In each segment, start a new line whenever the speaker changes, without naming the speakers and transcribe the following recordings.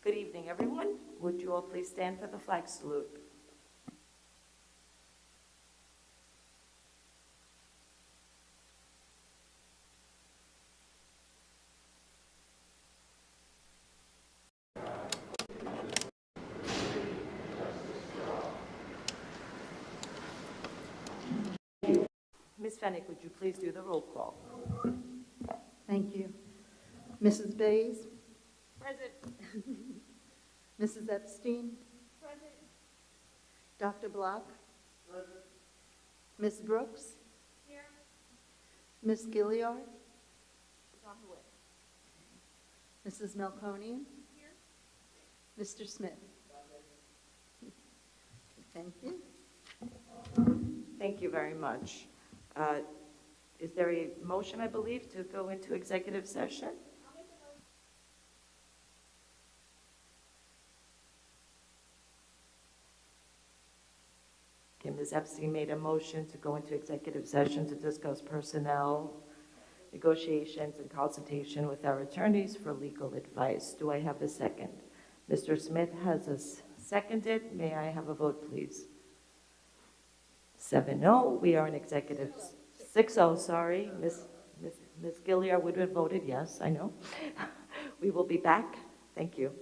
Good evening, everyone. Would you all please stand for the flag salute? Ms. Fennick, would you please do the roll call?
Thank you. Mrs. Bays?
Present.
Mrs. Epstein?
Present.
Dr. Block? Present. Ms. Brooks?
Here.
Ms. Gilliard?
She's on her way.
Mrs. Melconian?
Here.
Mr. Smith? Thank you.
Thank you very much. Is there a motion, I believe, to go into executive session? Okay, Ms. Epstein made a motion to go into executive session to discuss personnel, negotiations, and consultation with our attorneys for legal advice. Do I have a second? Mr. Smith has seconded. May I have a vote, please? 7-0. We are in executive. 6-0, sorry. Ms. Gilliard would have voted yes, I know. We will be back. Thank you.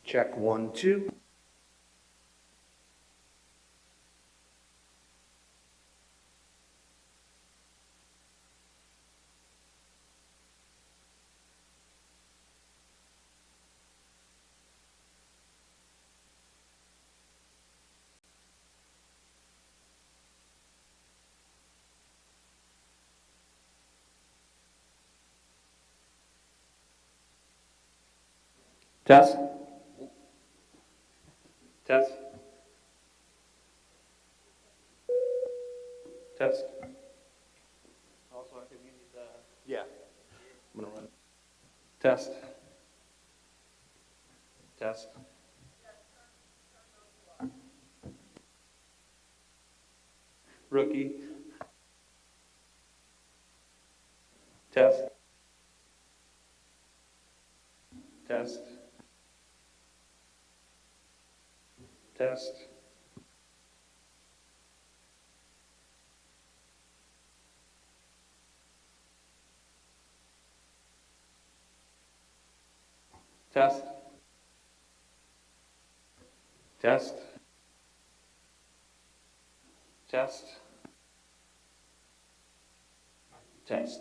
Check 1, 2.
Test. Test. Test. Also, I think we need the.
Yeah. I'm going to run.
Test. Test. Rookie. Test. Test. Test. Test. Test. Test. Test.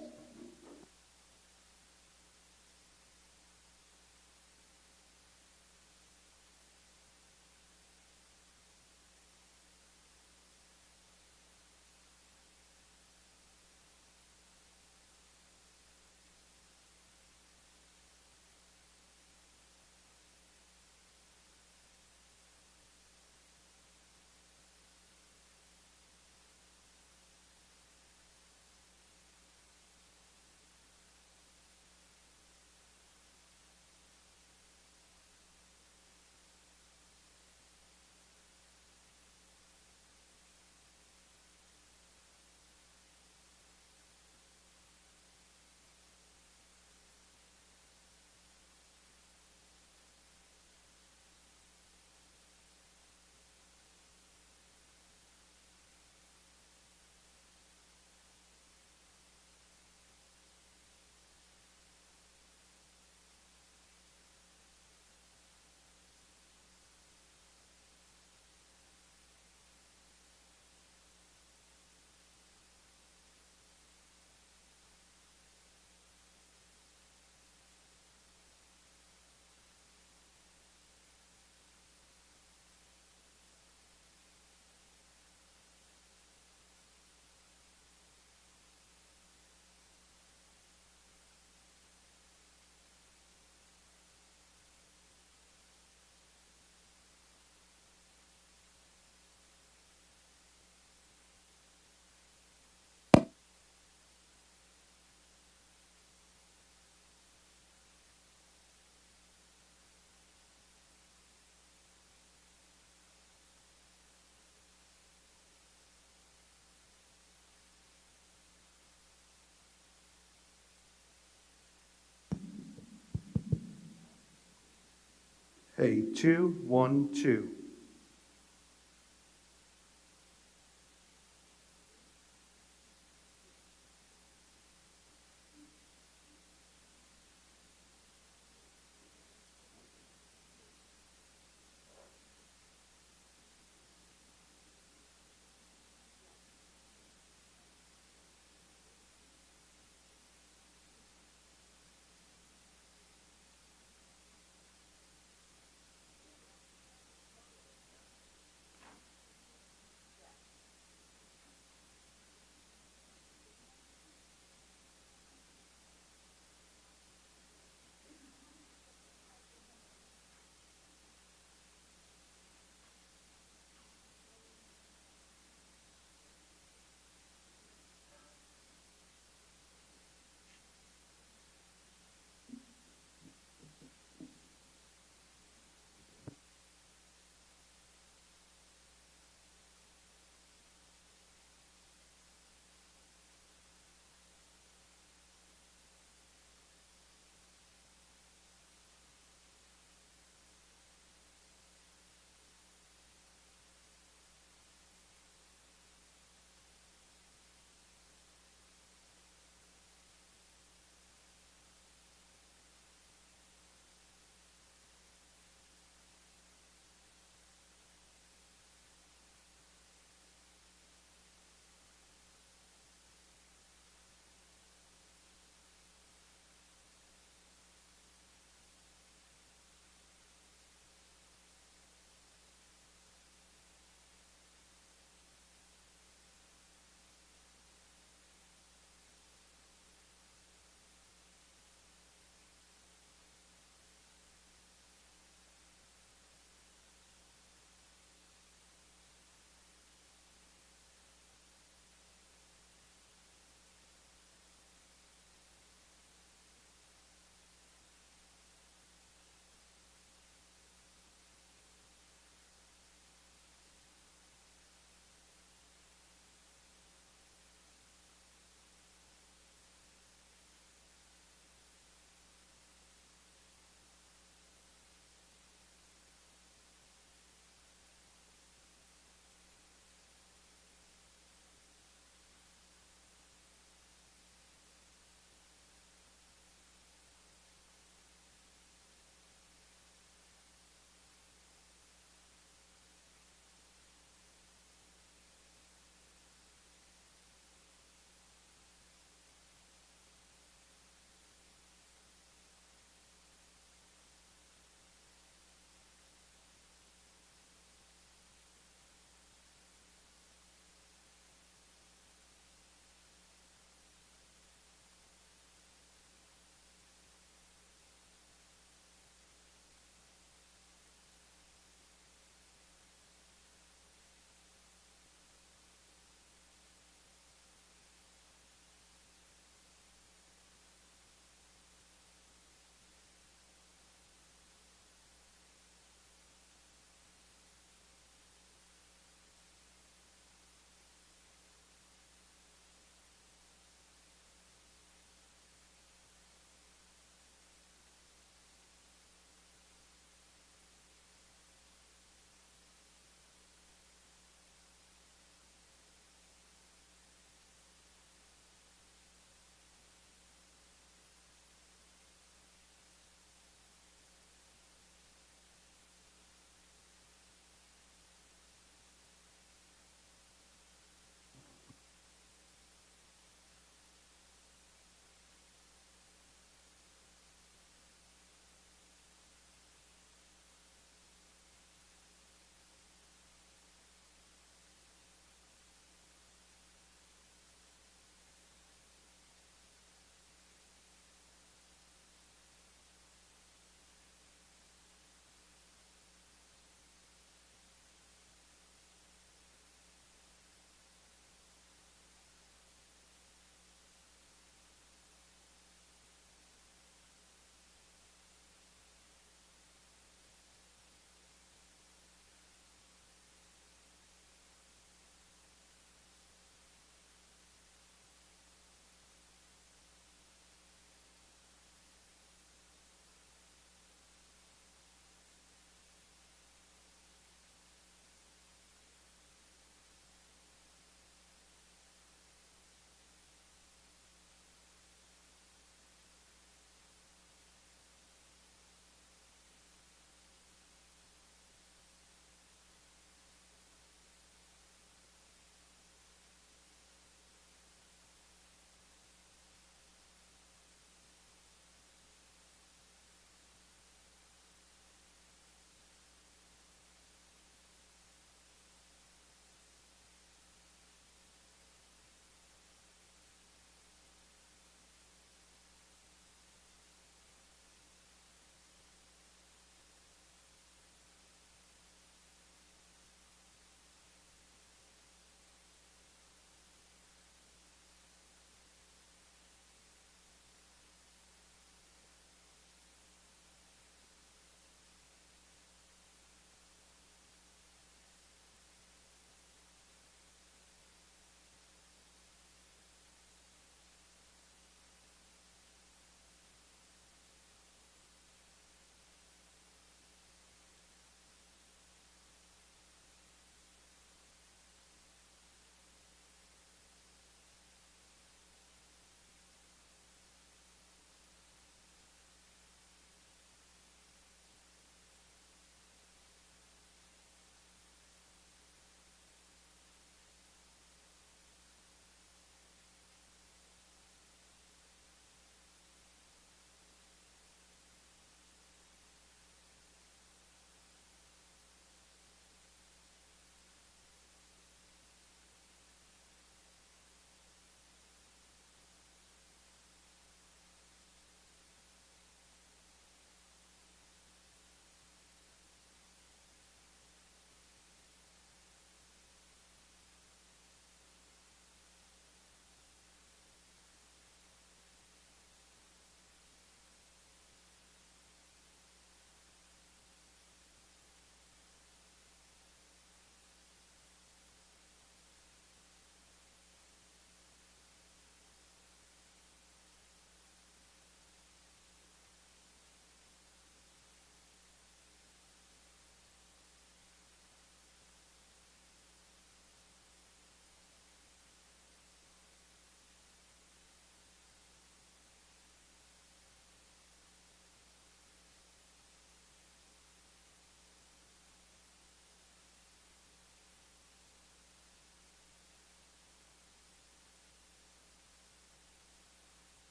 Hey, 2, 1, 2.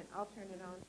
minute, I'll turn it on.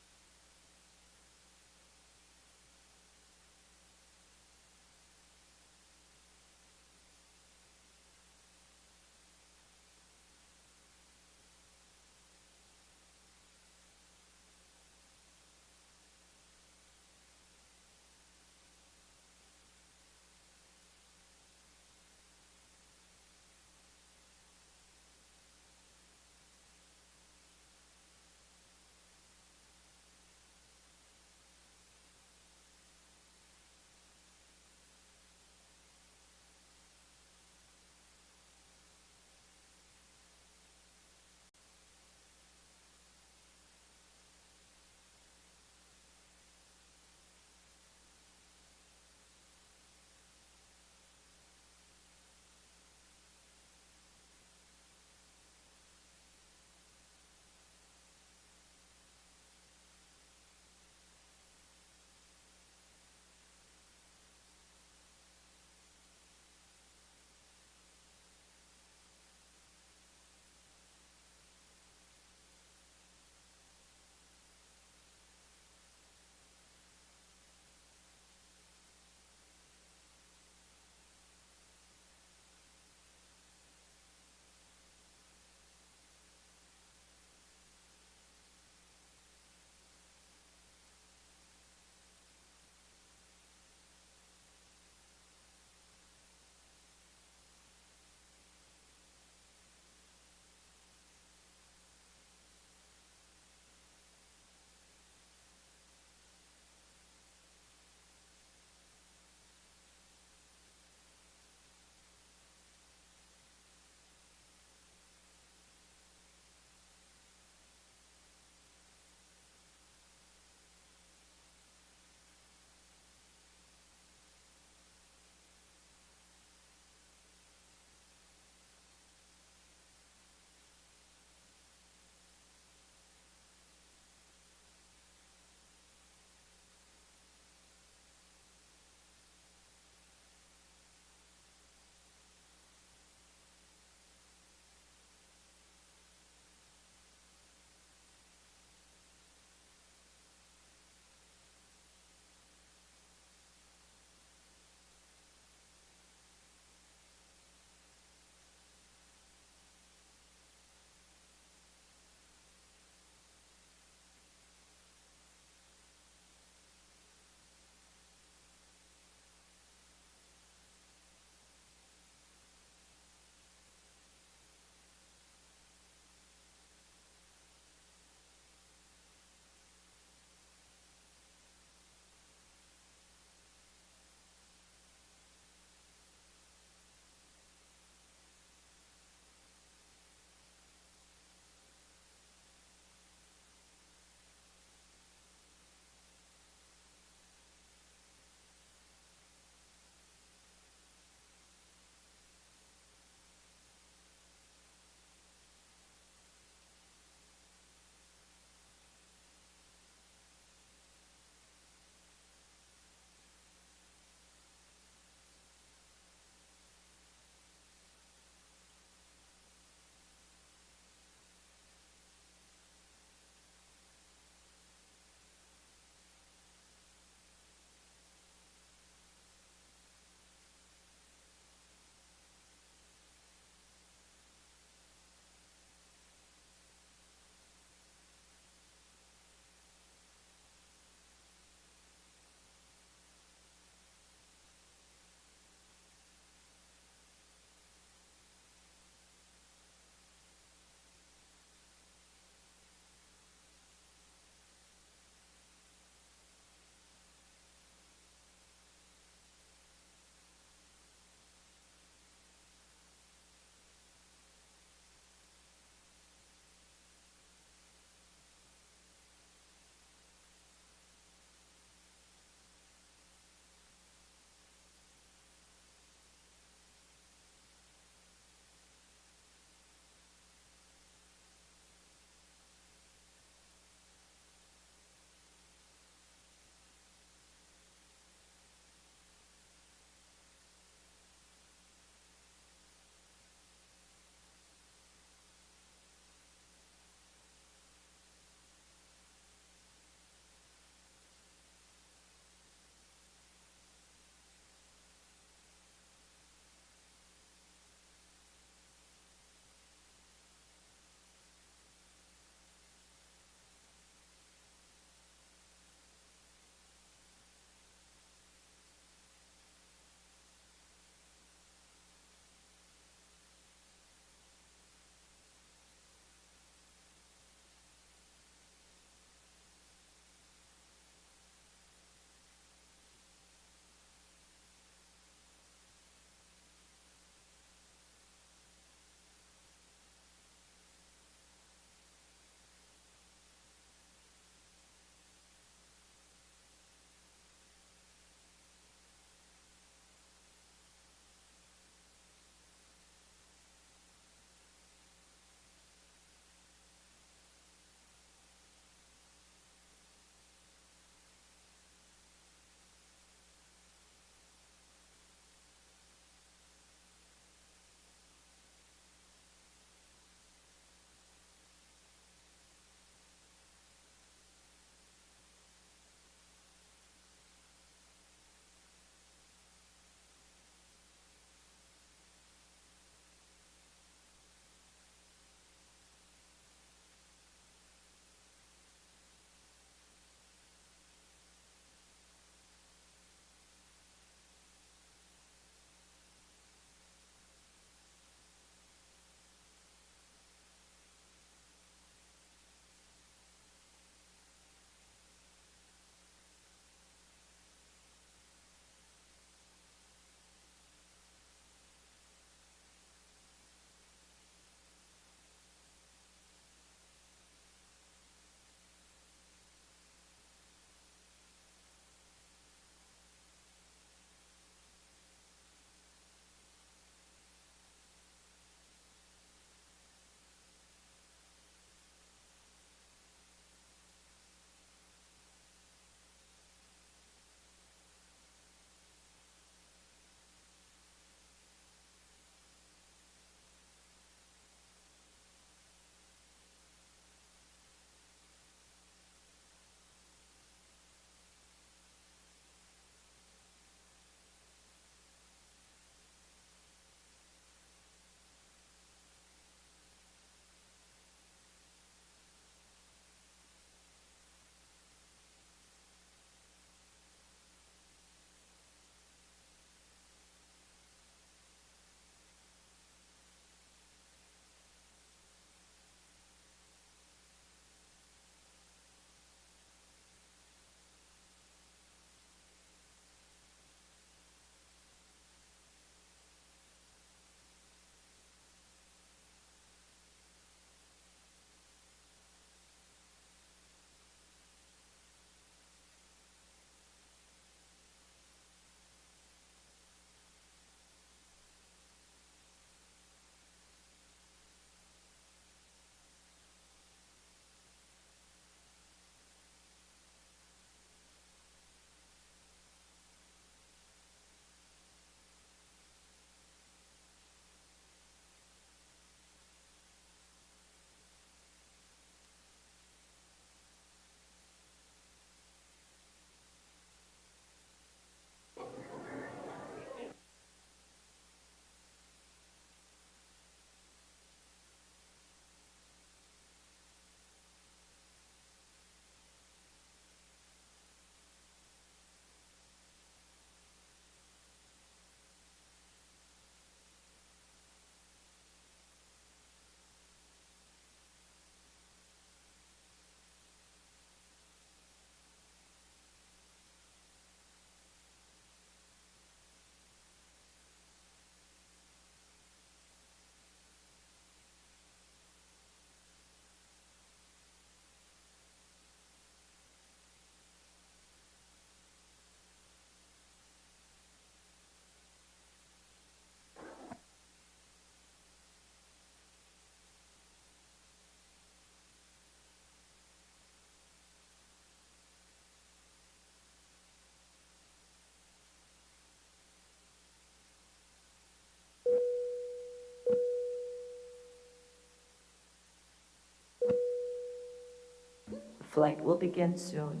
Flight will begin soon.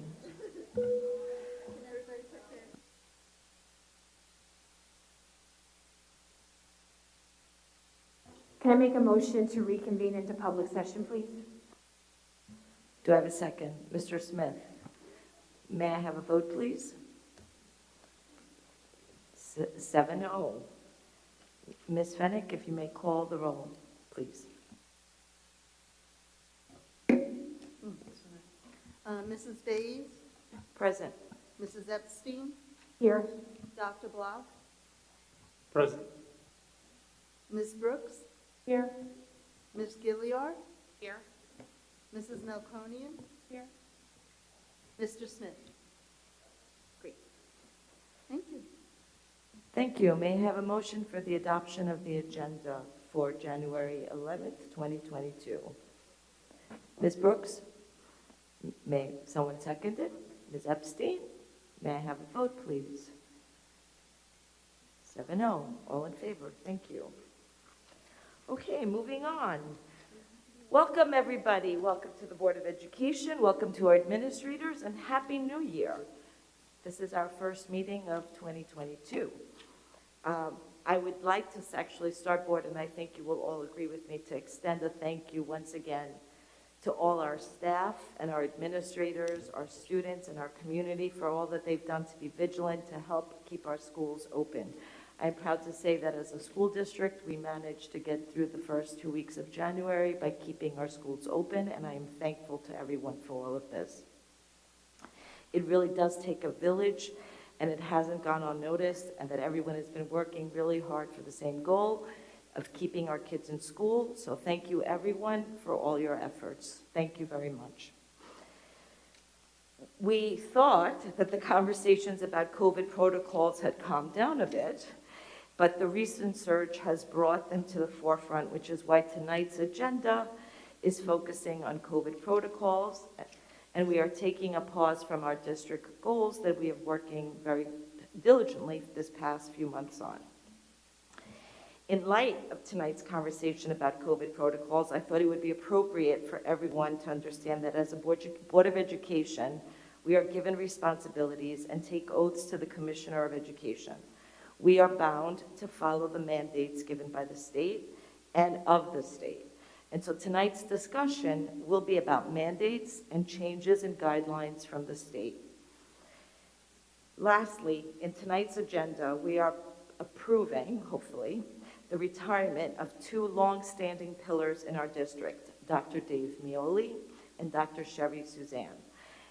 Can I make a motion to reconvene into public session, please?
Do I have a second? Mr. Smith? May I have a vote, please? 7-0. Ms. Fennick, if you may call the roll, please.
Mrs. Bays,
Present.
Mrs. Epstein,
Here.
Dr. Block,
Present.
Ms. Brooks,
Here.
Ms. Gilliard,
Here.
Mrs. Melconian,
Here.
Mr. Smith. Great. Thank you.
Thank you. May I have a motion for the adoption of the agenda for January 11th, 2022? Ms. Brooks? May someone second it? Ms. Epstein? May I have a vote, please? 7-0. All in favor. Thank you. Okay, moving on. Welcome, everybody. Welcome to the Board of Education. Welcome to our administrators, and Happy New Year. This is our first meeting of 2022. I would like to actually start, Board, and I think you will all agree with me, to extend a thank you once again to all our staff and our administrators, our students, and our community for all that they've done to be vigilant to help keep our schools open. I'm proud to say that as a school district, we managed to get through the first 2 weeks of January by keeping our schools open, and I am thankful to everyone for all of this. It really does take a village, and it hasn't gone unnoticed, and that everyone has been working really hard for the same goal of keeping our kids in school. So thank you, everyone, for all your efforts. Thank you very much. We thought that the conversations about COVID protocols had calmed down a bit, but the recent surge has brought them to the forefront, which is why tonight's agenda is focusing on COVID protocols, and we are taking a pause from our district goals that we are working very diligently this past few months on. In light of tonight's conversation about COVID protocols, I thought it would be appropriate for everyone to understand that as a Board of Education, we are given responsibilities and take oaths to the Commissioner of Education. We are bound to follow the mandates given by the state and of the state. And so tonight's discussion will be about mandates and changes in guidelines from the state. Lastly, in tonight's agenda, we are approving, hopefully, the retirement of 2 long-standing pillars in our district, Dr. Dave Mioli and Dr. Sherry Suzanne.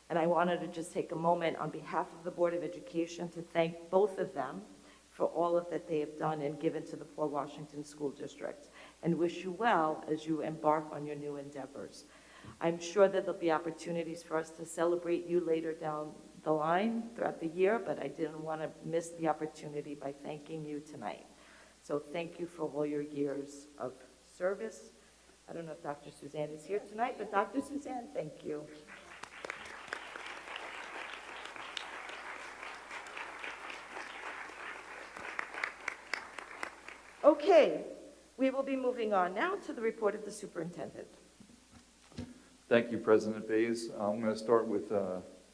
And I wanted to just take a moment on behalf of the Board of Education to thank both of them for all of that they have done and given to the Port Washington School District, and wish you well as you embark on your new endeavors. I'm sure that there'll be opportunities for us to celebrate you later down the line throughout the year, but I didn't want to miss the opportunity by thanking you tonight. So thank you for all your years of service. I don't know if Dr. Suzanne is here tonight, but Dr. Suzanne, thank you. Okay, we will be moving on now to the report of the superintendent.
Thank you, President Bays. I'm going to start with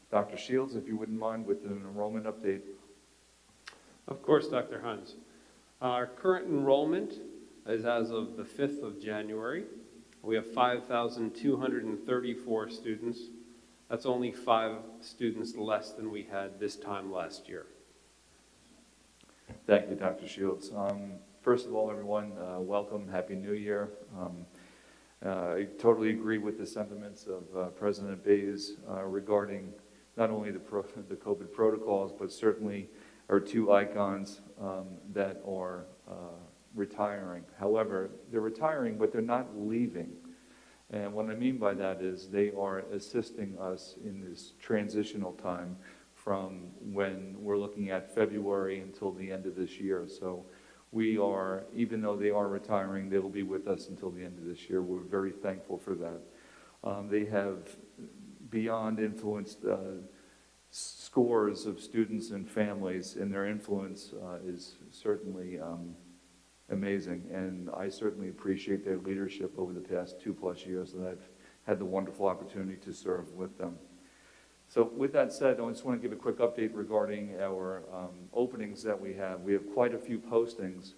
Dr. Shields, if you wouldn't mind, with an enrollment update.
Of course, Dr. Hans. Our current enrollment is as of the 5th of January. We have 5,234 students. That's only 5 students less than we had this time last year.
Thank you, Dr. Shields. First of all, everyone, welcome. Happy New Year. I totally agree with the sentiments of President Bays regarding not only the COVID protocols, but certainly our 2 icons that are retiring. However, they're retiring, but they're not leaving. And what I mean by that is they are assisting us in this transitional time from when we're looking at February until the end of this year. So we are, even though they are retiring, they will be with us until the end of this year. We're very thankful for that. They have beyond influenced scores of students and families, and their influence is certainly amazing. And I certainly appreciate their leadership over the past 2+ years that I've had the wonderful opportunity to serve with them. So with that said, I just want to give a quick update regarding our openings that we have. We have quite a few postings,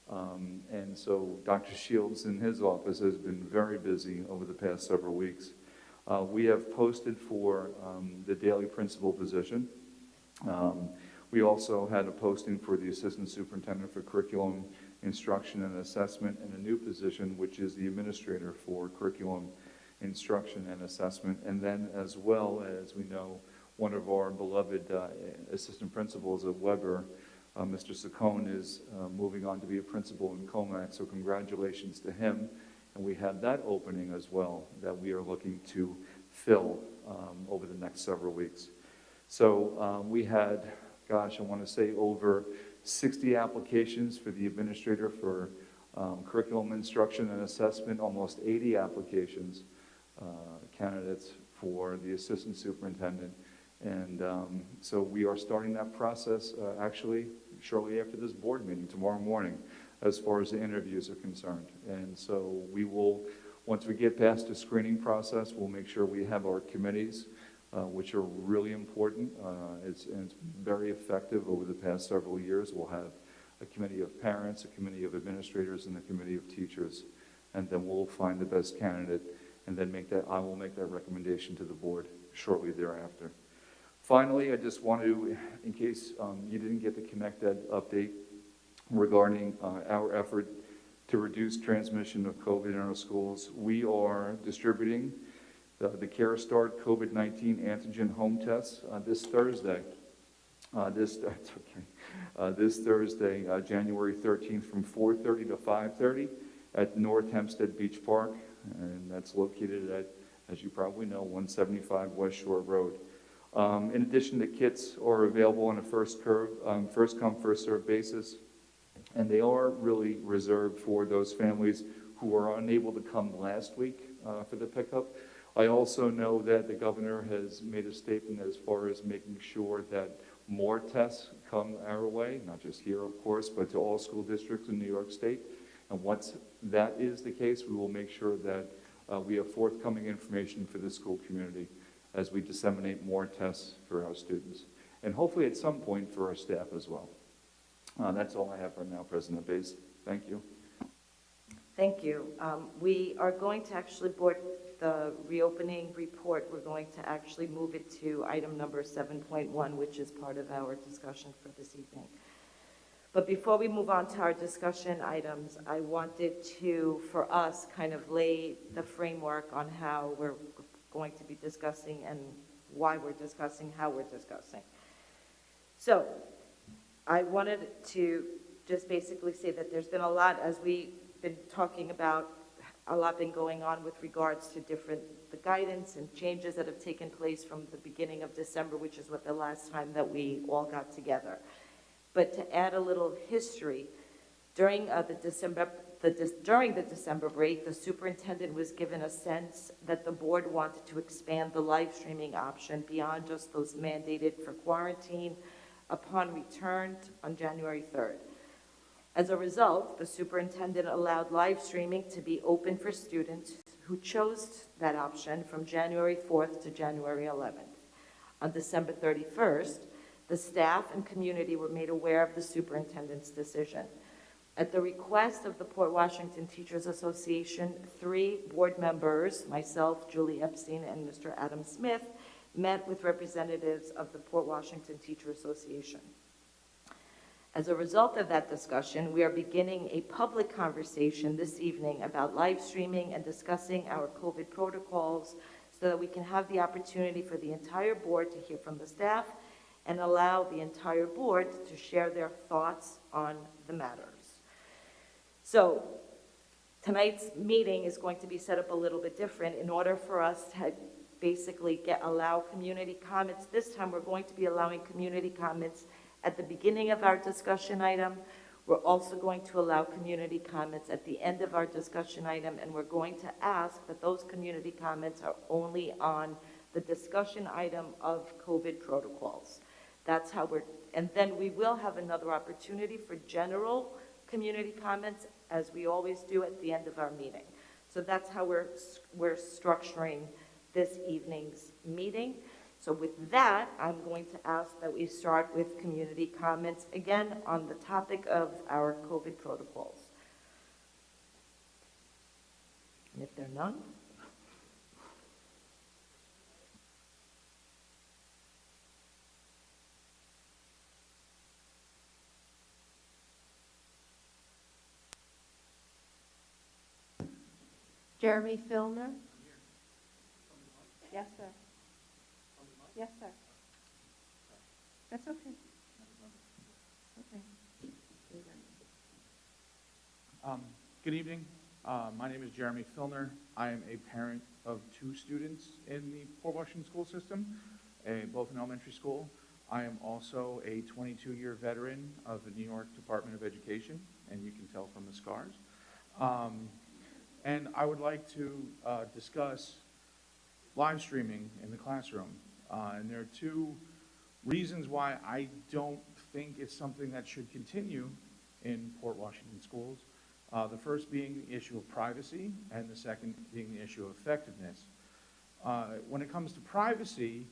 and so Dr. Shields in his office has been very busy over the past several weeks. We have posted for the daily principal position. We also had a posting for the assistant superintendent for curriculum instruction and assessment, and a new position, which is the administrator for curriculum instruction and assessment. And then, as well as we know, one of our beloved assistant principals at Weber, Mr. Saccone, is moving on to be a principal in Comac, so congratulations to him. And we have that opening as well that we are looking to fill over the next several weeks. So we had, gosh, I want to say over 60 applications for the administrator for curriculum instruction and assessment, almost 80 applications, candidates for the assistant superintendent. And so we are starting that process actually shortly after this board meeting tomorrow morning as far as the interviews are concerned. And so we will, once we get past the screening process, we'll make sure we have our committees, which are really important. It's very effective over the past several years. We'll have a committee of parents, a committee of administrators, and a committee of teachers. And then we'll find the best candidate, and then I will make that recommendation to the board shortly thereafter. Finally, I just want to, in case you didn't get the ConnectEd update regarding our effort to reduce transmission of COVID in our schools, we are distributing the Care Start COVID-19 antigen home tests this Thursday. This Thursday, January 13th, from 4:30 to 5:30 at North Hempstead Beach Park, and that's located at, as you probably know, 175 West Shore Road. In addition, the kits are available on a first come, first served basis, and they are really reserved for those families who were unable to come last week for the pickup. I also know that the governor has made a statement as far as making sure that more tests come our way, not just here, of course, but to all school districts in New York State. And once that is the case, we will make sure that we have forthcoming information for the school community as we disseminate more tests for our students. And hopefully at some point for our staff as well. That's all I have right now, President Bays. Thank you.
Thank you. We are going to actually board the reopening report. We're going to actually move it to item number 7.1, which is part of our discussion for this evening. But before we move on to our discussion items, I wanted to, for us, kind of lay the framework on how we're going to be discussing and why we're discussing, how we're discussing. So I wanted to just basically say that there's been a lot, as we've been talking about, a lot been going on with regards to the guidance and changes that have taken place from the beginning of December, which is what the last time that we all got together. But to add a little history, during the December break, the superintendent was given a sense that the board wanted to expand the live streaming option beyond just those mandated for quarantine upon return on January 3rd. As a result, the superintendent allowed live streaming to be open for students who chose that option from January 4th to January 11th. On December 31st, the staff and community were made aware of the superintendent's decision. At the request of the Port Washington Teachers Association, 3 board members, myself, Julie Epstein, and Mr. Adam Smith, met with representatives of the Port Washington Teacher Association. As a result of that discussion, we are beginning a public conversation this evening about live streaming and discussing our COVID protocols so that we can have the opportunity for the entire board to hear from the staff and allow the entire board to share their thoughts on the matters. So tonight's meeting is going to be set up a little bit different in order for us to basically allow community comments. This time we're going to be allowing community comments at the beginning of our discussion item. We're also going to allow community comments at the end of our discussion item, and we're going to ask that those community comments are only on the discussion item of COVID protocols. That's how and then we will have another opportunity for general community comments, as we always do at the end of our meeting. So that's how we're structuring this evening's meeting. So with that, I'm going to ask that we start with community comments, again, on the topic of our COVID protocols. And if there are none,
Jeremy Filner? Yes, sir. Yes, sir. That's okay. Okay.
Good evening. My name is Jeremy Filner. I am a parent of 2 students in the Port Washington school system, both in elementary school. I am also a 22-year veteran of the New York Department of Education, and you can tell from the scars. And I would like to discuss live streaming in the classroom. And there are 2 reasons why I don't think it's something that should continue in Port Washington schools. The first being the issue of privacy, and the second being the issue of effectiveness. When it comes to privacy,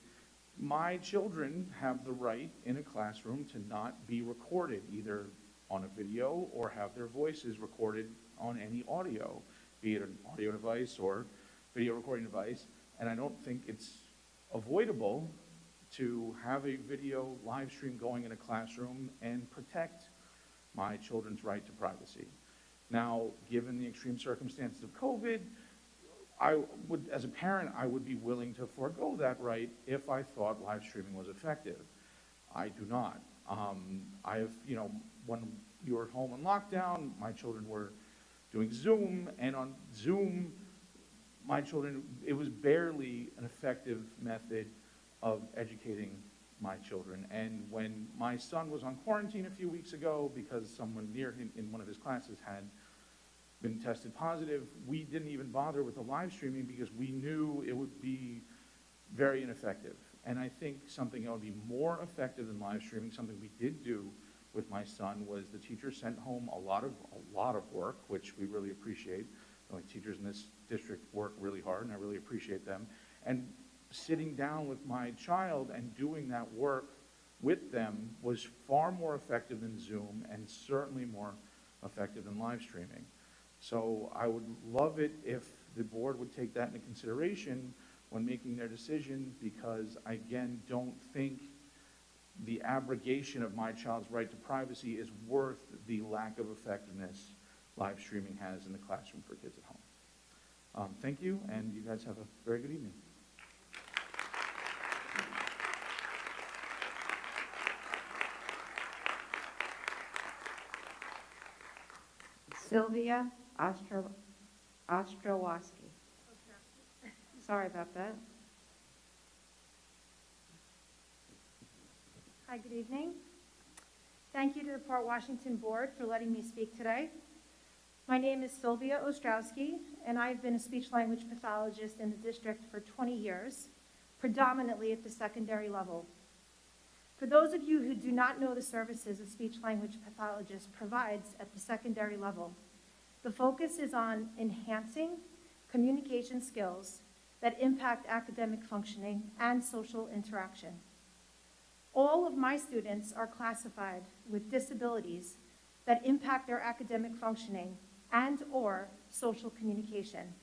my children have the right in a classroom to not be recorded, either on a video or have their voices recorded on any audio, be it an audio device or video recording device. And I don't think it's avoidable to have a video live stream going in a classroom and protect my children's right to privacy. Now, given the extreme circumstances of COVID, as a parent, I would be willing to forego that right if I thought live streaming was effective. I do not. I have, when you were at home in lockdown, my children were doing Zoom, and on Zoom, my children, it was barely an effective method of educating my children. And when my son was on quarantine a few weeks ago because someone near him in one of his classes had been tested positive, we didn't even bother with the live streaming because we knew it would be very ineffective. And I think something that would be more effective than live streaming, something we did do with my son, was the teacher sent home a lot of work, which we really appreciate. Teachers in this district work really hard, and I really appreciate them. And sitting down with my child and doing that work with them was far more effective than Zoom, and certainly more effective than live streaming. So I would love it if the board would take that into consideration when making their decision, because I, again, don't think the abrogation of my child's right to privacy is worth the lack of effectiveness live streaming has in the classroom for kids at home. Thank you, and you guys have a very good evening.
Sylvia Ostrowoski. Sorry about that.
Hi, good evening. Thank you to the Port Washington Board for letting me speak today. My name is Sylvia Ostrowski, and I've been a speech-language pathologist in the district for 20 years, predominantly at the secondary level. For those of you who do not know the services a speech-language pathologist provides at the secondary level, the focus is on enhancing communication skills that impact academic functioning and social interaction. All of my students are classified with disabilities that impact their academic functioning and/or social communication.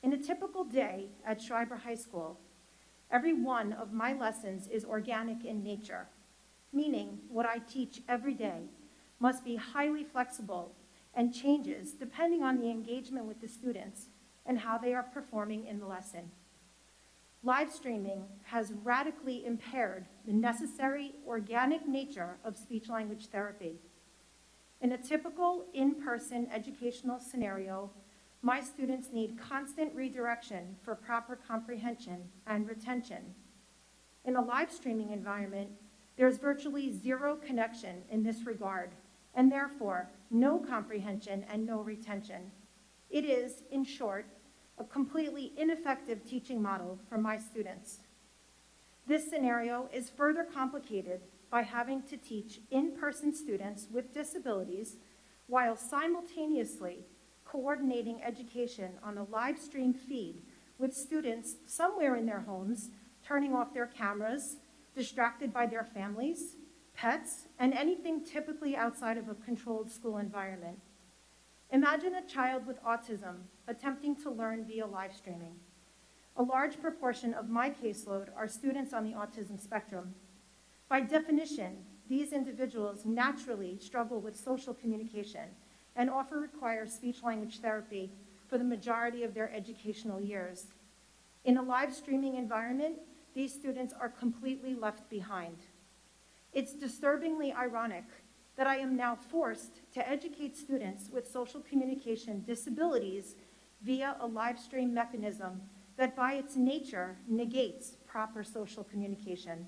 In a typical day at Schreiber High School, every one of my lessons is organic in nature, meaning what I teach every day must be highly flexible and changes depending on the engagement with the students and how they are performing in the lesson. Live streaming has radically impaired the necessary organic nature of speech-language therapy. In a typical in-person educational scenario, my students need constant redirection for proper comprehension and retention. In a live streaming environment, there's virtually zero connection in this regard, and therefore no comprehension and no retention. It is, in short, a completely ineffective teaching model for my students. This scenario is further complicated by having to teach in-person students with disabilities while simultaneously coordinating education on a live stream feed with students somewhere in their homes, turning off their cameras, distracted by their families, pets, and anything typically outside of a controlled school environment. Imagine a child with autism attempting to learn via live streaming. A large proportion of my caseload are students on the autism spectrum. By definition, these individuals naturally struggle with social communication and often require speech-language therapy for the majority of their educational years. In a live streaming environment, these students are completely left behind. It's disturbingly ironic that I am now forced to educate students with social communication disabilities via a live stream mechanism that by its nature negates proper social communication.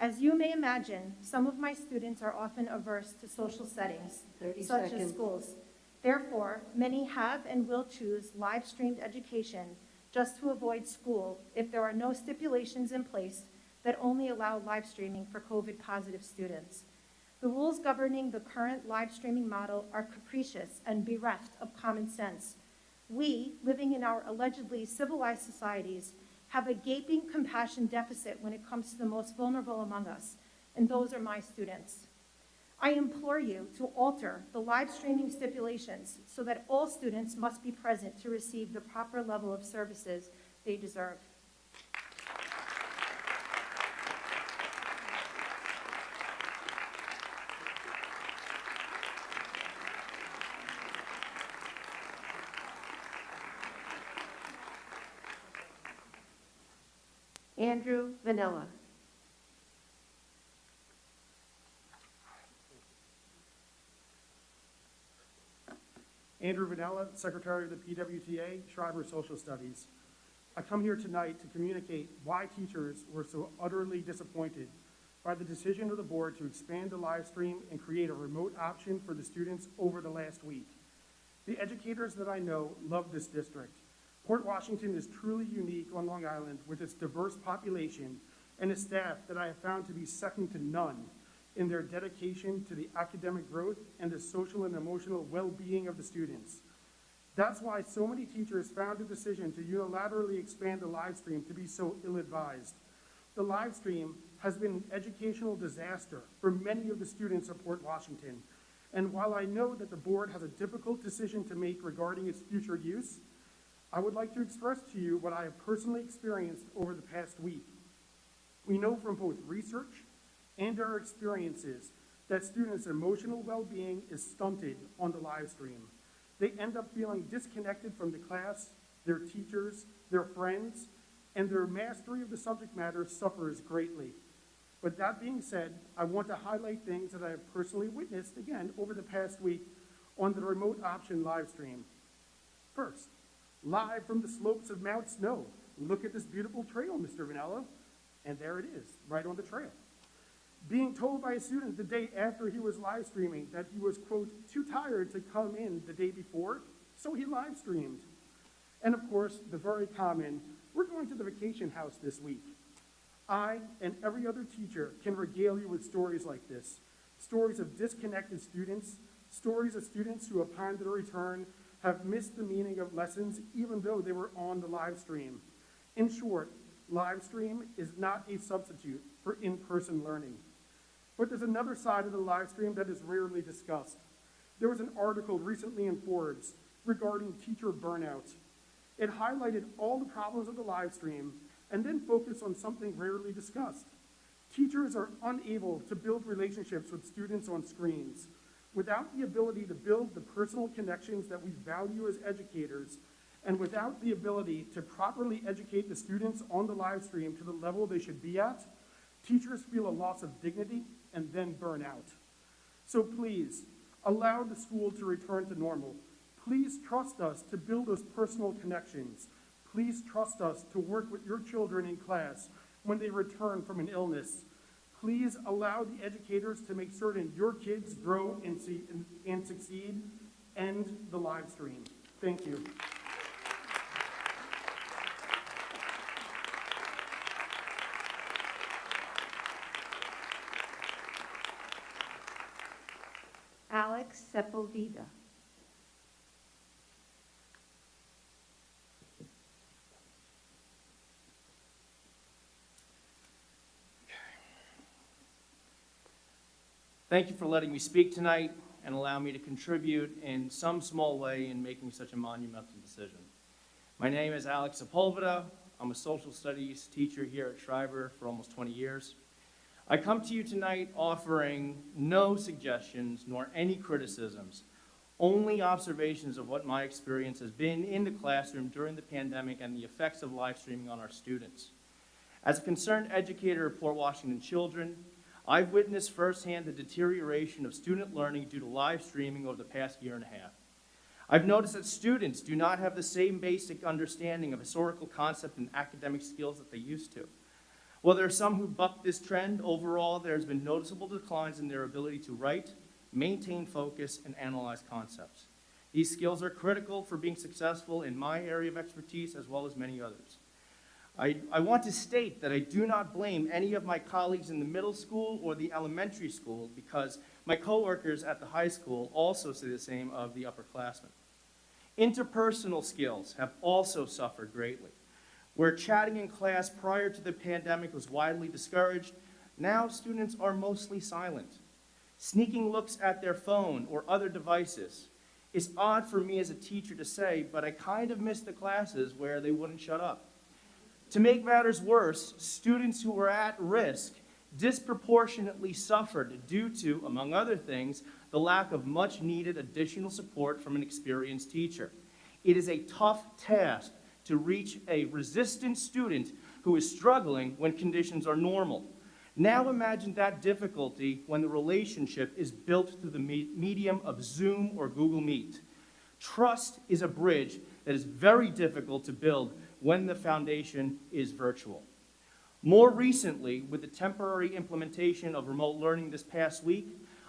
As you may imagine, some of my students are often averse to social settings,
30
such as
seconds.
schools. Therefore, many have and will choose live streamed education just to avoid school if there are no stipulations in place that only allow live streaming for COVID-positive students. The rules governing the current live streaming model are capricious and bereft of common sense. We, living in our allegedly civilized societies, have a gaping compassion deficit when it comes to the most vulnerable among us, and those are my students. I implore you to alter the live streaming stipulations so that all students must be present to receive the proper level of services they deserve.
Andrew Vanilla.
Andrew Vanella, Secretary of the PWTA, Schreiber Social Studies. I come here tonight to communicate why teachers were so utterly disappointed by the decision of the board to expand the live stream and create a remote option for the students over the last week. The educators that I know love this district. Port Washington is truly unique on Long Island with its diverse population and a staff that I have found to be second to none in their dedication to the academic growth and the social and emotional well-being of the students. That's why so many teachers found the decision to unilaterally expand the live stream to be so ill-advised. The live stream has been an educational disaster for many of the students of Port Washington. And while I know that the board has a difficult decision to make regarding its future use, I would like to express to you what I have personally experienced over the past week. We know from both research and our experiences that students' emotional well-being is stunted on the live stream. They end up feeling disconnected from the class, their teachers, their friends, and their mastery of the subject matter suffers greatly. But that being said, I want to highlight things that I have personally witnessed, again, over the past week on the remote option live stream. First, live from the slopes of Mount Snow. Look at this beautiful trail, Mr. Vanella. And there it is, right on the trail. Being told by a student the day after he was live streaming that he was, quote, too tired to come in the day before, so he live streamed. And of course, the very common, we're going to the vacation house this week. I and every other teacher can regale you with stories like this. Stories of disconnected students, stories of students who upon their return have missed the meaning of lessons even though they were on the live stream. In short, live stream is not a substitute for in-person learning. But there's another side of the live stream that is rarely discussed. There was an article recently in Forbes regarding teacher burnout. It highlighted all the problems of the live stream and then focused on something rarely discussed. Teachers are unable to build relationships with students on screens. Without the ability to build the personal connections that we value as educators, and without the ability to properly educate the students on the live stream to the level they should be at, teachers feel a loss of dignity and then burn out. So please, allow the school to return to normal. Please trust us to build those personal connections. Please trust us to work with your children in class when they return from an illness. Please allow the educators to make certain your kids grow and succeed. End the live stream. Thank you.
Alex Sepulveda.
Thank you for letting me speak tonight and allow me to contribute in some small way in making such a monumental decision. My name is Alex Sepulveda. I'm a social studies teacher here at Schreiber for almost 20 years. I come to you tonight offering no suggestions nor any criticisms, only observations of what my experience has been in the classroom during the pandemic and the effects of live streaming on our students. As a concerned educator of Port Washington children, I've witnessed firsthand the deterioration of student learning due to live streaming over the past year and a half. I've noticed that students do not have the same basic understanding of historical concept and academic skills that they used to. While there are some who buck this trend, overall there has been noticeable declines in their ability to write, maintain focus, and analyze concepts. These skills are critical for being successful in my area of expertise as well as many others. I want to state that I do not blame any of my colleagues in the middle school or the elementary school because my coworkers at the high school also say the same of the upperclassmen. Interpersonal skills have also suffered greatly. Where chatting in class prior to the pandemic was widely discouraged, now students are mostly silent. Sneaking looks at their phone or other devices. It's odd for me as a teacher to say, but I kind of miss the classes where they wouldn't shut up. To make matters worse, students who were at risk disproportionately suffered due to, among other things, the lack of much needed additional support from an experienced teacher. It is a tough task to reach a resistant student who is struggling when conditions are normal. Now imagine that difficulty when the relationship is built through the medium of Zoom or Google Meet. Trust is a bridge that is very difficult to build when the foundation is virtual. More recently, with the temporary implementation of remote learning this past week,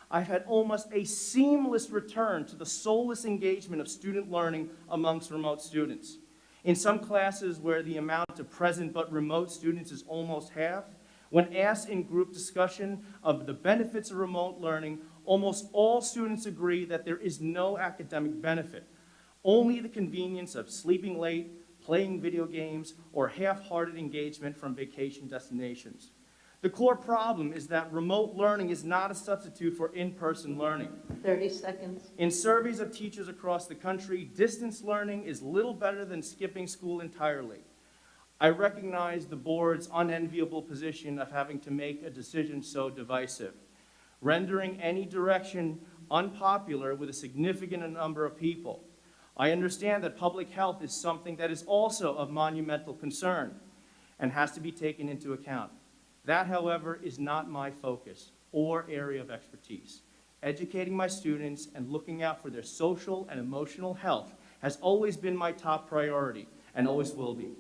I've had almost a seamless return to the soulless engagement of student learning amongst remote students. In some classes where the amount of present but remote students is almost half, when asked in group discussion of the benefits of remote learning, almost all students agree that there is no academic benefit, only the convenience of sleeping late, playing video games, or half-hearted engagement from vacation destinations. The core problem is that remote learning is not a substitute for in-person learning.
30 seconds.
In surveys of teachers across the country, distance learning is little better than skipping school entirely. I recognize the board's unenviable position of having to make a decision so divisive, rendering any direction unpopular with a significant number of people. I understand that public health is something that is also of monumental concern and has to be taken into account. That, however, is not my focus or area of expertise. Educating my students and looking out for their social and emotional health has always been my top priority and always will be.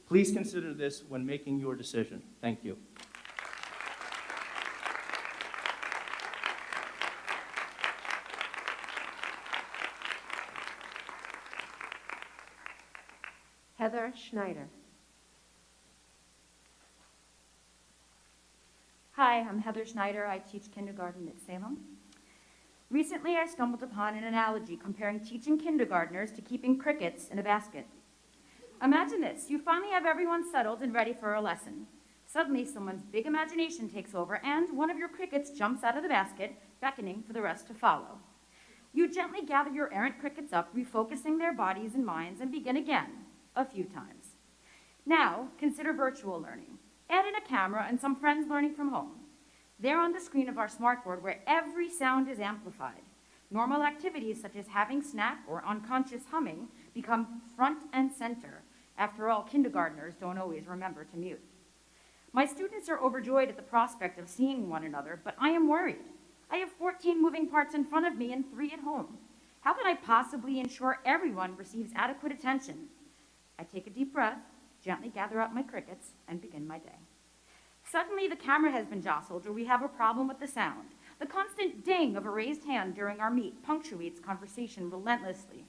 Please consider this when making your decision. Thank you.
Heather Schneider.
Hi, I'm Heather Schneider. I teach kindergarten at Salem. Recently, I stumbled upon an analogy comparing teaching kindergartners to keeping crickets in a basket. Imagine this. You finally have everyone settled and ready for a lesson. Suddenly, someone's big imagination takes over, and one of your crickets jumps out of the basket, beckoning for the rest to follow. You gently gather your errant crickets up, refocusing their bodies and minds, and begin again, a few times. Now, consider virtual learning. Add in a camera and some friends learning from home. There on the screen of our smartboard where every sound is amplified. Normal activities such as having snack or unconscious humming become front and center. After all, kindergartners don't always remember to mute. My students are overjoyed at the prospect of seeing one another, but I am worried. I have 14 moving parts in front of me and 3 at home. How can I possibly ensure everyone receives adequate attention? I take a deep breath, gently gather up my crickets, and begin my day. Suddenly, the camera has been jostled, or we have a problem with the sound. The constant ding of a raised hand during our meet punctuates conversation relentlessly.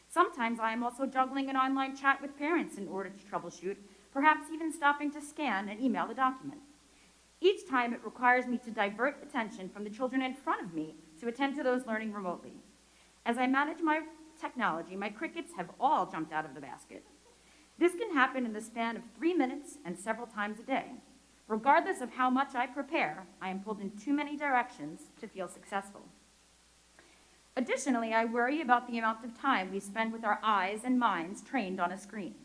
Sometimes I am also juggling an online chat with parents in order to troubleshoot, perhaps even stopping to scan and email a document. Each time it requires me to divert attention from the children in front of me to attend to those learning remotely. As I manage my technology, my crickets have all jumped out of the basket. This can happen in the span of 3 minutes and several times a day. Regardless of how much I prepare, I am pulled in too many directions to feel successful. Additionally, I worry about the amount of time we spend with our eyes and minds trained on a screen.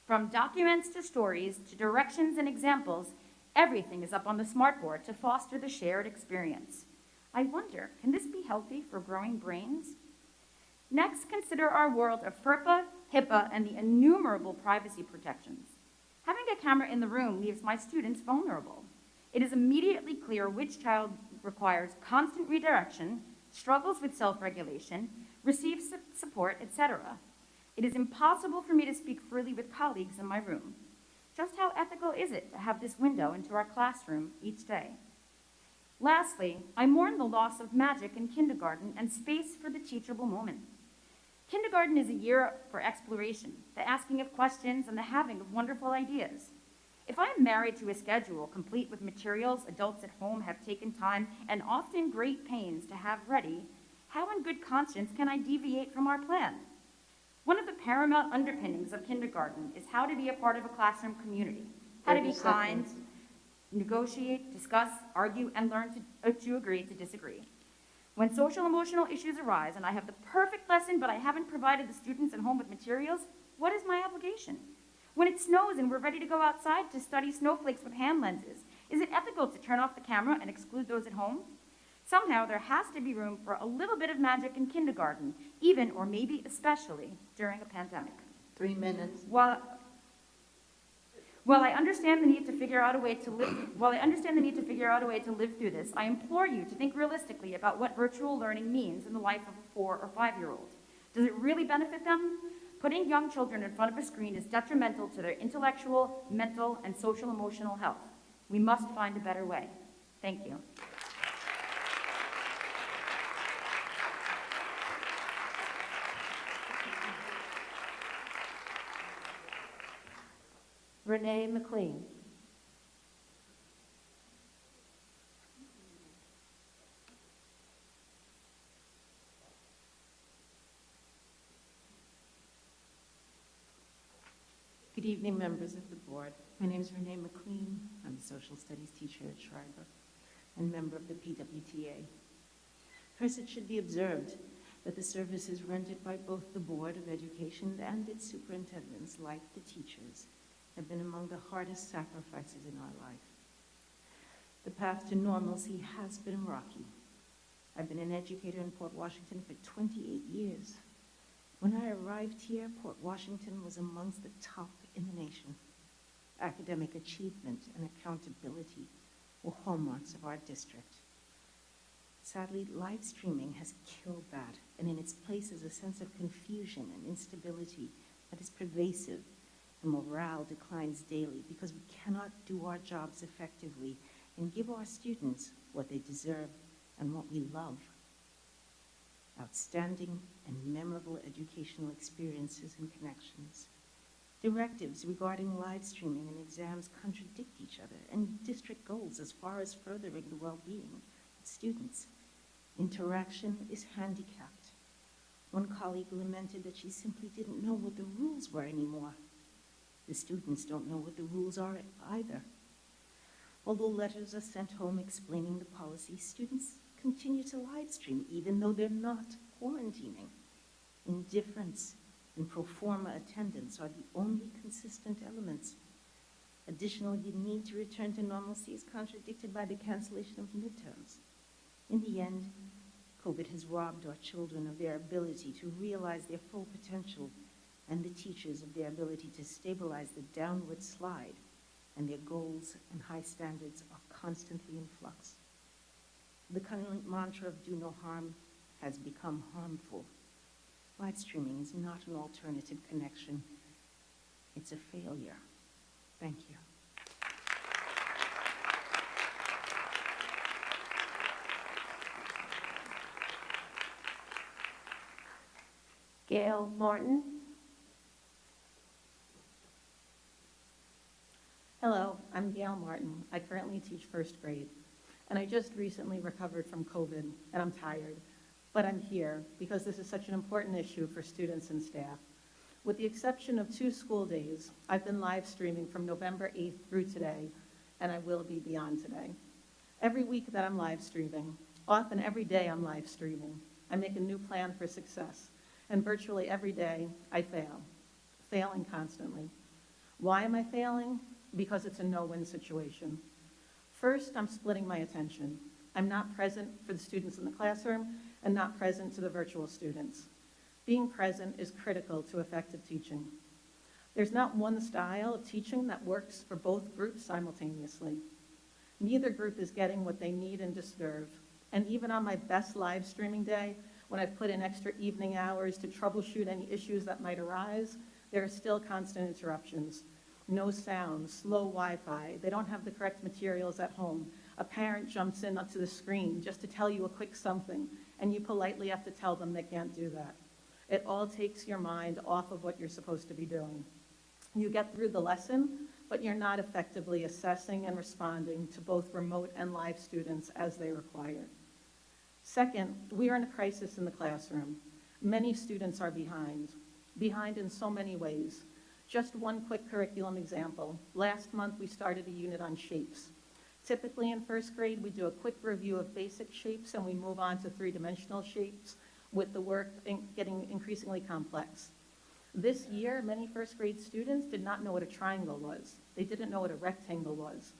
From documents to stories to directions and examples, everything is up on the smartboard to foster the shared experience. I wonder, can this be healthy for growing brains? Next, consider our world of FERPA, HIPAA, and the innumerable privacy protections. Having a camera in the room leaves my students vulnerable. It is immediately clear which child requires constant redirection, struggles with self-regulation, receives support, etc. It is impossible for me to speak freely with colleagues in my room. Just how ethical is it to have this window into our classroom each day? Lastly, I mourn the loss of magic in kindergarten and space for the teachable moment. Kindergarten is a year for exploration, the asking of questions, and the having of wonderful ideas. If I am married to a schedule complete with materials adults at home have taken time and often great pains to have ready, how in good conscience can I deviate from our plan? One of the paramount underpinnings of kindergarten is how to be a part of a classroom community, how to be
30
kind,
seconds.
negotiate, discuss, argue, and learn to agree to disagree. When social emotional issues arise and I have the perfect lesson but I haven't provided the students at home with materials, what is my obligation? When it snows and we're ready to go outside to study snowflakes with hand lenses, is it ethical to turn off the camera and exclude those at home? Somehow there has to be room for a little bit of magic in kindergarten, even or maybe especially during a pandemic.
3 minutes.
While I understand the need to figure out a way to live, through this, I implore you to think realistically about what virtual learning means in the life of a 4 or 5-year-old. Does it really benefit them? Putting young children in front of a screen is detrimental to their intellectual, mental, and social emotional health. We must find a better way. Thank you.
Renee McLean.
Good evening, members of the board. My name is Renee McLean. I'm a social studies teacher at Schreiber and member of the PWTA. First, it should be observed that the services rendered by both the Board of Education and its superintendents, like the teachers, have been among the hardest sacrifices in our life. The path to normalcy has been rocky. I've been an educator in Port Washington for 28 years. When I arrived here, Port Washington was amongst the top in the nation. Academic achievement and accountability were hallmarks of our district. Sadly, live streaming has killed that, and in its place is a sense of confusion and instability that is pervasive, and morale declines daily because we cannot do our jobs effectively and give our students what they deserve and what we love. Outstanding and memorable educational experiences and connections. Directives regarding live streaming and exams contradict each other, and district goals as far as furthering the well-being of students. Interaction is handicapped. One colleague lamented that she simply didn't know what the rules were anymore. The students don't know what the rules are either. Although letters are sent home explaining the policy, students continue to live stream even though they're not quarantining. Indifference and pro forma attendance are the only consistent elements. Additionally, the need to return to normalcy is contradicted by the cancellation of midterms. In the end, COVID has robbed our children of their ability to realize their full potential and the teachers of their ability to stabilize the downward slide, and their goals and high standards are constantly in flux. The current mantra of do no harm has become harmful. Live streaming is not an alternative connection. It's a failure. Thank you.
Gail Martin.
Hello, I'm Gail Martin. I currently teach first grade, and I just recently recovered from COVID, and I'm tired, but I'm here because this is such an important issue for students and staff. With the exception of 2 school days, I've been live streaming from November 8th through today, and I will be beyond today. Every week that I'm live streaming, often every day I'm live streaming, I make a new plan for success, and virtually every day I fail, failing constantly. Why am I failing? Because it's a no-win situation. First, I'm splitting my attention. I'm not present for the students in the classroom and not present to the virtual students. Being present is critical to effective teaching. There's not one style of teaching that works for both groups simultaneously. Neither group is getting what they need and deserve. And even on my best live streaming day, when I've put in extra evening hours to troubleshoot any issues that might arise, there are still constant interruptions. No sound, slow Wi-Fi, they don't have the correct materials at home. A parent jumps in onto the screen just to tell you a quick something, and you politely have to tell them they can't do that. It all takes your mind off of what you're supposed to be doing. You get through the lesson, but you're not effectively assessing and responding to both remote and live students as they require. Second, we are in a crisis in the classroom. Many students are behind in so many ways. Just one quick curriculum example. Last month, we started a unit on shapes. Typically in first grade, we do a quick review of basic shapes and we move on to three-dimensional shapes with the work getting increasingly complex. This year, many first grade students did not know what a triangle was. They didn't know what a rectangle was.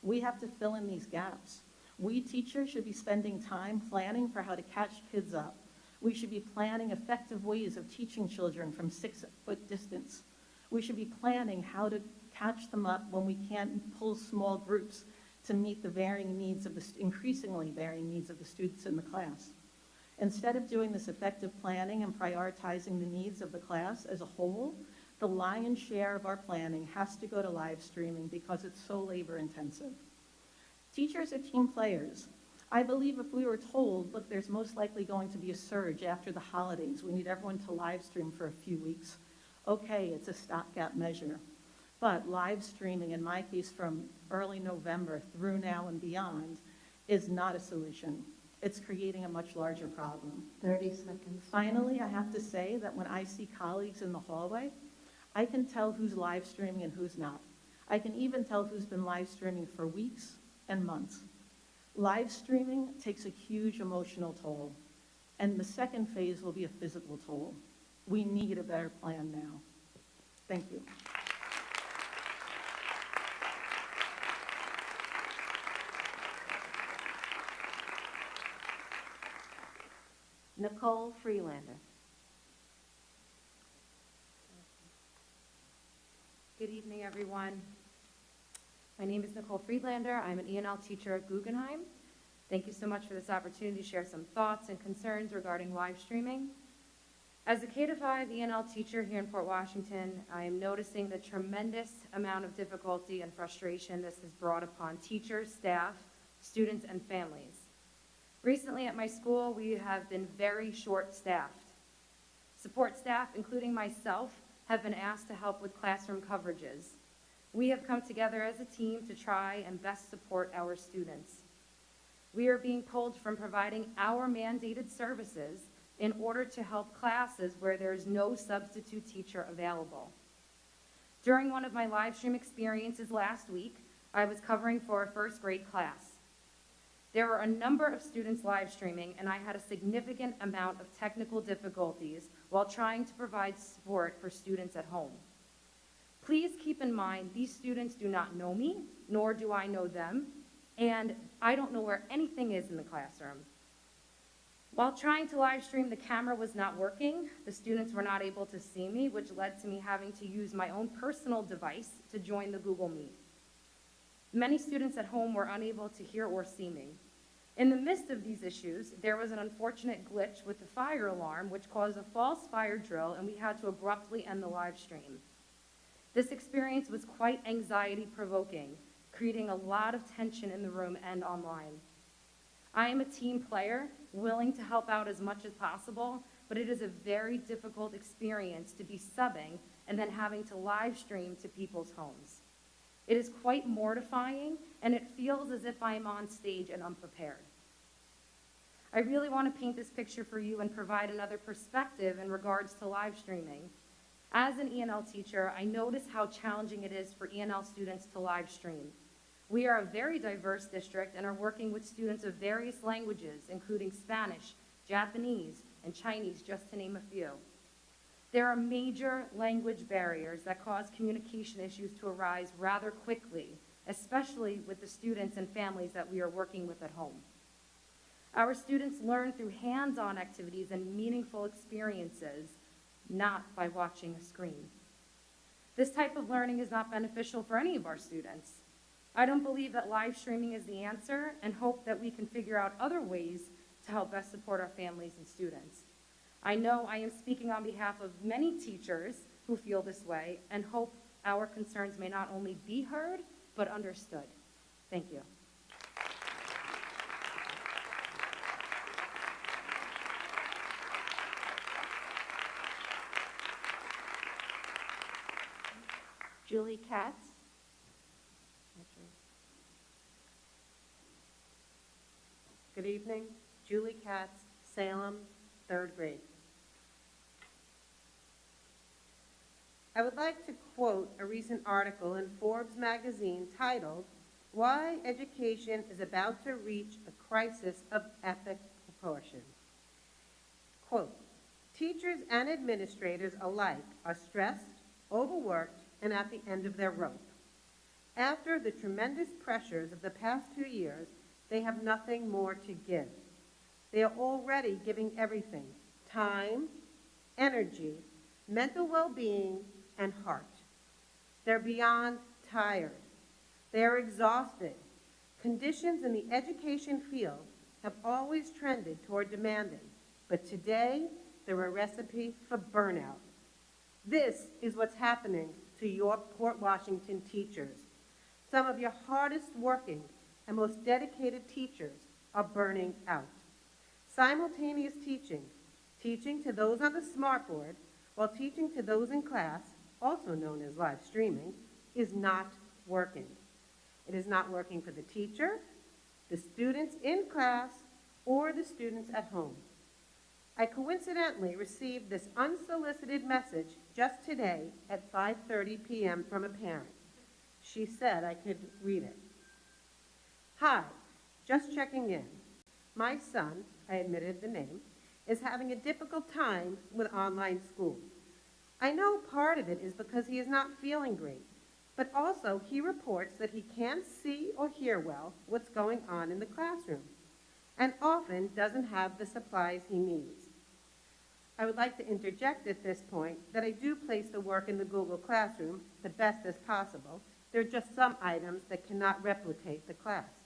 We have to fill in these gaps. We teachers should be spending time planning for how to catch kids up. We should be planning effective ways of teaching children from 6-foot distance. We should be planning how to catch them up when we can't pull small groups to meet the varying needs of the increasingly varying needs of the students in the class. Instead of doing this effective planning and prioritizing the needs of the class as a whole, the lion's share of our planning has to go to live streaming because it's so labor intensive. Teachers are team players. I believe if we were told, look, there's most likely going to be a surge after the holidays, we need everyone to live stream for a few weeks. Okay, it's a stopgap measure. But live streaming, in my case from early November through now and beyond, is not a solution. It's creating a much larger problem.
30 seconds.
Finally, I have to say that when I see colleagues in the hallway, I can tell who's live streaming and who's not. I can even tell who's been live streaming for weeks and months. Live streaming takes a huge emotional toll, and the second phase will be a physical toll. We need a better plan now. Thank you.
Nicole Freelander.
Good evening, everyone. My name is Nicole Friedlander. I'm an ENL teacher at Guggenheim. Thank you so much for this opportunity to share some thoughts and concerns regarding live streaming. As a K-5 ENL teacher here in Port Washington, I am noticing the tremendous amount of difficulty and frustration this has brought upon teachers, staff, students, and families. Recently at my school, we have been very short-staffed. Support staff, including myself, have been asked to help with classroom coverages. We have come together as a team to try and best support our students. We are being pulled from providing our mandated services in order to help classes where there is no substitute teacher available. During one of my live stream experiences last week, I was covering for a first grade class. There were a number of students live streaming, and I had a significant amount of technical difficulties while trying to provide support for students at home. Please keep in mind, these students do not know me, nor do I know them, and I don't know where anything is in the classroom. While trying to live stream, the camera was not working. The students were not able to see me, which led to me having to use my own personal device to join the Google Meet. Many students at home were unable to hear or see me. In the midst of these issues, there was an unfortunate glitch with the fire alarm, which caused a false fire drill, and we had to abruptly end the live stream. This experience was quite anxiety-provoking, creating a lot of tension in the room and online. I am a team player, willing to help out as much as possible, but it is a very difficult experience to be subbing and then having to live stream to people's homes. It is quite mortifying, and it feels as if I am on stage and unprepared. I really want to paint this picture for you and provide another perspective in regards to live streaming. As an ENL teacher, I notice how challenging it is for ENL students to live stream. We are a very diverse district and are working with students of various languages, including Spanish, Japanese, and Chinese, just to name a few. There are major language barriers that cause communication issues to arise rather quickly, especially with the students and families that we are working with at home. Our students learn through hands-on activities and meaningful experiences, not by watching a screen. This type of learning is not beneficial for any of our students. I don't believe that live streaming is the answer and hope that we can figure out other ways to help best support our families and students. I know I am speaking on behalf of many teachers who feel this way and hope our concerns may not only be heard, but understood. Thank you.
Julie Katz.
Good evening. Julie Katz, Salem, 3rd grade. I would like to quote a recent article in Forbes magazine titled, "Why Education is About to Reach a Crisis of Epic Proportion." Quote, "Teachers and administrators alike are stressed, overworked, and at the end of their rope. After the tremendous pressures of the past 2 years, they have nothing more to give. They are already giving everything: time, energy, mental well-being, and heart. They're beyond tired. They are exhausted. Conditions in the education field have always trended toward demanding, but today they're a recipe for burnout. This is what's happening to your Port Washington teachers. Some of your hardest working and most dedicated teachers are burning out. Simultaneous teaching, teaching to those on the smartboard while teaching to those in class, also known as live streaming, is not working. It is not working for the teacher, the students in class, or the students at home. I coincidentally received this unsolicited message just today at 5:30 p.m. from a parent. She said I could read it. "Hi, just checking in. My son," I admitted the name, "is having a difficult time with online school. I know part of it is because he is not feeling great, but also he reports that he can't see or hear well what's going on in the classroom, and often doesn't have the supplies he needs. I would like to interject at this point that I do place the work in the Google Classroom the best as possible. There are just some items that cannot replicate the class."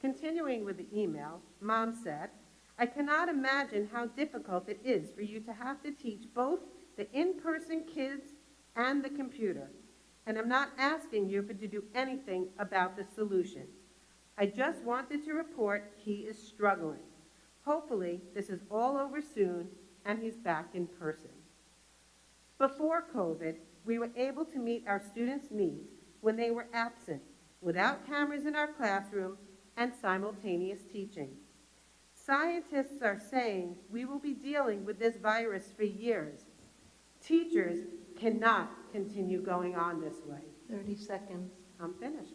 Continuing with the email, Mom said, "I cannot imagine how difficult it is for you to have to teach both the in-person kids and the computer, and I'm not asking you to do anything about the solution. I just wanted to report he is struggling. Hopefully, this is all over soon and he's back in person." Before COVID, we were able to meet our students' needs when they were absent, without cameras in our classroom and simultaneous teaching. Scientists are saying we will be dealing with this virus for years. Teachers cannot continue going on this way. 30 seconds. I'm finished.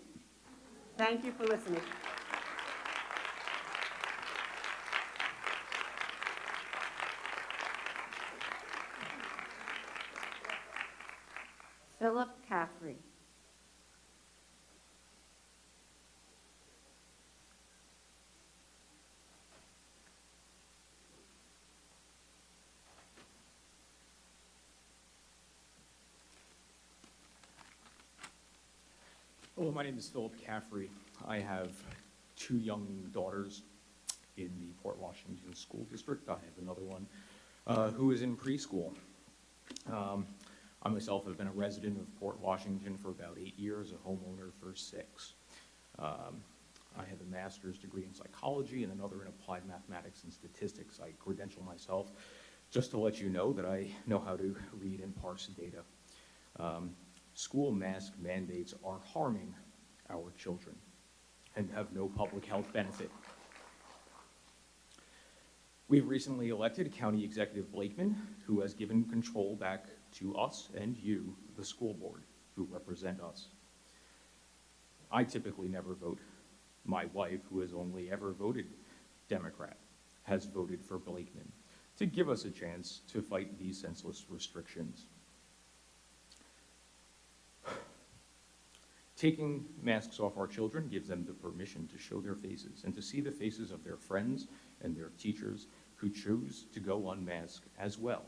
Thank you for listening.
Philip Caffrey.
Hello, my name is Philip Caffrey. I have 2 young daughters in the Port Washington School District. I have another one who is in preschool. I myself have been a resident of Port Washington for about 8 years, a homeowner for 6. I have a master's degree in psychology and another in applied mathematics and statistics. I credential myself just to let you know that I know how to read and parse data. School mask mandates are harming our children and have no public health benefit. We've recently elected County Executive Blakeman, who has given control back to us and you, the school board, who represent us. I typically never vote. My wife, who has only ever voted Democrat, has voted for Blakeman to give us a chance to fight these senseless restrictions. Taking masks off our children gives them the permission to show their faces and to see the faces of their friends and their teachers who choose to go unmasked as well,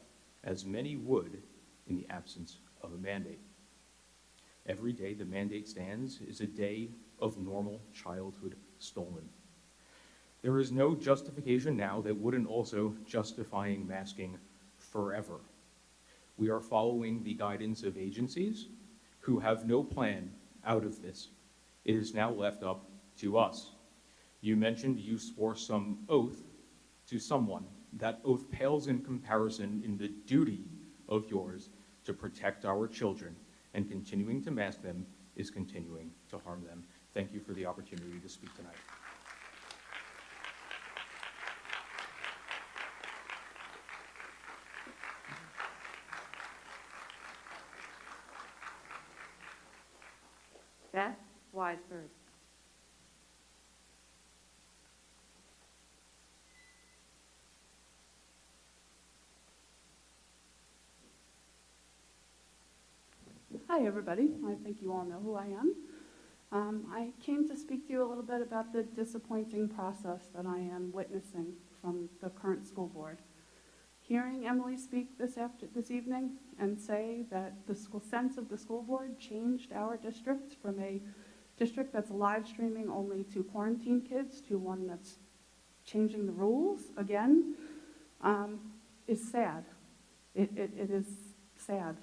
as many would in the absence of a mandate. Every day the mandate stands is a day of normal childhood stolen. There is no justification now that wouldn't also justifying masking forever. We are following the guidance of agencies who have no plan out of this. It is now left up to us. You mentioned you swore some oath to someone. That oath pales in comparison in the duty of yours to protect our children, and continuing to mask them is continuing to harm them. Thank you for the opportunity to speak tonight.
Beth Weisberg.
Hi, everybody. I think you all know who I am. I came to speak to you a little bit about the disappointing process that I am witnessing from the current school board. Hearing Emily speak this evening and say that the sense of the school board changed our district from a district that's live streaming only to quarantine kids to one that's changing the rules again is sad. It is sad.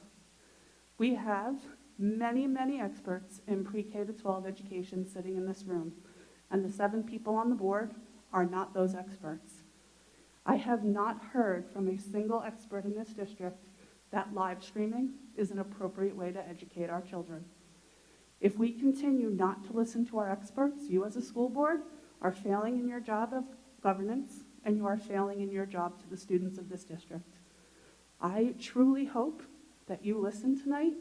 We have many, many experts in pre-K to 12 education sitting in this room, and the 7 people on the board are not those experts. I have not heard from a single expert in this district that live streaming is an appropriate way to educate our children. If we continue not to listen to our experts, you as a school board are failing in your job of governance, and you are failing in your job to the students of this district. I truly hope that you listen tonight,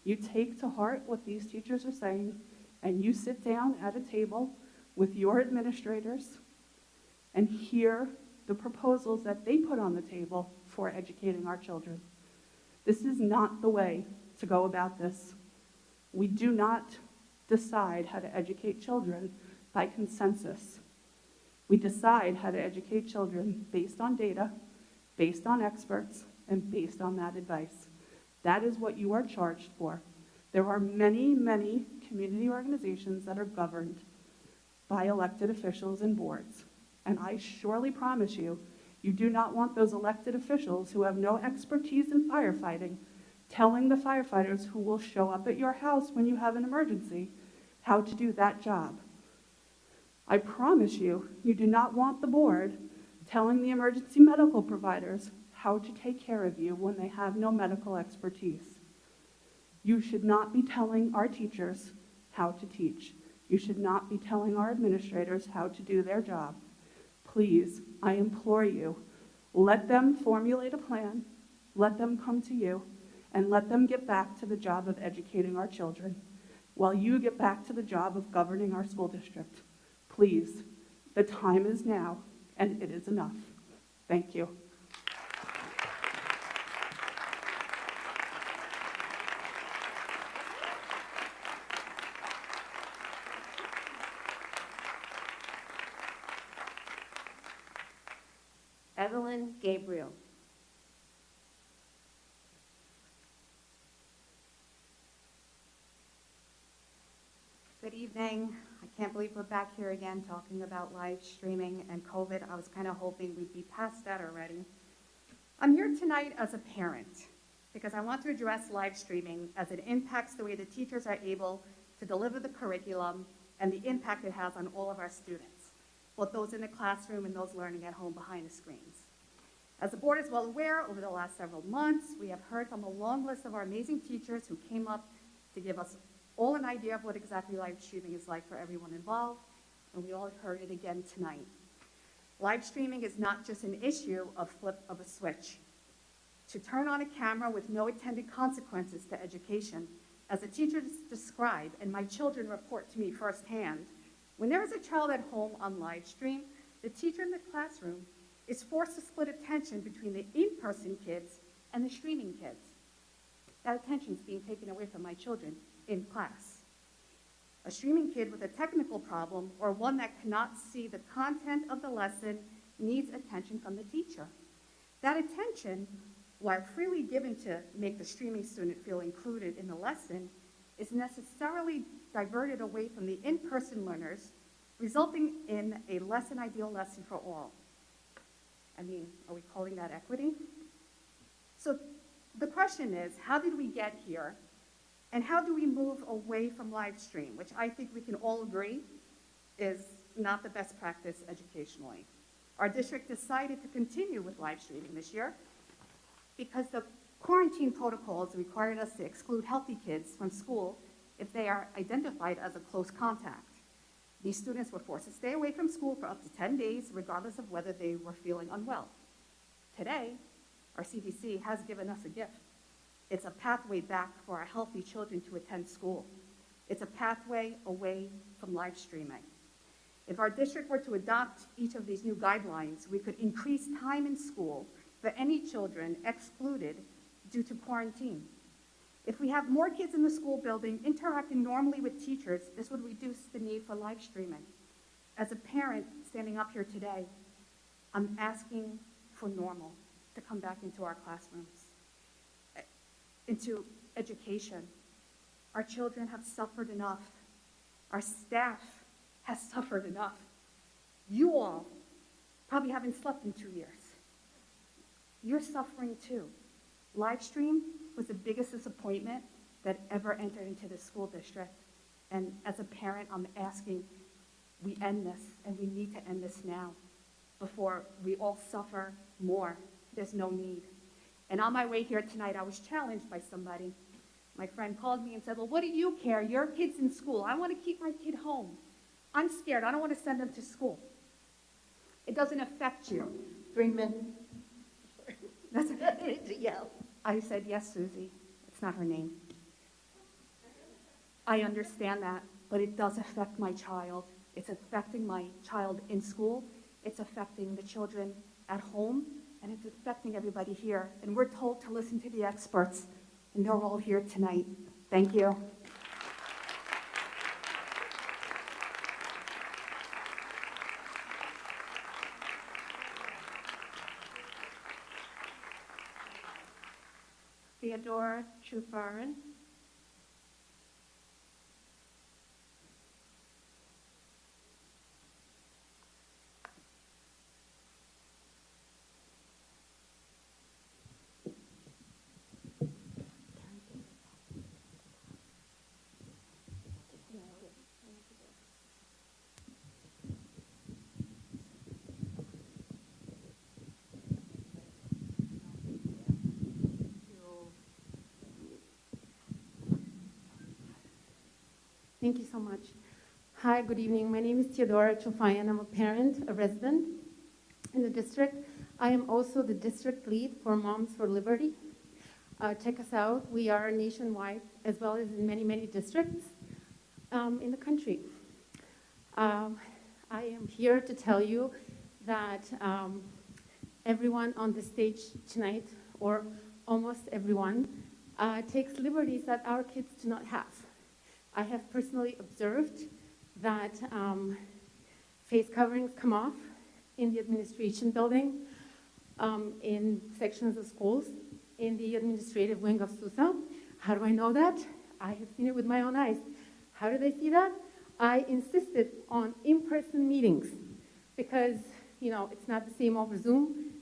you take to heart what these teachers are saying, and you sit down at a table with your administrators and hear the proposals that they put on the table for educating our children. This is not the way to go about this. We do not decide how to educate children by consensus. We decide how to educate children based on data, based on experts, and based on that advice. That is what you are charged for. There are many, many community organizations that are governed by elected officials and boards. And I surely promise you, you do not want those elected officials who have no expertise in firefighting telling the firefighters who will show up at your house when you have an emergency how to do that job. I promise you, you do not want the board telling the emergency medical providers how to take care of you when they have no medical expertise. You should not be telling our teachers how to teach. You should not be telling our administrators how to do their job. Please, I implore you, let them formulate a plan, let them come to you, and let them get back to the job of educating our children while you get back to the job of governing our school district. Please, the time is now, and it is enough. Thank you.
Evelyn Gabriel.
Good evening. I can't believe we're back here again talking about live streaming and COVID. I was kind of hoping we'd be past that already. I'm here tonight as a parent because I want to address live streaming as it impacts the way the teachers are able to deliver the curriculum and the impact it has on all of our students, both those in the classroom and those learning at home behind the screens. As the board is well aware, over the last several months, we have heard from a long list of our amazing teachers who came up to give us all an idea of what exactly live streaming is like for everyone involved, and we all heard it again tonight. Live streaming is not just an issue of flip of a switch. To turn on a camera with no attendant consequences to education As the teachers describe, and my children report to me firsthand, when there is a child at home on live stream, the teacher in the classroom is forced to split attention between the in-person kids and the streaming kids. That attention is being taken away from my children in class. A streaming kid with a technical problem or one that cannot see the content of the lesson needs attention from the teacher. That attention, while freely given to make the streaming student feel included in the lesson, is necessarily diverted away from the in-person learners, resulting in a less than ideal lesson for all. I mean, are we calling that equity? So the question is, how did we get here? And how do we move away from live stream, which I think we can all agree is not the best practice educationally. Our district decided to continue with live streaming this year because the quarantine protocols required us to exclude healthy kids from school if they are identified as a close contact. These students were forced to stay away from school for up to 10 days, regardless of whether they were feeling unwell. Today, our CDC has given us a gift. It's a pathway back for our healthy children to attend school. It's a pathway away from live streaming. If our district were to adopt each of these new guidelines, we could increase time in school for any children excluded due to quarantine. If we have more kids in the school building interacting normally with teachers, this would reduce the need for live streaming. As a parent standing up here today, I'm asking for normal to come back into our classrooms, into education. Our children have suffered enough. Our staff has suffered enough. You all probably haven't slept in 2 years. You're suffering too. Live stream was the biggest disappointment that ever entered into the school district. And as a parent, I'm asking we end this, and we need to end this now before we all suffer more. There's no need. And on my way here tonight, I was challenged by somebody. My friend called me and said, well, what do you care? Your kid's in school. I want to keep my kid home. I'm scared. I don't want to send them to school. It doesn't affect you.
Brinkman.
That's to yell. I said, yes, Susie. It's not her name. I understand that, but it does affect my child. It's affecting my child in school. It's affecting the children at home, and it's affecting everybody here. And we're told to listen to the experts, and they're all here tonight. Thank you.
Theodora Chufarin. Thank you so much. Hi, good evening. My name is Theodora Chofayan. I'm a parent, a resident in the district. I am also the district lead for Moms for Liberty. Check us out. We are nationwide as well as in many, many districts in the country. I am here to tell you that everyone on the stage tonight, or almost everyone, takes liberties that our kids do not have. I have personally observed that face coverings come off in the administration building, in sections of schools, in the administrative wing of SUSA. How do I know that? I have seen it with my own eyes. How did I see that? I insisted on in-person meetings because, you know, it's not the same over Zoom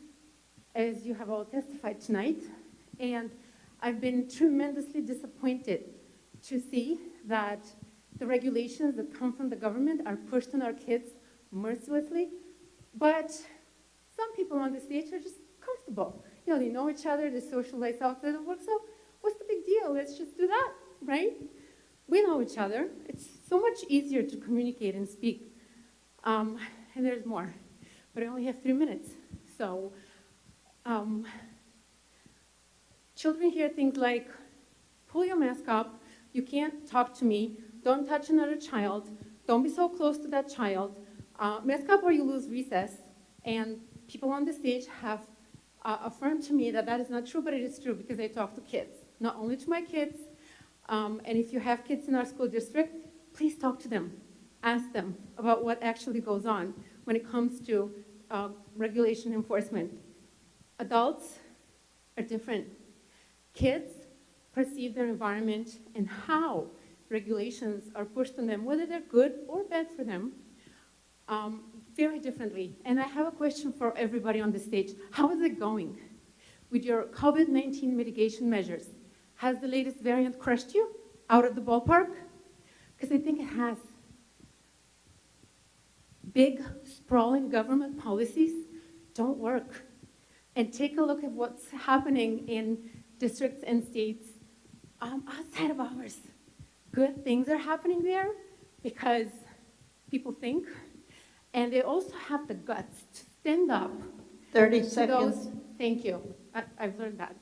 as you have all testified tonight. And I've been tremendously disappointed to see that the regulations that come from the government are pushed on our kids mercilessly, but some people on the stage are just comfortable. You know, they know each other, they socialize outside of work, so what's the big deal? Let's just do that, right? We know each other. It's so much easier to communicate and speak. And there's more, but I only have 3 minutes. So children hear things like, pull your mask up,
You can't talk to me. Don't touch another child. Don't be so close to that child. Mess up or you lose recess. And people on the stage have affirmed to me that that is not true, but it is true because I talk to kids, not only to my kids. And if you have kids in our school district, please talk to them. Ask them about what actually goes on when it comes to regulation enforcement. Adults are different. Kids perceive their environment and how regulations are pushed on them, whether they're good or bad for them, very differently. And I have a question for everybody on the stage. How is it going with your COVID-19 mitigation measures? Has the latest variant crushed you out of the ballpark? Because I think it has. Big, sprawling government policies don't work. And take a look at what's happening in districts and states outside of ours. Good things are happening there because people think, and they also have the guts to stand up.
30
to
seconds.
those, thank you. I've learned that.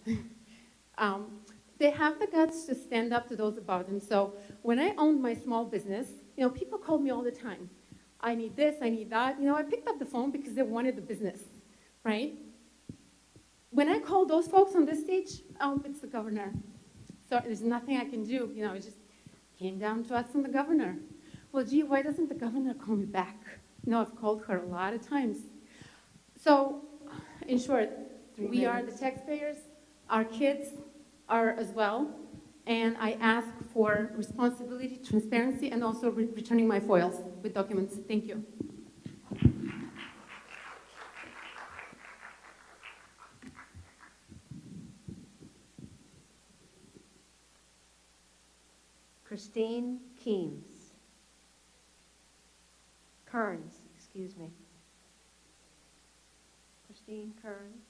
They have the guts to stand up to those above them. So when I owned my small business, people called me all the time. I need this, I need that. I picked up the phone because they wanted the business, right? When I called those folks on this stage, it's the governor. So there's nothing I can do. It just came down to us and the governor. Well, gee, why doesn't the governor call me back? I've called her a lot of times. So, in short, we are the taxpayers, our kids are as well, and I ask for responsibility, transparency, and also returning my foils with documents. Thank you.
Christine Kearns, excuse me. Christine Kearns.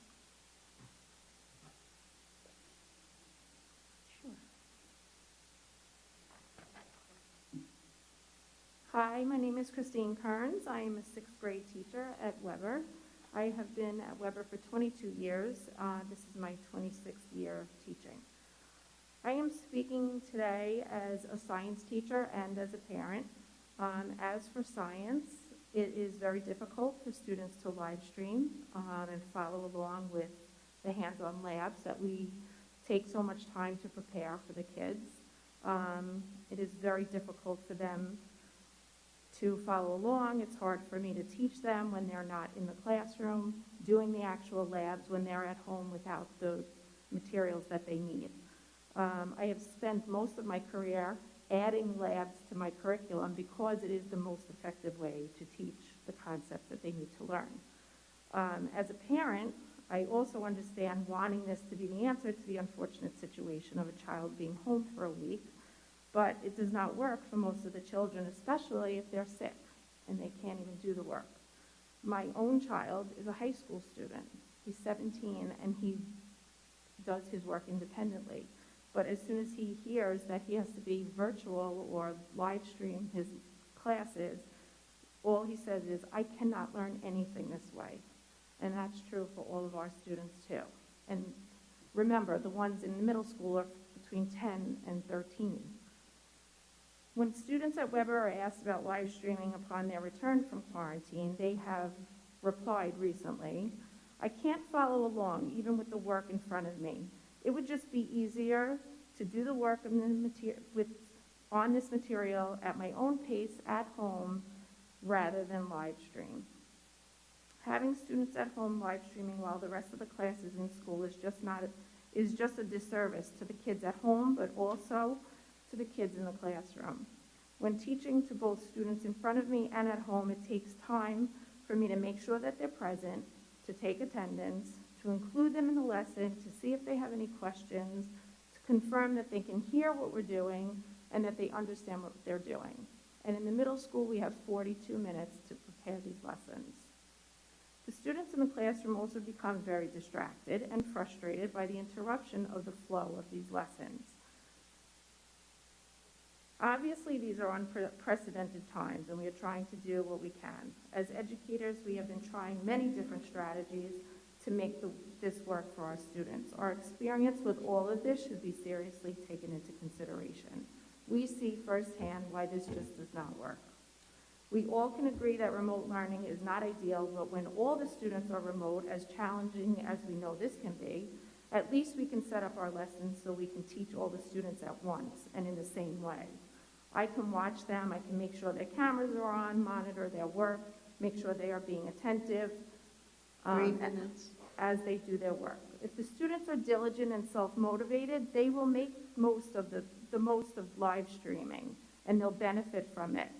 Sure. Hi, my name is Christine Kearns. I am a 6th grade teacher at Weber. I have been at Weber for 22 years. This is my 26th year teaching. I am speaking today as a science teacher and as a parent. As for science, it is very difficult for students to live stream and follow along with the hands-on labs that we take so much time to prepare for the kids. It is very difficult for them to follow along. It's hard for me to teach them when they're not in the classroom, doing the actual labs when they're at home without the materials that they need. I have spent most of my career adding labs to my curriculum because it is the most effective way to teach the concepts that they need to learn. As a parent, I also understand wanting this to be the answer to the unfortunate situation of a child being home for a week, but it does not work for most of the children, especially if they're sick and they can't even do the work. My own child is a high school student. He's 17 and he does his work independently. But as soon as he hears that he has to be virtual or live stream his classes, all he says is, I cannot learn anything this way. And that's true for all of our students too. And remember, the ones in the middle school are between 10 and 13. When students at Weber are asked about live streaming upon their return from quarantine, they have replied recently, I can't follow along even with the work in front of me. It would just be easier to do the work on this material at my own pace at home rather than live stream. Having students at home live streaming while the rest of the class is in school is just a disservice to the kids at home, but also to the kids in the classroom. When teaching to both students in front of me and at home, it takes time for me to make sure that they're present, to take attendance, to include them in the lesson, to see if they have any questions, to confirm that they can hear what we're doing and that they understand what they're doing. And in the middle school, we have 42 minutes to prepare these lessons. The students in the classroom also become very distracted and frustrated by the interruption of the flow of these lessons. Obviously, these are unprecedented times, and we are trying to do what we can. As educators, we have been trying many different strategies to make this work for our students. Our experience with all of this should be seriously taken into consideration.
we see firsthand why this just does not work. We all can agree that remote learning is not ideal, but when all the students are remote, as challenging as we know this can be, at least we can set up our lessons so we can teach all the students at once and in the same way. I can watch them, I can make sure their cameras are on, monitor their work, make sure they are being attentive
3 minutes.
as they do their work. If the students are diligent and self-motivated, they will make most of the most of live streaming, and they'll benefit from it.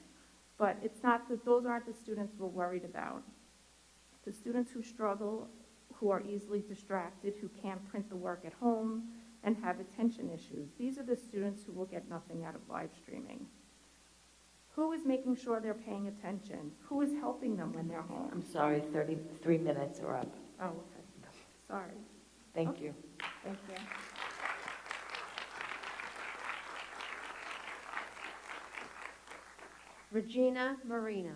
But it's not that those aren't the students we're worried about. The students who struggle, who are easily distracted, who can't print the work at home, and have attention issues. These are the students who will get nothing out of live streaming. Who is making sure they're paying attention? Who is helping them when they're home?
I'm sorry, 33 minutes are up.
Oh, okay. Sorry.
Thank you.
Thank you.
Regina Marina.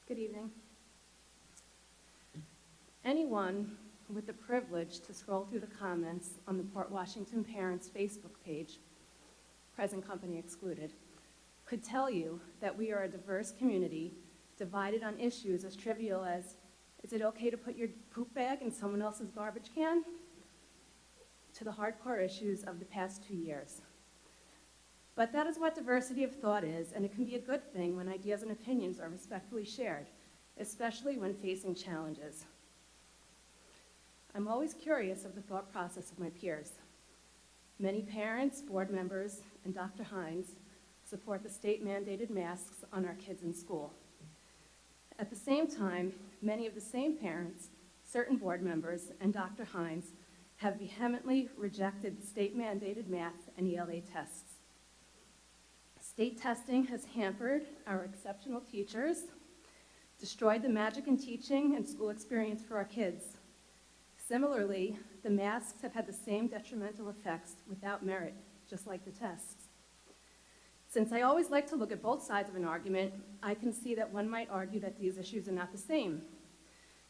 Good evening. Anyone with the privilege to scroll through the comments on the Port Washington Parents Facebook page, present company excluded, could tell you that we are a diverse community divided on issues as trivial as, is it okay to put your poop bag in someone else's garbage can? To the hardcore issues of the past 2 years. But that is what diversity of thought is, and it can be a good thing when ideas and opinions are respectfully shared, especially when facing challenges. I'm always curious of the thought process of my peers. Many parents, board members, and Dr. Hines support the state-mandated masks on our kids in school. At the same time, many of the same parents, certain board members, and Dr. Hines have vehemently rejected state-mandated math and ELA tests. State testing has hampered our exceptional teachers, destroyed the magic in teaching and school experience for our kids. Similarly, the masks have had the same detrimental effects without merit, just like the tests. Since I always like to look at both sides of an argument, I can see that one might argue that these issues are not the same.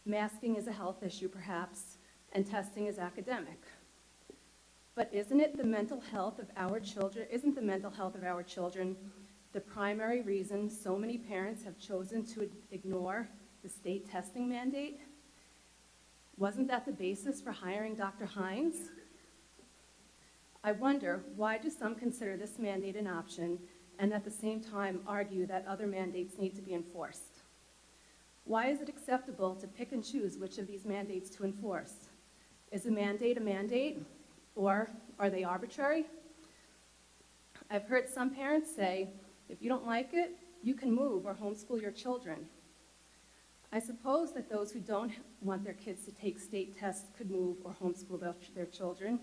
Masking is a health issue, perhaps, and testing is academic. But isn't the mental health of our children the primary reason so many parents have chosen to ignore the state testing mandate? Wasn't that the basis for hiring Dr. Hines? I wonder, why do some consider this mandate an option and at the same time argue that other mandates need to be enforced? Why is it acceptable to pick and choose which of these mandates to enforce? Is a mandate, or are they arbitrary? I've heard some parents say, if you don't like it, you can move or homeschool your children. I suppose that those who don't want their kids to take state tests could move or homeschool their children,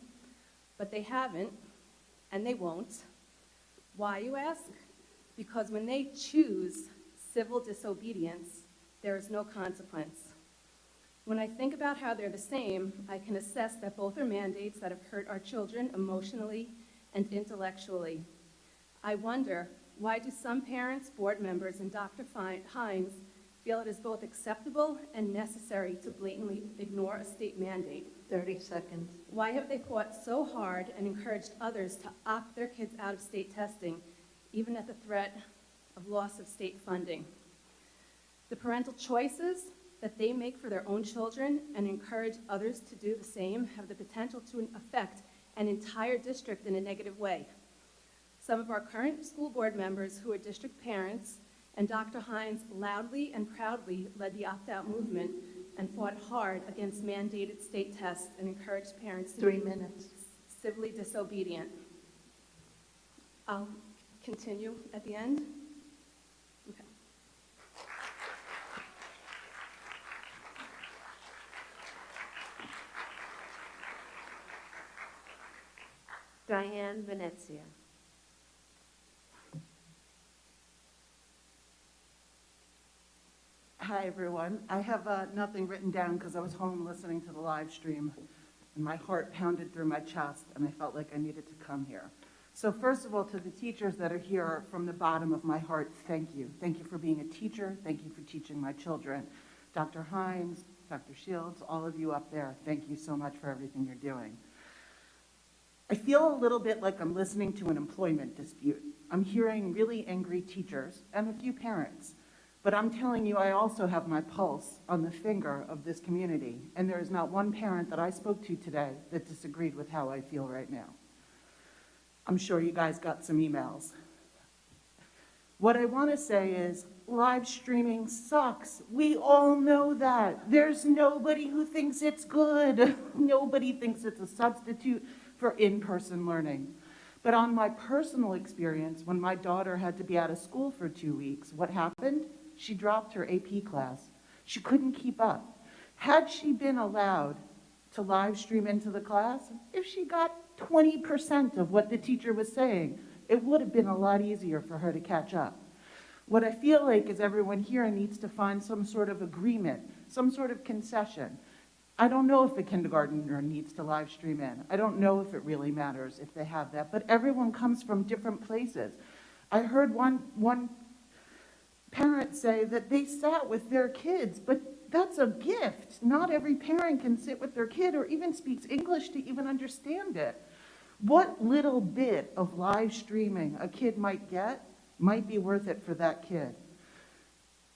but they haven't, and they won't. Why, you ask? Because when they choose civil disobedience, there is no consequence. When I think about how they're the same, I can assess that both are mandates that have hurt our children emotionally and intellectually. I wonder, why do some parents, board members, and Dr. Hines feel it is both acceptable and necessary to blatantly ignore a state mandate?
30 seconds.
Why have they fought so hard and encouraged others to opt their kids out of state testing, even at the threat of loss of state funding? The parental choices that they make for their own children and encourage others to do the same have the potential to affect an entire district in a negative way. Some of our current school board members who are district parents and Dr. Hines loudly and proudly led the opt-out movement and fought hard against mandated state tests and encouraged parents to
3
be
minutes.
civilly disobedient. I'll continue at the end. Okay.
Diane Venezia.
Hi, everyone. I have nothing written down because I was home listening to the live stream, and my heart pounded through my chest, and I felt like I needed to come here. So first of all, to the teachers that are here, from the bottom of my heart, thank you. Thank you for being a teacher. Thank you for teaching my children. Dr. Hines, Dr. Shields, all of you up there, thank you so much for everything you're doing. I feel a little bit like I'm listening to an employment dispute. I'm hearing really angry teachers and a few parents. But I'm telling you, I also have my pulse on the finger of this community, and there is not one parent that I spoke to today that disagreed with how I feel right now. I'm sure you guys got some emails. What I want to say is, live streaming sucks. We all know that. There's nobody who thinks it's good. Nobody thinks it's a substitute for in-person learning. But on my personal experience, when my daughter had to be out of school for 2 weeks, what happened? She dropped her AP class. She couldn't keep up. Had she been allowed to live stream into the class, if she got 20% of what the teacher was saying, it would have been a lot easier for her to catch up. What I feel like is everyone here needs to find some sort of agreement, some sort of concession. I don't know if a kindergartner needs to live stream in. I don't know if it really matters if they have that, but everyone comes from different places. I heard one parents say that they sat with their kids, but that's a gift. Not every parent can sit with their kid or even speaks English to even understand it. What little bit of live streaming a kid might get might be worth it for that kid.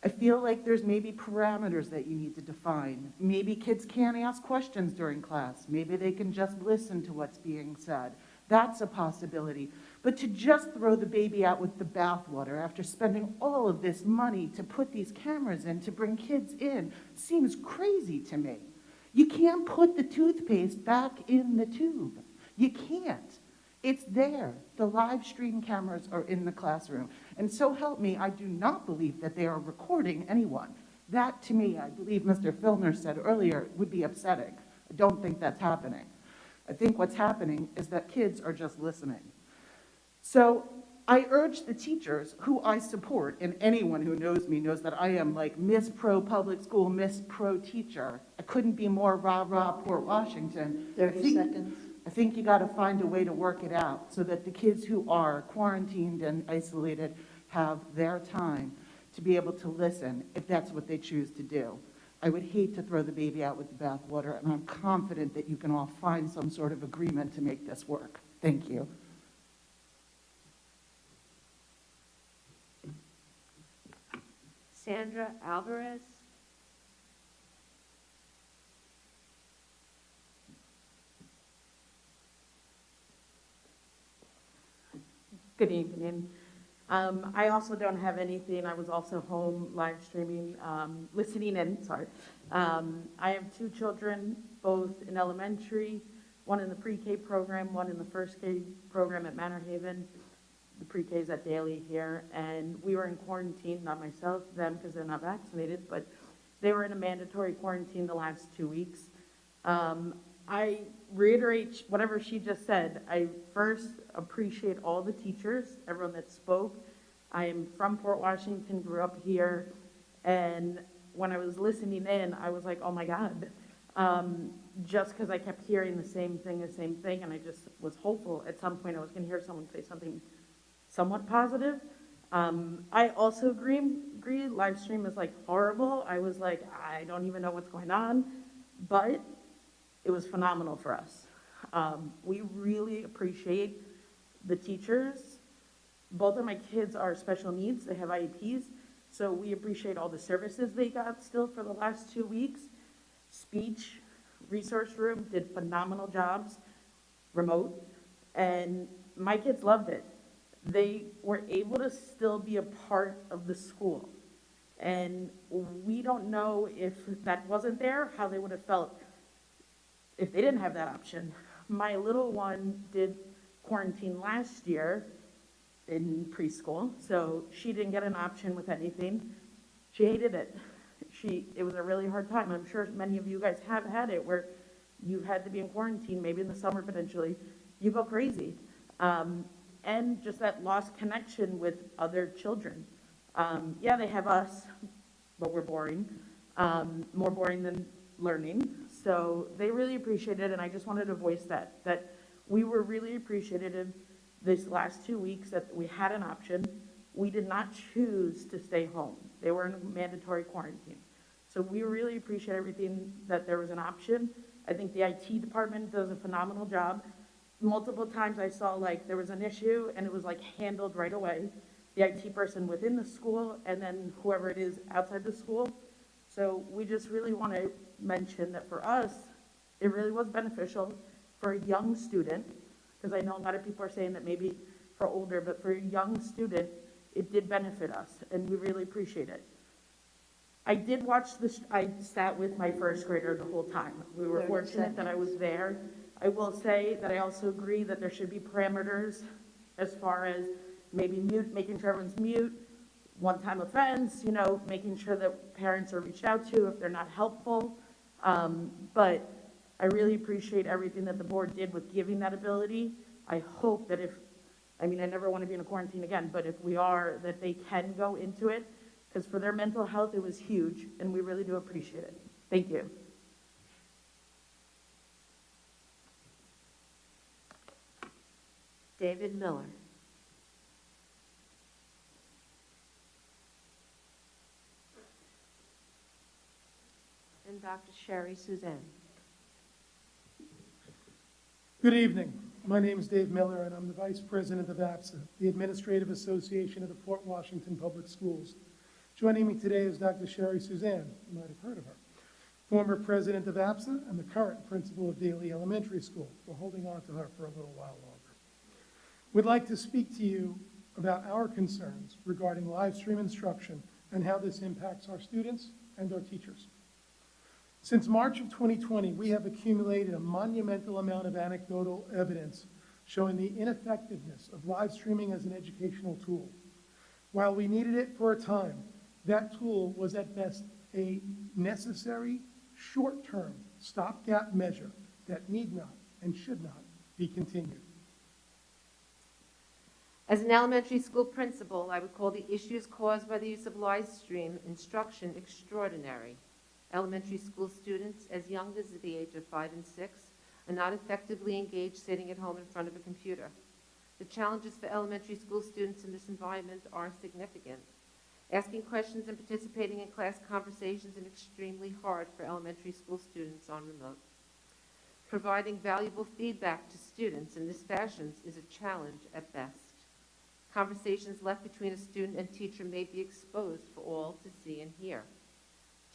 I feel like there's maybe parameters that you need to define. Maybe kids can't ask questions during class. Maybe they can just listen to what's being said. That's a possibility. But to just throw the baby out with the bathwater after spending all of this money to put these cameras in, to bring kids in, seems crazy to me. You can't put the toothpaste back in the tube. You can't. It's there. The live stream cameras are in the classroom. And so help me, I do not believe that they are recording anyone. That, to me, I believe Mr. Filner said earlier, would be upsetting. I don't think that's happening. I think what's happening is that kids are just listening. So I urge the teachers who I support, and anyone who knows me knows that I am like Miss Pro Public School, Miss Pro Teacher. I couldn't be more rah-rah Port Washington.
30 seconds.
I think you got to find a way to work it out so that the kids who are quarantined and isolated have their time to be able to listen if that's what they choose to do. I would hate to throw the baby out with the bathwater, and I'm confident that you can all find some sort of agreement to make this work. Thank you.
Sandra Alvarez.
Good evening. I also don't have anything. I was also home live streaming, listening in, sorry. I have 2 children, both in elementary, one in the pre-K program, one in the first K program at Manor Haven. The pre-K is at Daly here, and we were in quarantine, not myself, them, because they're not vaccinated, but they were in a mandatory quarantine the last 2 weeks. I reiterate whatever she just said. I first appreciate all the teachers, everyone that spoke. I am from Port Washington, grew up here, and when I was listening in, I was like, oh my God. Just because I kept hearing the same thing, and I just was hopeful at some point I was going to hear someone say something somewhat positive. I also agree, live stream is like horrible. I was like, I don't even know what's going on, but it was phenomenal for us. We really appreciate the teachers. Both of my kids are special needs. They have IEPs. So we appreciate all the services they got still for the last 2 weeks. Speech, resource room did phenomenal jobs, remote, and my kids loved it. They were able to still be a part of the school. And we don't know if that wasn't there, how they would have felt if they didn't have that option. My little one did quarantine last year in preschool, so she didn't get an option with anything. She hated it. It was a really hard time. I'm sure many of you guys have had it where you had to be in quarantine, maybe in the summer potentially. You go crazy. And just that lost connection with other children. Yeah, they have us,
but we're boring, more boring than learning. So they really appreciated it, and I just wanted to voice that we were really appreciative this last 2 weeks that we had an option. We did not choose to stay home. They were in mandatory quarantine. So we really appreciate everything that there was an option. I think the IT department does a phenomenal job. Multiple times I saw like there was an issue and it was like handled right away. The IT person within the school and then whoever it is outside the school. So we just really want to mention that for us, it really was beneficial for a young student, because I know a lot of people are saying that maybe for older, but for a young student, it did benefit us, and we really appreciate it. I did watch this, I sat with my first grader the whole time. We were
30
fortunate that I was there. I will say that I also agree that there should be parameters as far as maybe mute, making sure everyone's mute, one-time offense, making sure that parents are reached out to if they're not helpful. But I really appreciate everything that the board did with giving that ability. I hope that I never want to be in a quarantine again, but if we are, that they can go into it, because for their mental health, it was huge, and we really do appreciate it. Thank you.
David Miller. And Dr. Sherry Suzanne.
Good evening. My name is Dave Miller, and I'm the Vice President of APSA, the Administrative Association of the Port Washington Public Schools. Joining me today is Dr. Sherry Suzanne. You might have heard of her. Former President of APSA and the current Principal of Daly Elementary School. We're holding on to her for a little while longer. We'd like to speak to you about our concerns regarding live stream instruction and how this impacts our students and our teachers. Since March of 2020, we have accumulated a monumental amount of anecdotal evidence showing the ineffectiveness of live streaming as an educational tool. While we needed it for a time, that tool was at best a necessary, short-term stopgap measure that need not and should not be continued.
As an elementary school principal, I would call the issues caused by the use of live stream instruction extraordinary. Elementary school students as young as the age of 5 and 6 are not effectively engaged sitting at home in front of a computer. The challenges for elementary school students in this environment are significant. Asking questions and participating in class conversations is extremely hard for elementary school students on remote. Providing valuable feedback to students in this fashion is a challenge at best. Conversations left between a student and teacher may be exposed for all to see and hear.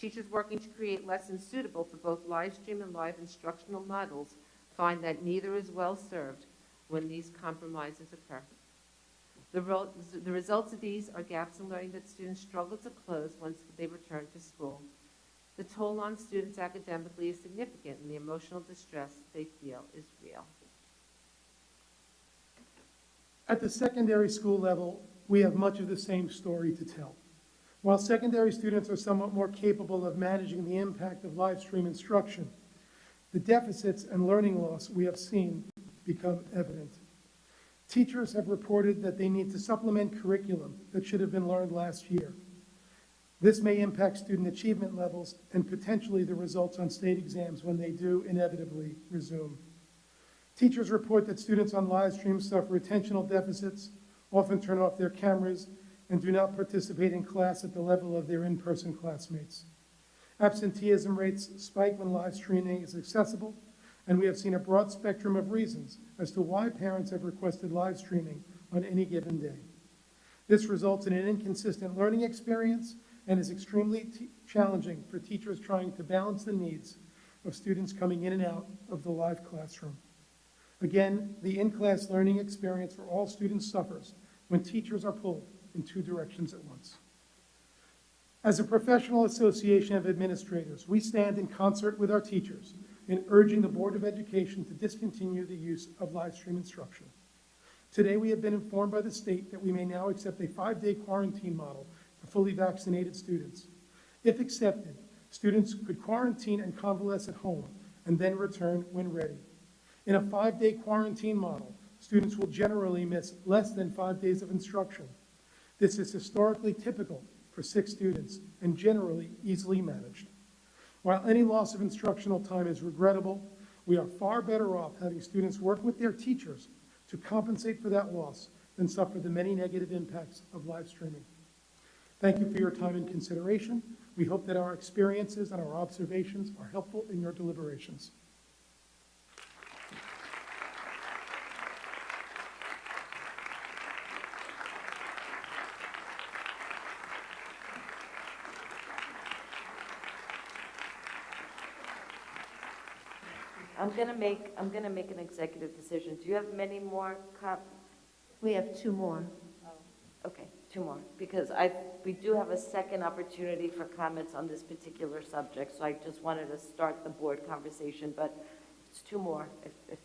Teachers working to create lessons suitable for both live stream and live instructional models find that neither is well served when these compromises occur. The results of these are gaps in learning that students struggle to close once they return to school. The toll on students academically is significant, and the emotional distress they feel is real.
At the secondary school level, we have much of the same story to tell. While secondary students are somewhat more capable of managing the impact of live stream instruction, the deficits and learning loss we have seen become evident. Teachers have reported that they need to supplement curriculum that should have been learned last year. This may impact student achievement levels and potentially the results on state exams when they do inevitably resume. Teachers report that students on live stream suffer attentional deficits, often turn off their cameras, and do not participate in class at the level of their in-person classmates. Absenteeism rates spike when live streaming is accessible, and we have seen a broad spectrum of reasons as to why parents have requested live streaming on any given day. This results in an inconsistent learning experience and is extremely challenging for teachers trying to balance the needs of students coming in and out of the live classroom. Again, the in-class learning experience for all students suffers when teachers are pulled in two directions at once. As a professional association of administrators, we stand in concert with our teachers in urging the Board of Education to discontinue the use of live stream instruction. Today, we have been informed by the state that we may now accept a 5-day quarantine model for fully vaccinated students. If accepted, students could quarantine and convalesce at home and then return when ready. In a 5-day quarantine model, students will generally miss less than 5 days of instruction. This is historically typical for 6 students and generally easily managed. While any loss of instructional time is regrettable, we are far better off having students work with their teachers to compensate for that loss than suffer the many negative impacts of live streaming. Thank you for your time and consideration. We hope that our experiences and our observations are helpful in your deliberations.
I'm gonna make an executive decision. Do you have many more
We have 2 more.
Okay, 2 more, because we do have a second opportunity for comments on this particular subject, so I just wanted to start the board conversation, but it's 2 more, if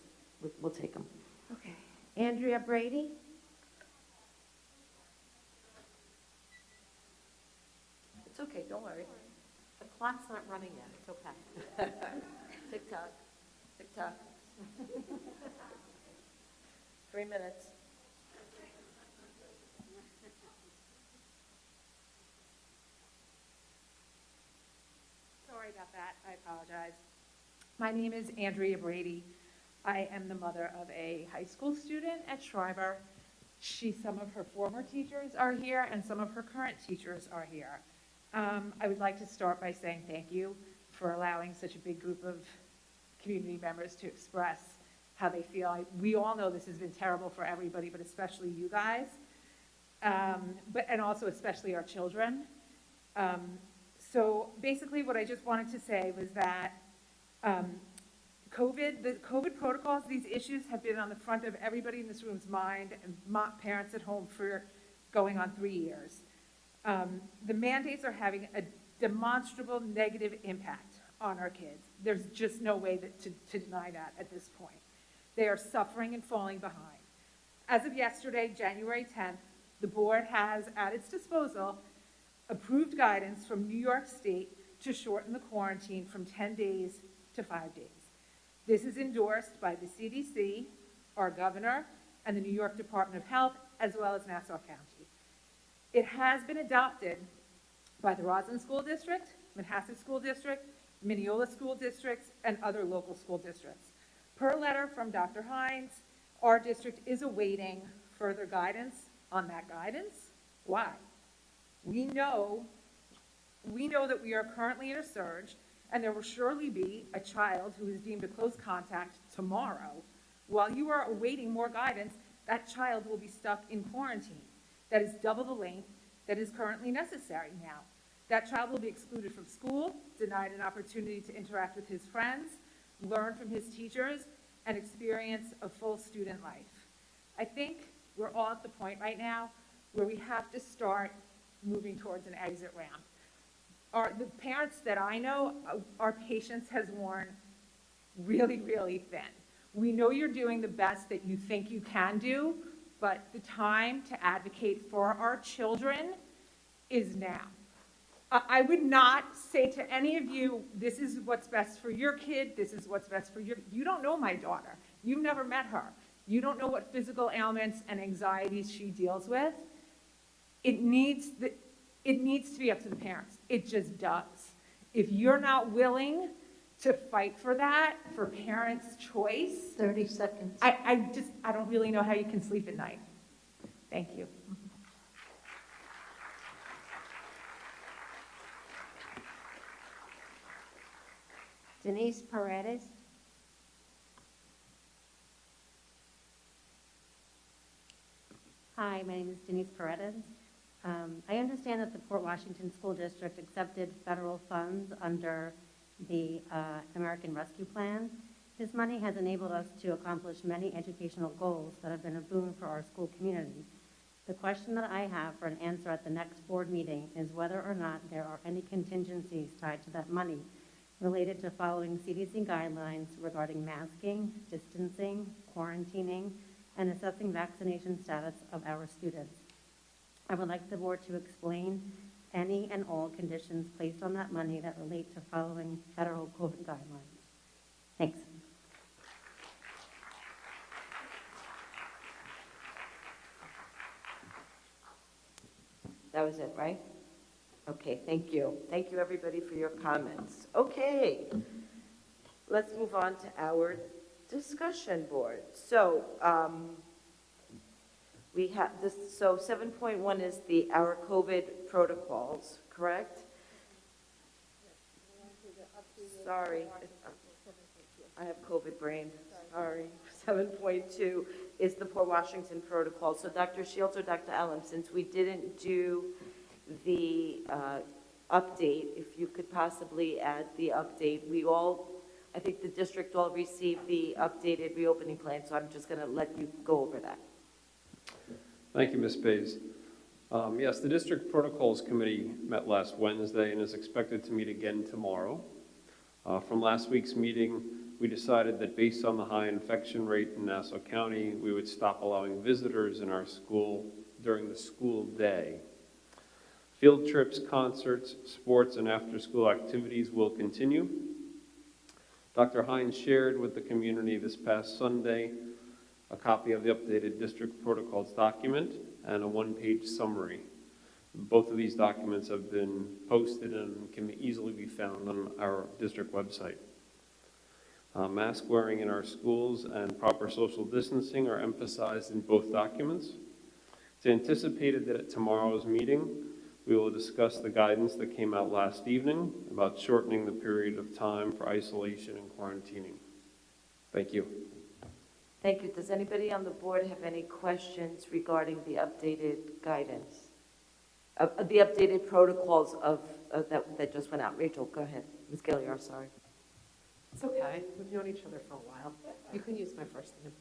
we'll take them.
Okay. Andrea Brady?
It's okay, don't worry.
The clock's not running yet, it's okay.
Tick tock, tick tock. 3 minutes.
Sorry about that, I apologize. My name is Andrea Brady. I am the mother of a high school student at Schreiber. Some of her former teachers are here, and some of her current teachers are here. I would like to start by saying thank you for allowing such a big group of community members to express how they feel. We all know this has been terrible for everybody, but especially you guys, and also especially our children. So basically what I just wanted to say was that the COVID protocols, these issues have been on the front of everybody in this room's mind and parents at home for going on 3 years. The mandates are having a demonstrable negative impact on our kids. There's just no way to deny that at this point. They are suffering and falling behind. As of yesterday, January 10th, the board has at its disposal approved guidance from New York State to shorten the quarantine from 10 days to 5 days. This is endorsed by the CDC, our governor, and the New York Department of Health, as well as Nassau County. It has been adopted by the Roslyn School District, Manhasset School District, Mineola School Districts, and other local school districts. Per letter from Dr. Hines, our district is awaiting further guidance on that guidance. Why? We know that we are currently in a surge, and there will surely be a child who is deemed a close contact tomorrow. While you are awaiting more guidance, that child will be stuck in quarantine. That is double the length that is currently necessary now. That child will be excluded from school, denied an opportunity to interact with his friends, learn from his teachers, and experience a full student life. I think we're all at the point right now where we have to start moving towards an exit ramp. The parents that I know, our patience has worn really, really thin. We know you're doing the best that you think you can do, but the time to advocate for our children is now. I would not say to any of you, this is what's best for your kid, this is what's best for you don't know my daughter. You've never met her. You don't know what physical ailments and anxieties she deals with. It needs to be up to the parents. It just does. If you're not willing to fight for that, for parents' choice.
30 seconds.
I don't really know how you can sleep at night. Thank you.
Denise Paredes.
Hi, my name is Denise Paredes. I understand that the Port Washington School District accepted federal funds under the American Rescue Plan. This money has enabled us to accomplish many educational goals that have been a boon for our school community. The question that I have for an answer at the next board meeting is whether or not there are any contingencies tied to that money related to following CDC guidelines regarding masking, distancing, quarantining, and assessing vaccination status of our students. I would like the board to explain any and all conditions placed on that money that relate to following federal COVID guidelines. Thanks.
That was it, right? Okay, thank you. Thank you, everybody, for your comments. Okay, let's move on to our discussion board. So, we have this, so 7.1 is our COVID protocols, correct? Sorry, I have COVID brain, sorry. 7.2 is the Port Washington protocol. So Dr. Shields or Dr. Allen, since we didn't do the update, if you could possibly add the update. I think the district all received the updated reopening plan, so I'm just going to let you go over that.
Thank you, Ms. Bays. Yes, the District Protocols Committee met last Wednesday and is expected to meet again tomorrow. From last week's meeting, we decided that based on the high infection rate in Nassau County, we would stop allowing visitors in our school during the school day. Field trips, concerts, sports, and after-school activities will continue. Dr. Hines shared with the community this past Sunday a copy of the updated district protocols document and a one-page summary. Both of these documents have been posted and can easily be found on our district website. Mask wearing in our schools and proper social distancing are emphasized in both documents. It's anticipated that at tomorrow's meeting, we will discuss the guidance that came out last evening about shortening the period of time for isolation and quarantining. Thank you.
Thank you. Does anybody on the board have any questions regarding the updated guidance? The updated protocols that just went out? Rachel, go ahead. Ms. Gilliard, sorry.
It's okay. We've known each other for a while. You can use my first name.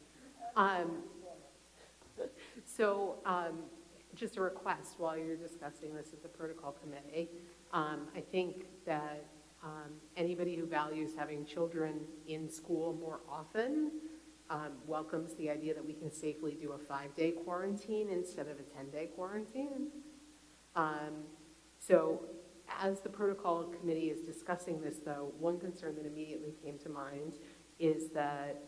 Just a request while you're discussing this at the protocol committee. I think that anybody who values having children in school more often welcomes the idea that we can safely do a 5-day quarantine instead of a 10-day quarantine. So as the protocol committee is discussing this, though, one concern that immediately came to mind is that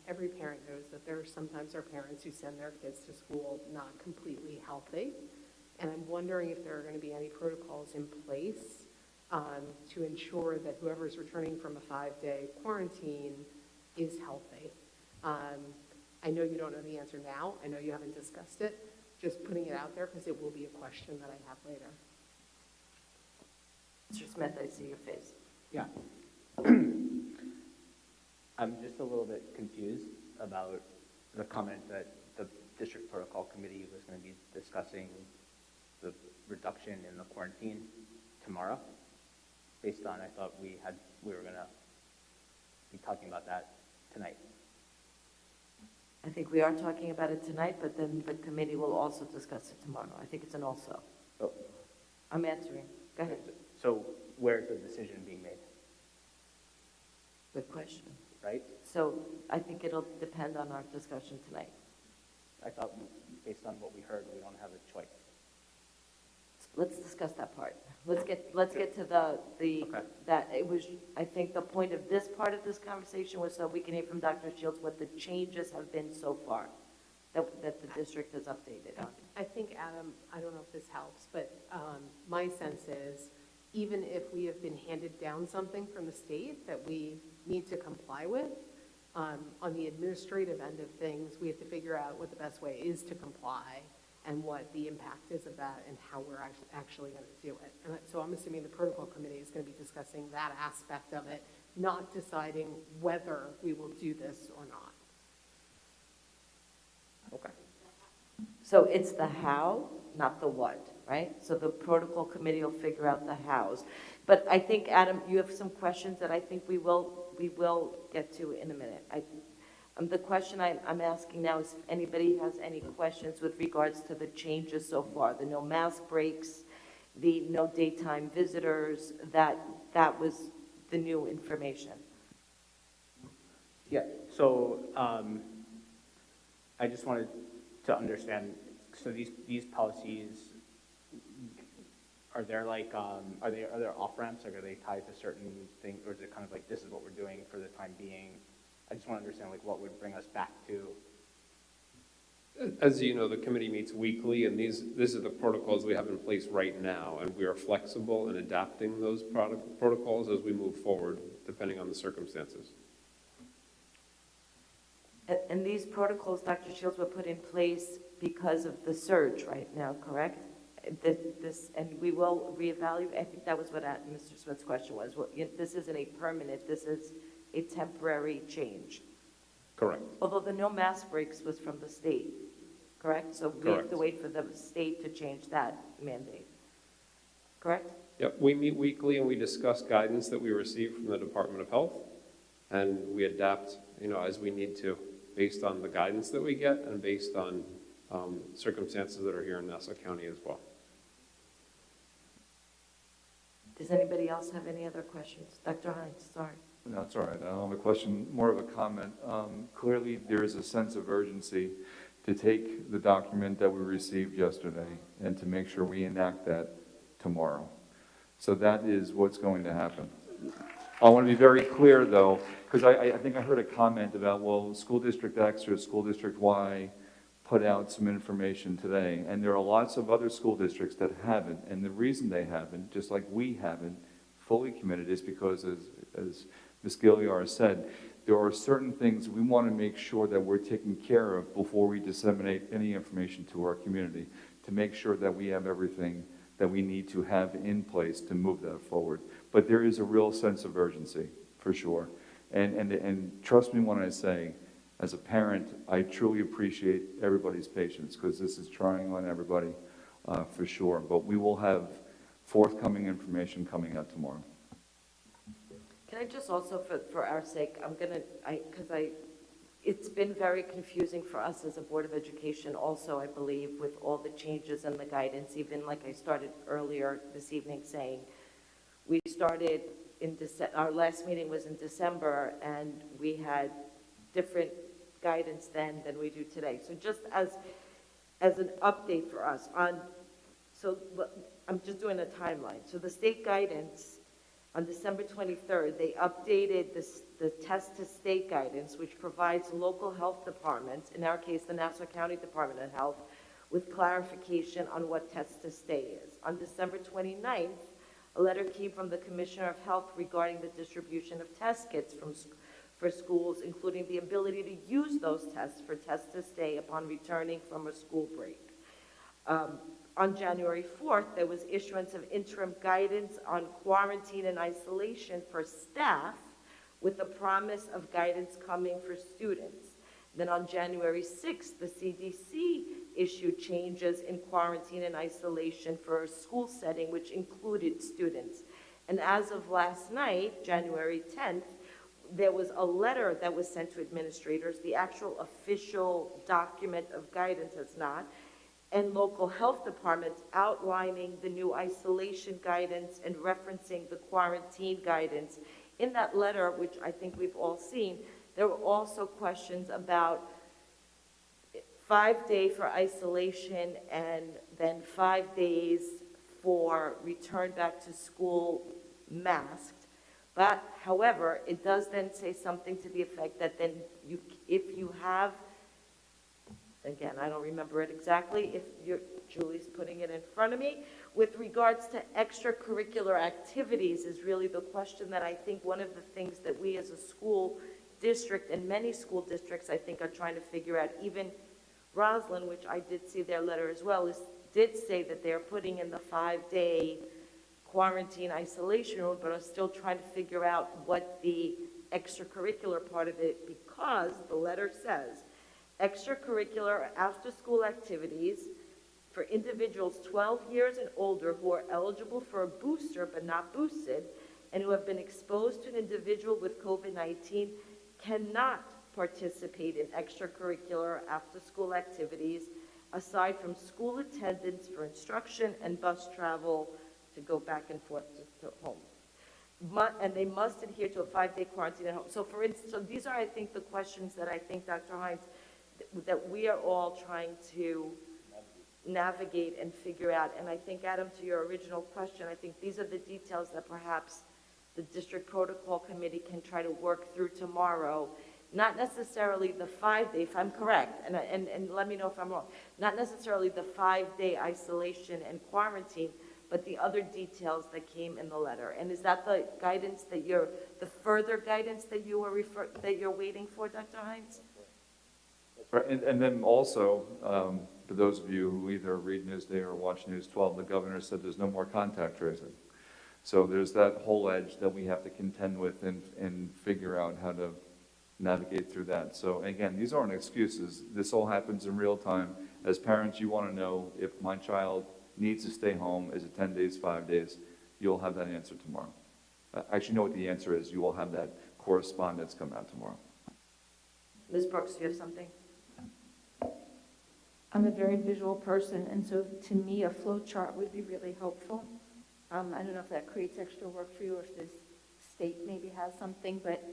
every parent knows that there sometimes are parents who send their kids to school not completely healthy. And I'm wondering if there are going to be any protocols in place to ensure that whoever's returning from a 5-day quarantine is healthy. I know you don't know the answer now. I know you haven't discussed it. Just putting it out there because it will be a question that I have later.
Mr. Smith, I see your face.
Yeah. I'm just a little bit confused about the comment that the district protocol committee was going to be discussing the reduction in the quarantine tomorrow. Based on, I thought we were going to be talking about that tonight.
I think we are talking about it tonight, but then the committee will also discuss it tomorrow. I think it's an also.
Oh.
I'm answering. Go ahead.
So where's the decision being made?
Good question.
Right?
So I think it'll depend on our discussion tonight.
I thought based on what we heard, we don't have a choice.
Let's discuss that part. Let's get to the
Okay.
that it was. I think the point of this part of this conversation was so we can hear from Dr. Shields what the changes have been so far that the district has updated on.
I think, Adam, I don't know if this helps, but my sense is even if we have been handed down something from the state that we need to comply with, on the administrative end of things, we have to figure out what the best way is to comply and what the impact is of that and how we're actually going to do it. And so I'm assuming the protocol committee is going to be discussing that aspect of it, not deciding whether we will do this or not.
Okay.
So it's the how, not the what, right? So the protocol committee will figure out the hows. But I think, Adam, you have some questions that I think we will get to in a minute. The question I'm asking now is if anybody has any questions with regards to the changes so far, the no mask breaks, the no daytime visitors, that was the new information.
Yeah, so I just wanted to understand, so these policies, are there like, are there off-ramps, like are they tied to certain things, or is it kind of like this is what we're doing for the time being? I just want to understand like what would bring us back to
As you know, the committee meets weekly, and these are the protocols we have in place right now, and we are flexible in adapting those protocols as we move forward, depending on the circumstances.
And these protocols, Dr. Shields, were put in place because of the surge right now, correct? And we will reevaluate, I think that was what Mr. Smith's question was. Well, this isn't a permanent, this is a temporary change.
Correct.
Although the no mask breaks was from the state, correct? So we have to wait for the state to change that mandate, correct?
Yep, we meet weekly and we discuss guidance that we receive from the Department of Health, and we adapt, as we need to, based on the guidance that we get and based on circumstances that are here in Nassau County as well.
Does anybody else have any other questions? Dr. Hines, sorry.
No, it's all right. I don't have a question, more of a comment. Clearly, there is a sense of urgency to take the document that we received yesterday and to make sure we enact that tomorrow. So that is what's going to happen. I want to be very clear, though, because I think I heard a comment about, well, School District X or School District Y put out some information today, and there are lots of other school districts that haven't, and the reason they haven't, just like we haven't fully committed, is because, as Ms. Gilliar said, there are certain things we want to make sure that we're taking care of before we disseminate any information to our community, to make sure that we have everything that we need to have in place to move that forward. But there is a real sense of urgency, for sure. And trust me when I say, as a parent, I truly appreciate everybody's patience, because this is trying on everybody, for sure. But we will have forthcoming information coming out tomorrow.
Can I just also, for our sake, it's been very confusing for us as a Board of Education also, I believe, with all the changes and the guidance, even like I started earlier this evening saying, we started our last meeting was in December, and we had different guidance then than we do today. So just as an update for us I'm just doing a timeline. So the state guidance on December 23rd, they updated the test to state guidance, which provides local health departments, in our case, the Nassau County Department of Health, with clarification on what test to stay is. On December 29th, a letter came from the Commissioner of Health regarding the distribution of test kits for schools, including the ability to use those tests for test to stay upon returning from a school break. On January 4th, there was issuance of interim guidance on quarantine and isolation for staff, with a promise of guidance coming for students. Then on January 6th, the CDC issued changes in quarantine and isolation for a school setting, which included students. And as of last night, January 10th, there was a letter that was sent to administrators. The actual official document of guidance has not, and local health departments outlining the new isolation guidance and referencing the quarantine guidance. In that letter, which I think we've all seen, there were also questions about 5-day for isolation and then 5 days for return back to school masked. But however, it does then say something to the effect that then if you have, again, I don't remember it exactly, Julie's putting it in front of me, with regards to extracurricular activities is really the question that I think one of the things that we as a school district and many school districts I think are trying to figure out, even Roslyn, which I did see their letter as well, did say that they're putting in the 5-day quarantine isolation rule, but are still trying to figure out what the extracurricular part of it, because the letter says, extracurricular after-school activities for individuals 12 years and older who are eligible for a booster but not boosted and who have been exposed to an individual with COVID-19 cannot participate in extracurricular after-school activities aside from school attendance for instruction and bus travel to go back and forth to home. And they must adhere to a 5-day quarantine at home. So for instance, so these are, I think, the questions that I think, Dr. Hines, that we are all trying to navigate and figure out. And I think, Adam, to your original question, I think these are the details that perhaps the District Protocol Committee can try to work through tomorrow not necessarily the 5-day, if I'm correct, and let me know if I'm wrong, not necessarily the 5-day isolation and quarantine, but the other details that came in the letter. And is that the guidance that the further guidance that that you're waiting for, Dr. Hines?
Right, and then also, for those of you who either read Newsday or watch News 12, the governor said there's no more contact tracing. So there's that whole edge that we have to contend with and figure out how to navigate through that. So again, these aren't excuses. This all happens in real time. As parents, you want to know if my child needs to stay home, is it 10 days, 5 days? You'll have that answer tomorrow. Actually, know what the answer is. You will have that correspondence come out tomorrow.
Ms. Brooks, you have something?
I'm a very visual person, and so to me, a flow chart would be really helpful. I don't know if that creates extra work for you, or if the state maybe has something, but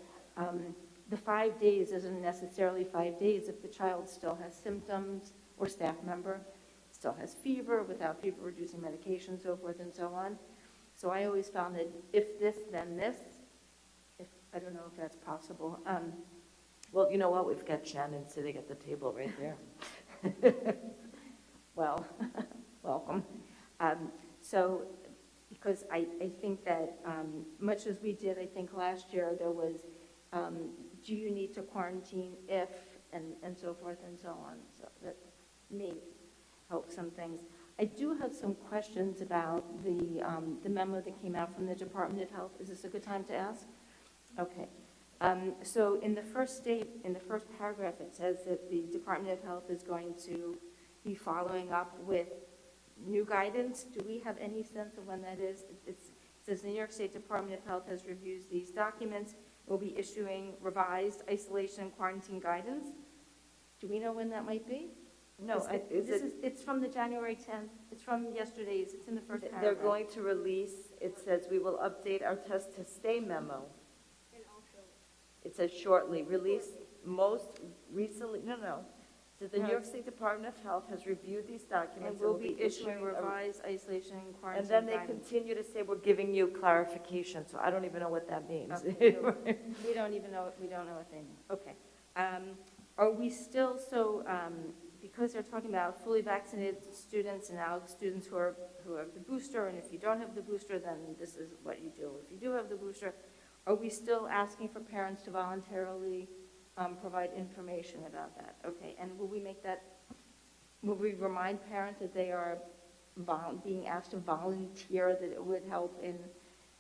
the 5 days isn't necessarily 5 days if the child still has symptoms, or staff member still has fever, without fever-reducing medication, so forth and so on. So I always found that if this, then this. I don't know if that's possible.
Well, you know what? We've got Shannon sitting at the table right there.
Well, welcome. So, because I think that much as we did, I think last year, there was, do you need to quarantine if, and so forth and so on. So that may help some things. I do have some questions about the memo that came out from the Department of Health. Is this a good time to ask? Okay. So in the first paragraph, it says that the Department of Health is going to be following up with new guidance. Do we have any sense of when that is? It says the New York State Department of Health has reviewed these documents, will be issuing revised isolation and quarantine guidance. Do we know when that might be?
No,
It's from the January 10th. It's from yesterday's. It's in the first paragraph.
They're going to release, it says, we will update our test to stay memo. It says shortly, release most recently, no. So the New York State Department of Health has reviewed these documents.
And will be issuing revised isolation and quarantine
And then they
guidance.
continue to say, we're giving you clarification, so I don't even know what that means.
Okay, so we don't know what they mean. Okay. Are we still, because they're talking about fully vaccinated students and now students who have the booster, and if you don't have the booster, then this is what you do. If you do have the booster, are we still asking for parents to voluntarily provide information about that? Okay, and will we remind parents that they are being asked to volunteer, that it would help in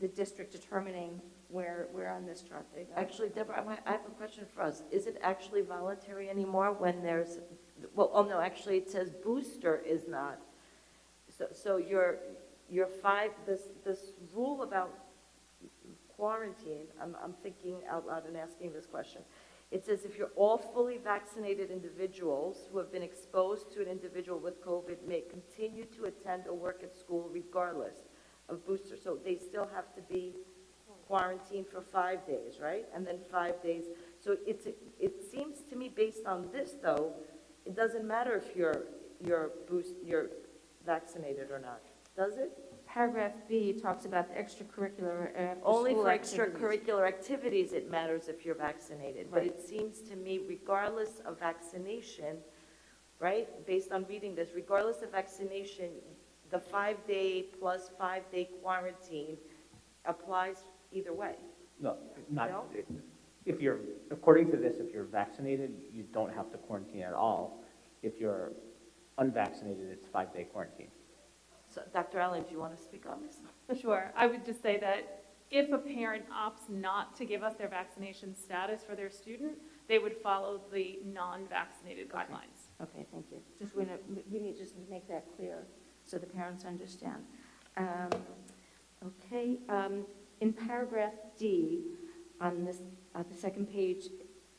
the district determining where on this chart they go?
Actually, Deborah, I have a question for us. Is it actually voluntary anymore when there's, no, actually it says booster is not. So your this rule about quarantine, I'm thinking out loud and asking this question. It says if you're all fully vaccinated individuals who have been exposed to an individual with COVID may continue to attend or work at school regardless of booster. So they still have to be quarantined for 5 days, right? And then 5 days. So it seems to me, based on this though, it doesn't matter if you're vaccinated or not, does it?
Paragraph B talks about the extracurricular
Only for
activities.
extracurricular activities, it matters if you're vaccinated. But
Right.
it seems to me, regardless of vaccination, right, based on reading this, regardless of vaccination, the 5-day plus 5-day quarantine applies either way.
No, not,
No?
if you're, according to this, if you're vaccinated, you don't have to quarantine at all. If you're unvaccinated, it's 5-day quarantine.
So, Dr. Allen, do you want to speak on this?
Sure. I would just say that if a parent opts not to give us their vaccination status for their student, they would follow the non-vaccinated guidelines.
Okay, thank you. We need just to make that clear so the parents understand. Okay, in paragraph D, on the second page,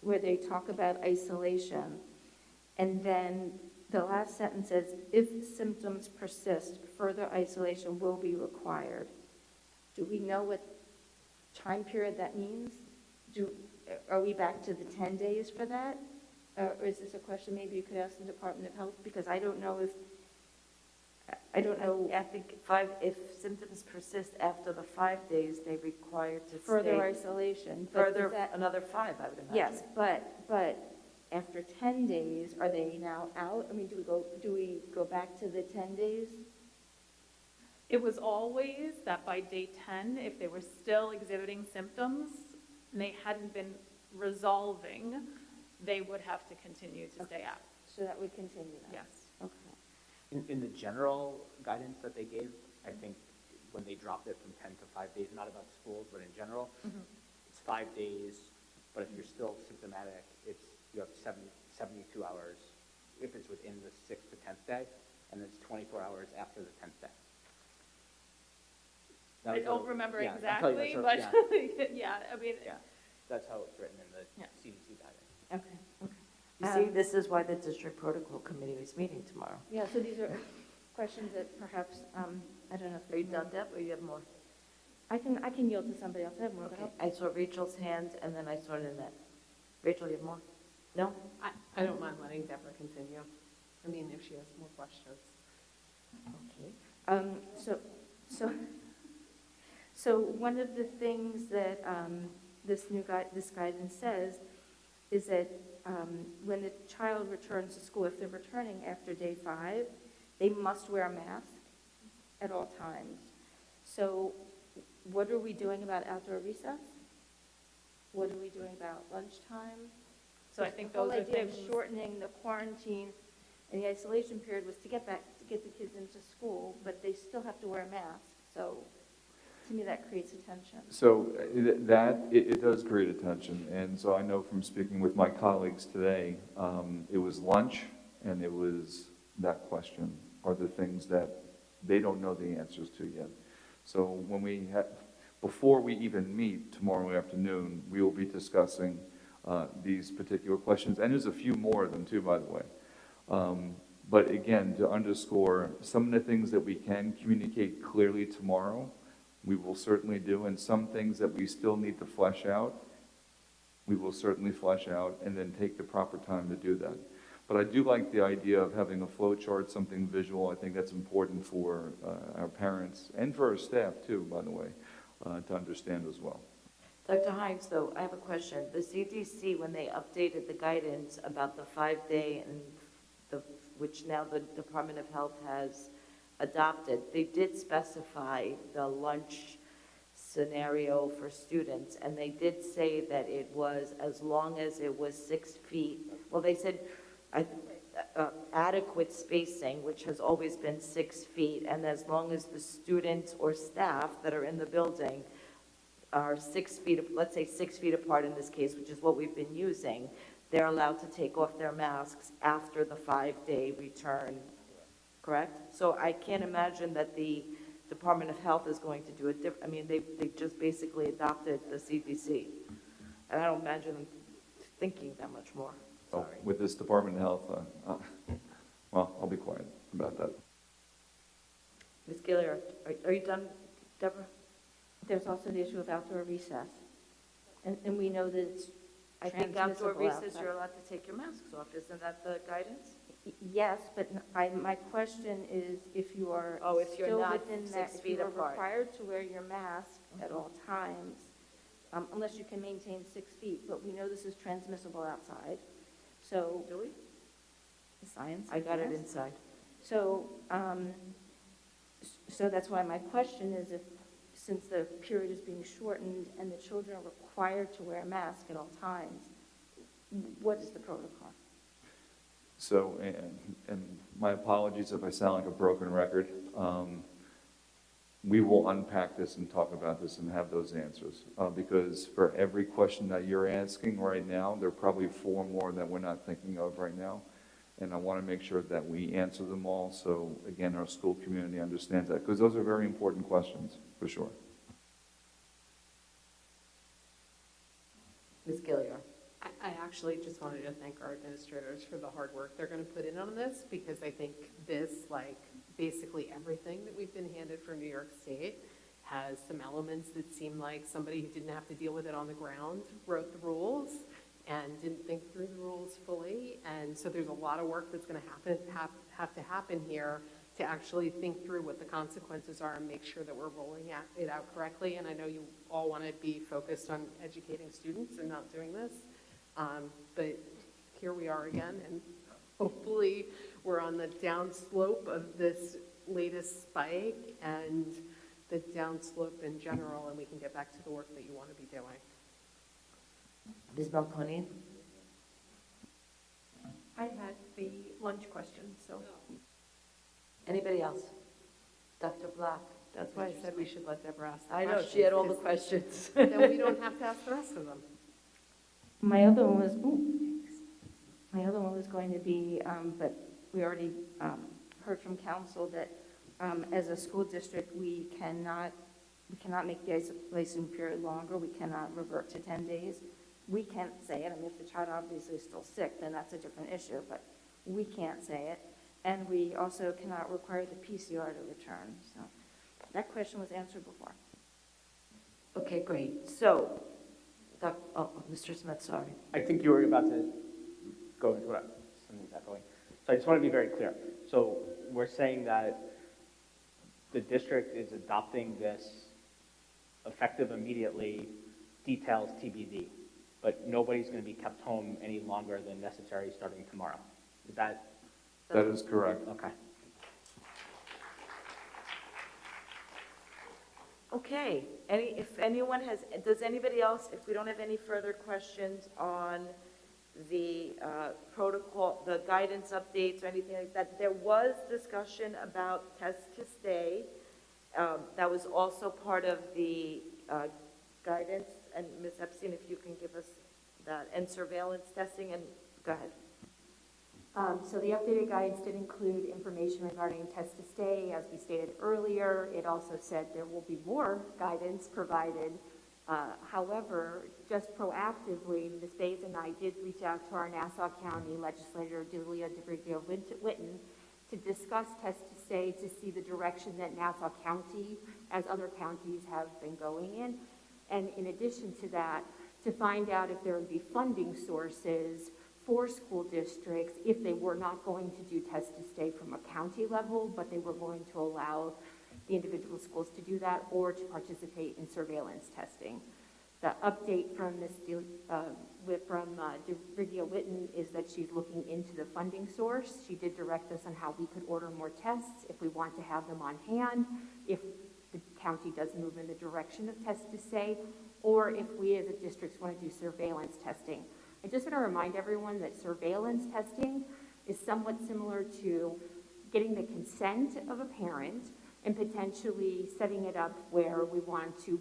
where they talk about isolation, and then the last sentence says, if symptoms persist, further isolation will be required. Do we know what time period that means? Are we back to the 10 days for that? Or is this a question maybe you could ask the Department of Health? Because I don't know if,
I don't know, I think if symptoms persist after the 5 days, they require to stay.
Further isolation. But
Further,
does that-
another 5, I would imagine.
Yes, but after 10 days, are they now out? I mean, do we go back to the 10 days?
It was always that by day 10, if they were still exhibiting symptoms and they hadn't been resolving, they would have to continue to stay out.
So that would continue then?
Yes.
Okay.
In the general guidance that they gave, I think when they dropped it from 10 to 5 days, not about schools, but in general, it's 5 days, but if you're still symptomatic, you have 72 hours if it's within the 6th to 10th day, and it's 24 hours after the 10th day.
I don't remember
yeah, I'll tell you
exactly,
that's
but
yeah.
yeah, I mean,
Yeah, that's how it's written in the CDC guidance.
Okay, okay.
You see, this is why the district protocol committee is meeting tomorrow.
Yeah, so these are questions that perhaps, I don't know if.
Are you done, Deb, or you have more?
I can yield to somebody else. I have more.
Okay, I saw Rachel's hand, and then I saw Nanette. Rachel, you have more? No?
I don't mind letting Deborah continue. I mean, if she has more questions.
Okay. So one of the things that this guidance says is that when the child returns to school, if they're returning after day 5, they must wear a mask at all times. So what are we doing about outdoor recess? What are we doing about lunchtime?
So I think
The whole
those are
idea of
things-
shortening the quarantine and the isolation period was to get the kids into school, but they still have to wear a mask. So to me, that creates a tension.
So it does create a tension, and so I know from speaking with my colleagues today, it was lunch, and it was that question, are the things that they don't know the answers to yet. So before we even meet tomorrow afternoon, we will be discussing these particular questions, and there's a few more of them too, by the way. But again, to underscore some of the things that we can communicate clearly tomorrow, we will certainly do, and some things that we still need to flesh out, we will certainly flesh out and then take the proper time to do that. But I do like the idea of having a flow chart, something visual. I think that's important for our parents and for our staff too, by the way, to understand as well.
Dr. Hines, though, I have a question. The CDC, when they updated the guidance about the 5-day and which now the Department of Health has adopted, they did specify the lunch scenario for students, and they did say that it was as long as it was 6 feet. Well, they said adequate spacing, which has always been 6 feet, and as long as the students or staff that are in the building are 6 feet, let's say 6 feet apart in this case, which is what we've been using, they're allowed to take off their masks after the 5-day return, correct? So I can't imagine that the Department of Health is going to do it different. I mean, they just basically adopted the CDC. And I don't imagine them thinking that much more.
Oh, with this Department of Health, well, I'll be quiet about that.
Ms. Gilliard, are you done, Deborah?
There's also the issue of outdoor recess. And we know that it's
I think outdoor
transmissible
recess,
outside.
you're allowed to take your masks off. Isn't that the guidance?
Yes, but my question is if you are
Oh, if you're
still
not
within
6
that, if
feet
you are
apart.
required to wear your mask at all times, unless you can maintain 6 feet, but we know this is transmissible outside. So.
Do we?
The science.
I got it
yes.
inside.
So, so that's why my question is since the period is being shortened and the children are required to wear a mask at all times, what is the protocol?
So, and my apologies if I sound like a broken record. We will unpack this and talk about this and have those answers. Because for every question that you're asking right now, there are probably 4 more that we're not thinking of right now. And I want to make sure that we answer them all. So again, our school community understands that, because those are very important questions, for sure.
Ms. Gilliard.
I actually just wanted to thank our administrators for the hard work they're going to put in on this, because I think this, like basically everything that we've been handed from New York State, has some elements that seem like somebody who didn't have to deal with it on the ground wrote the rules and didn't think through the rules fully. And so there's a lot of work that's going to have to happen here to actually think through what the consequences are and make sure that we're rolling it out correctly. And I know you all want to be focused on educating students and not doing this. But here we are again, and hopefully we're on the downslope of this latest spike and the downslope in general, and we can get back to the work that you want to be doing.
Ms. Malconi?
I had the lunch question, so.
Anybody else? Dr. Block?
That's why I said we should let Deborah ask the
I know,
questions,
she had all the
'cause
questions.
Then we don't have to ask the rest of them.
My other one was going to be, but we already heard from council that as a school district, we cannot make the isolation period longer. We cannot revert to 10 days. We can't say it. I mean, if the child obviously is still sick, then that's a different issue, but we can't say it. And we also cannot require the PCR to return. So that question was answered before.
Okay, great. So, Mr. Smith, sorry.
I think you were about to go into something that's going. So I just want to be very clear. So we're saying that the district is adopting this effective immediately, details TBD, but nobody's going to be kept home any longer than necessary starting tomorrow. Is that?
That is correct.
Okay.
Okay, if anyone has, does anybody else, if we don't have any further questions on the protocol, the guidance updates or anything like that, there was discussion about test to stay. That was also part of the guidance, and Ms. Epstein, if you can give us that, and surveillance testing, and go ahead.
So the updated guidance did include information regarding test to stay. As we stated earlier, it also said there will be more guidance provided. However, just proactively, Ms. Bays and I did reach out to our Nassau County legislator, Julia DeBrigio-Witten, to discuss test to stay, to see the direction that Nassau County, as other counties, have been going in. And in addition to that, to find out if there would be funding sources for school districts if they were not going to do test to stay from a county level, but they were going to allow the individual schools to do that or to participate in surveillance testing. The update from Ms. DeBrigio-Witten is that she's looking into the funding source. She did direct us on how we could order more tests if we want to have them on hand, if the county does move in the direction of test to stay, or if we as a district want to do surveillance testing. I just want to remind everyone that surveillance testing is somewhat similar to getting the consent of a parent and potentially setting it up where we want to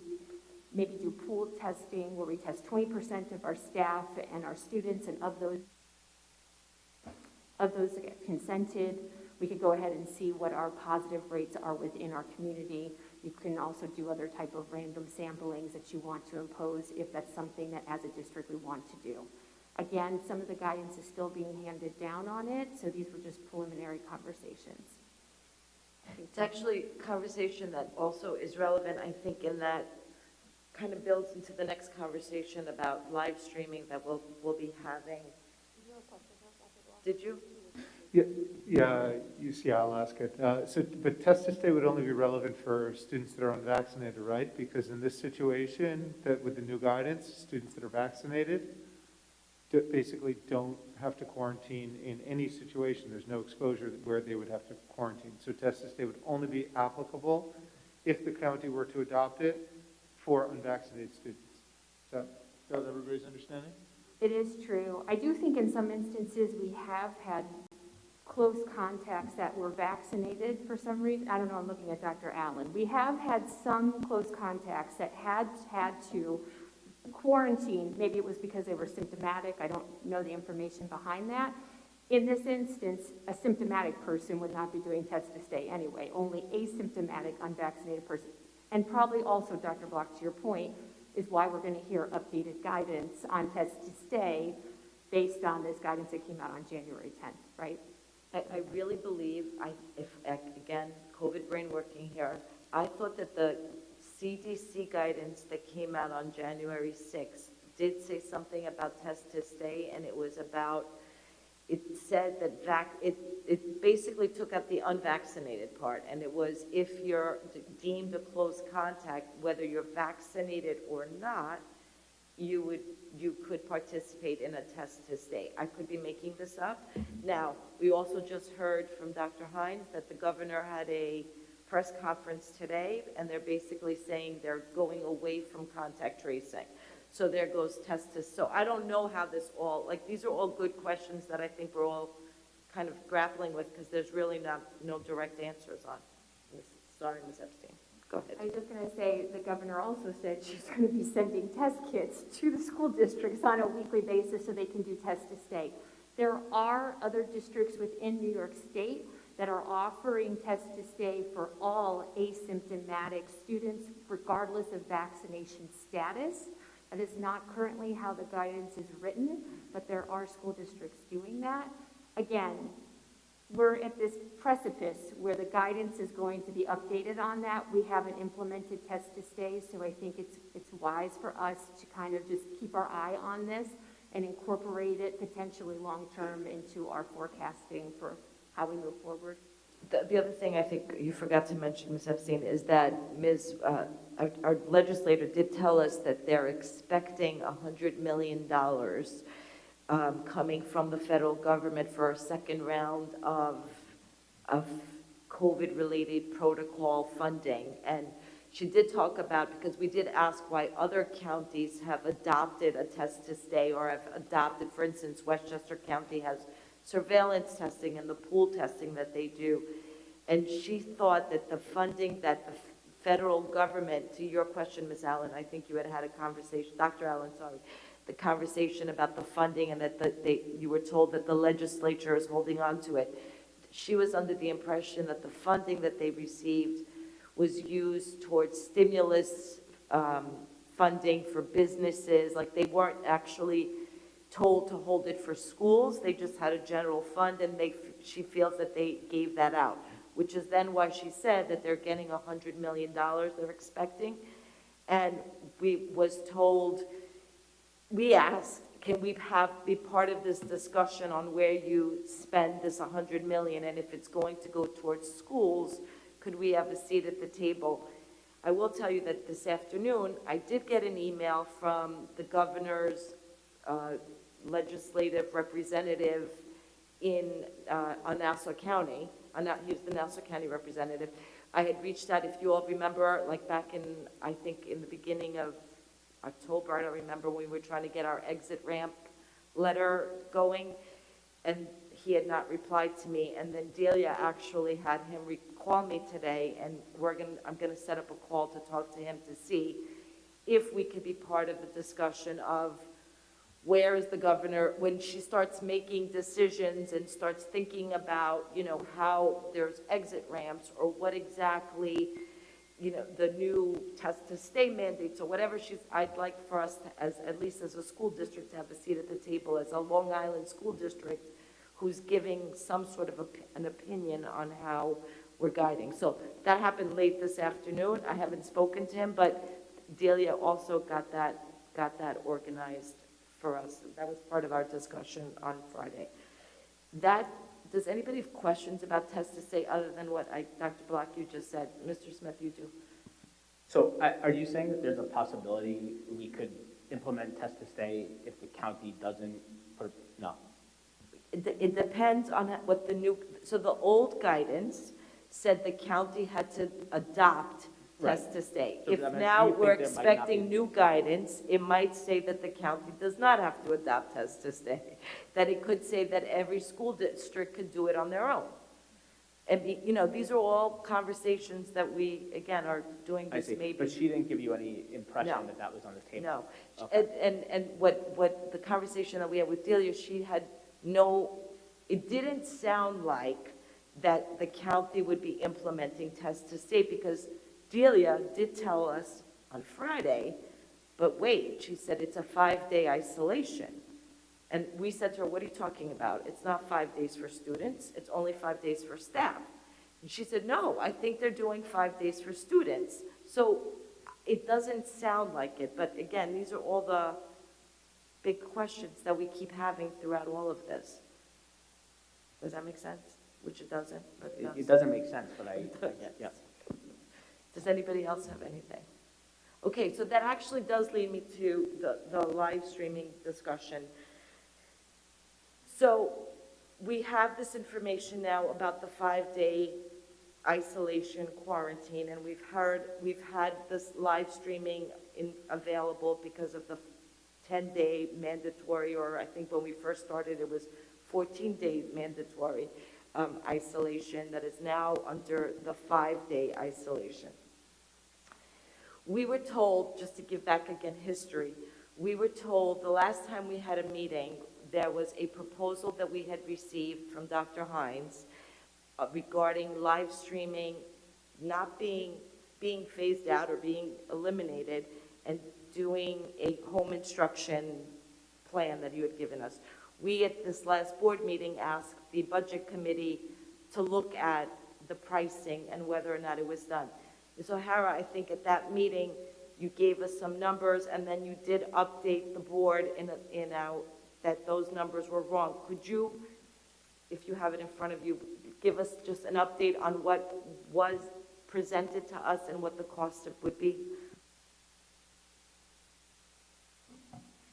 maybe do pooled testing where we test 20% of our staff and our students, and of those that get consented, we could go ahead and see what our positive rates are within our community. You can also do other type of random samplings that you want to impose if that's something that as a district we want to do. Again, some of the guidance is still being handed down on it, so these were just preliminary conversations.
It's actually a conversation that also is relevant, I think, in that kind of builds into the next conversation about live streaming that we'll be having. Did you?
Yeah, UC, I'll ask it. But test to stay would only be relevant for students that are unvaccinated, right? Because in this situation, that with the new guidance, students that are vaccinated basically don't have to quarantine in any situation. There's no exposure where they would have to quarantine. So test to stay would only be applicable if the county were to adopt it for unvaccinated students. Is that everybody's understanding?
It is true. I do think in some instances we have had close contacts that were vaccinated for some reason. I don't know, I'm looking at Dr. Allen. We have had some close contacts that had to quarantine. Maybe it was because they were symptomatic. I don't know the information behind that. In this instance, a symptomatic person would not be doing test to stay anyway, only asymptomatic unvaccinated person. And probably also, Dr. Block, to your point, is why we're going to hear updated guidance on test to stay based on this guidance that came out on January 10th, right?
I really believe, again, COVID brain working here, I thought that the CDC guidance that came out on January 6th did say something about test to stay, and it was about it said that it basically took out the unvaccinated part, and it was if you're deemed a close contact, whether you're vaccinated or not, you could participate in a test to stay. I could be making this up. Now, we also just heard from Dr. Hines that the governor had a press conference today, and they're basically saying they're going away from contact tracing. So there goes test to, so I don't know how this all, like, these are all good questions that I think we're all kind of grappling with, because there's really no direct answers on. Sorry, Ms. Epstein. Go ahead.
I was just going to say, the governor also said she's going to be sending test kits to the school districts on a weekly basis so they can do test to stay. There are other districts within New York State that are offering test to stay for all asymptomatic students, regardless of vaccination status. That is not currently how the guidance is written, but there are school districts doing that. Again, we're at this precipice where the guidance is going to be updated on that. We haven't implemented test to stay, so I think it's wise for us to kind of just keep our eye on this and incorporate it potentially long-term into our forecasting for how we move forward.
The other thing I think you forgot to mention, Ms. Epstein, is that our legislator did tell us that they're expecting $100 million coming from the federal government for a second round of COVID-related protocol funding. And she did talk about, because we did ask why other counties have adopted a test to stay or have adopted, for instance, Westchester County has surveillance testing and the pool testing that they do. And she thought that the funding that the federal government, to your question, Ms. Allen, I think you had a conversation, Dr. Allen, sorry, the conversation about the funding and that you were told that the legislature is holding on to it. She was under the impression that the funding that they received was used towards stimulus funding for businesses, like they weren't actually told to hold it for schools, they just had a general fund, and she feels that they gave that out, which is then why she said that they're getting $100 million they're expecting. And we asked, can we be part of this discussion on where you spend this $100 million, and if it's going to go towards schools, could we have a seat at the table? I will tell you that this afternoon, I did get an email from the governor's legislative representative on Nassau County. He was the Nassau County representative. I had reached out, if you all remember, like back in, I think in the beginning of October, I don't remember, when we were trying to get our exit ramp letter going, and he had not replied to me. And then Delia actually had him call me today, and I'm gonna set up a call to talk to him to see if we could be part of the discussion of where is the governor, when she starts making decisions and starts thinking about, how there's exit ramps or what exactly, the new test to stay mandates or whatever I'd like for us to, at least as a school district, to have a seat at the table as a Long Island school district who's giving some sort of an opinion on how we're guiding. So that happened late this afternoon. I haven't spoken to him, but Delia also got that organized for us. That was part of our discussion on Friday. Does anybody have questions about test to stay other than what Dr. Block, you just said? Mr. Smith, you do.
So are you saying that there's a possibility we could implement test to stay if the county doesn't, no?
It depends on what so the old guidance said the county had to adopt test to stay.
So
if now we're expecting new guidance, it might say that the county does not have to adopt test to stay. That it could say that every school district could do it on their own. And, these are all conversations that we, again, are doing this maybe.
But she didn't give you any impression that was on the table?
No.
Okay.
And what the conversation that we had with Delia, it didn't sound like that the county would be implementing test to stay, because Delia did tell us on Friday, but wait, she said it's a 5-day isolation. And we said to her, what are you talking about? It's not 5 days for students, it's only 5 days for staff. And she said, no, I think they're doing 5 days for students. So it doesn't sound like it, but again, these are all the big questions that we keep having throughout all of this. Does that make sense? Which it doesn't, but it does.
It doesn't make sense, but I
It does.
get, yeah.
Does anybody else have anything? Okay, so that actually does lead me to the live streaming discussion. So we have this information now about the 5-day isolation quarantine, and we've had this live streaming available because of the 10-day mandatory, or I think when we first started, it was 14-day mandatory isolation that is now under the 5-day isolation. We were told, just to give back again history, we were told the last time we had a meeting, there was a proposal that we had received from Dr. Hines regarding live streaming not being phased out or being eliminated, and doing a home instruction plan that you had given us. We, at this last board meeting, asked the budget committee to look at the pricing and whether or not it was done. Ms. O'Hara, I think at that meeting, you gave us some numbers, and then you did update the board that those numbers were wrong. Could you, if you have it in front of you, give us just an update on what was presented to us and what the cost would be?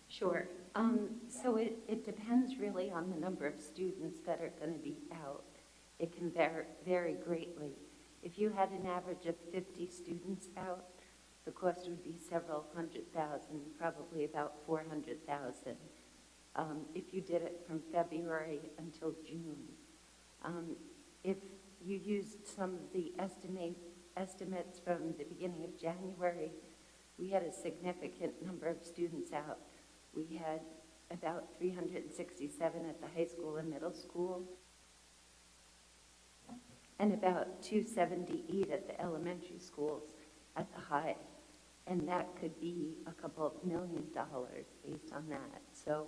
Sure. So it depends really on the number of students that are going to be out. It can vary greatly. If you had an average of 50 students out, the cost would be several $100,000, probably about $400,000. If you did it from February until June. If you used some of the estimates from the beginning of January, we had a significant number of students out. We had about 367 at the high school and middle school, and about 278 at the elementary schools at the high. And that could be a couple of $1 million based on that. So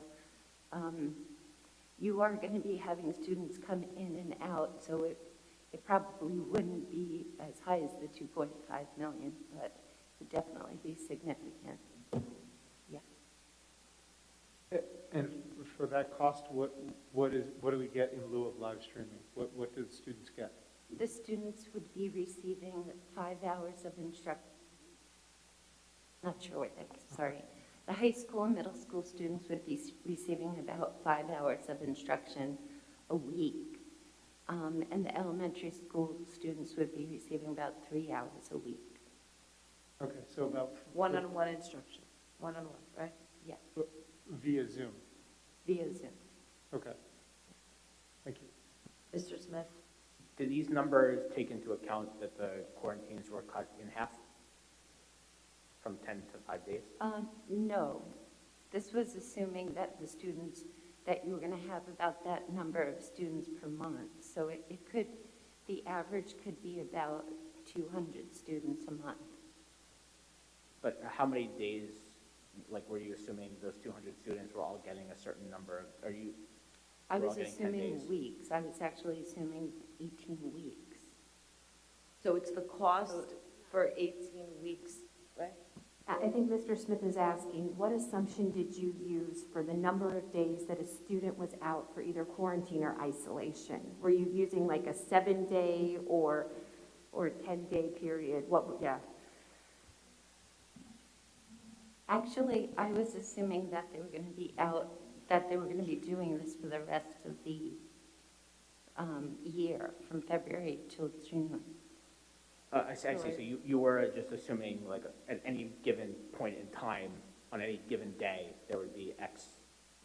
you are going to be having students come in and out, so it probably wouldn't be as high as the 2.5 million, but it would definitely be significant. Yeah.
And for that cost, what do we get in lieu of live streaming? What do the students get?
The students would be receiving 5 hours of instruction. Not sure what that is, sorry. The high school and middle school students would be receiving about 5 hours of instruction a week. And the elementary school students would be receiving about 3 hours a week.
Okay, so about...
One-on-one instruction, one-on-one, right?
Yeah.
Via Zoom?
Via Zoom.
Okay. Thank you.
Mr. Smith?
Do these numbers take into account that the quarantines were cut in half from 10 to 5 days?
No. This was assuming that the students, that you were going to have about that number of students per month. So the average could be about 200 students a month.
But how many days, like, were you assuming those 200 students were all getting a certain number of,
I
we're
was
all getting 10
assuming
days?
weeks. I was actually assuming 18 weeks.
So it's the cost for 18 weeks, right?
I think Mr. Smith is asking, what assumption did you use for the number of days that a student was out for either quarantine or isolation? Were you using like a 7-day or a 10-day period? Yeah.
Actually, I was assuming that they were going to be out, that they were going to be doing this for the rest of the year, from February till June.
I see, so you were just assuming, like, at any given point in time, on any given day, there would be X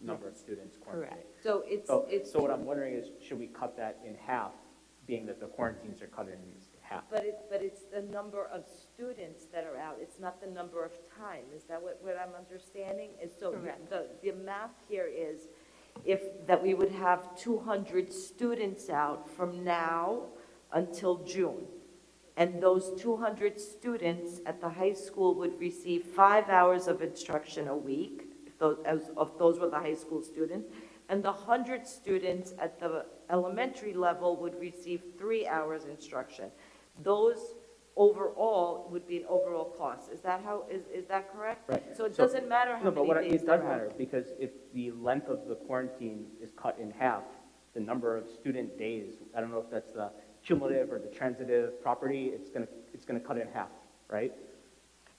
number of students quarantined.
Correct.
So what I'm wondering is, should we cut that in half, being that the quarantines are cut in half?
But it's the number of students that are out, it's not the number of time. Is that what I'm understanding? Is so
Correct.
the math here is that we would have 200 students out from now until June. And those 200 students at the high school would receive 5 hours of instruction a week, if those were the high school students. And the 100 students at the elementary level would receive 3 hours instruction. Those overall would be an overall cost. Is that correct?
Right.
So it doesn't matter how
No, but
many days
it does
they're out.
matter, because if the length of the quarantine is cut in half, the number of student days, I don't know if that's the cumulative or the transitive property, it's gonna cut it in half, right?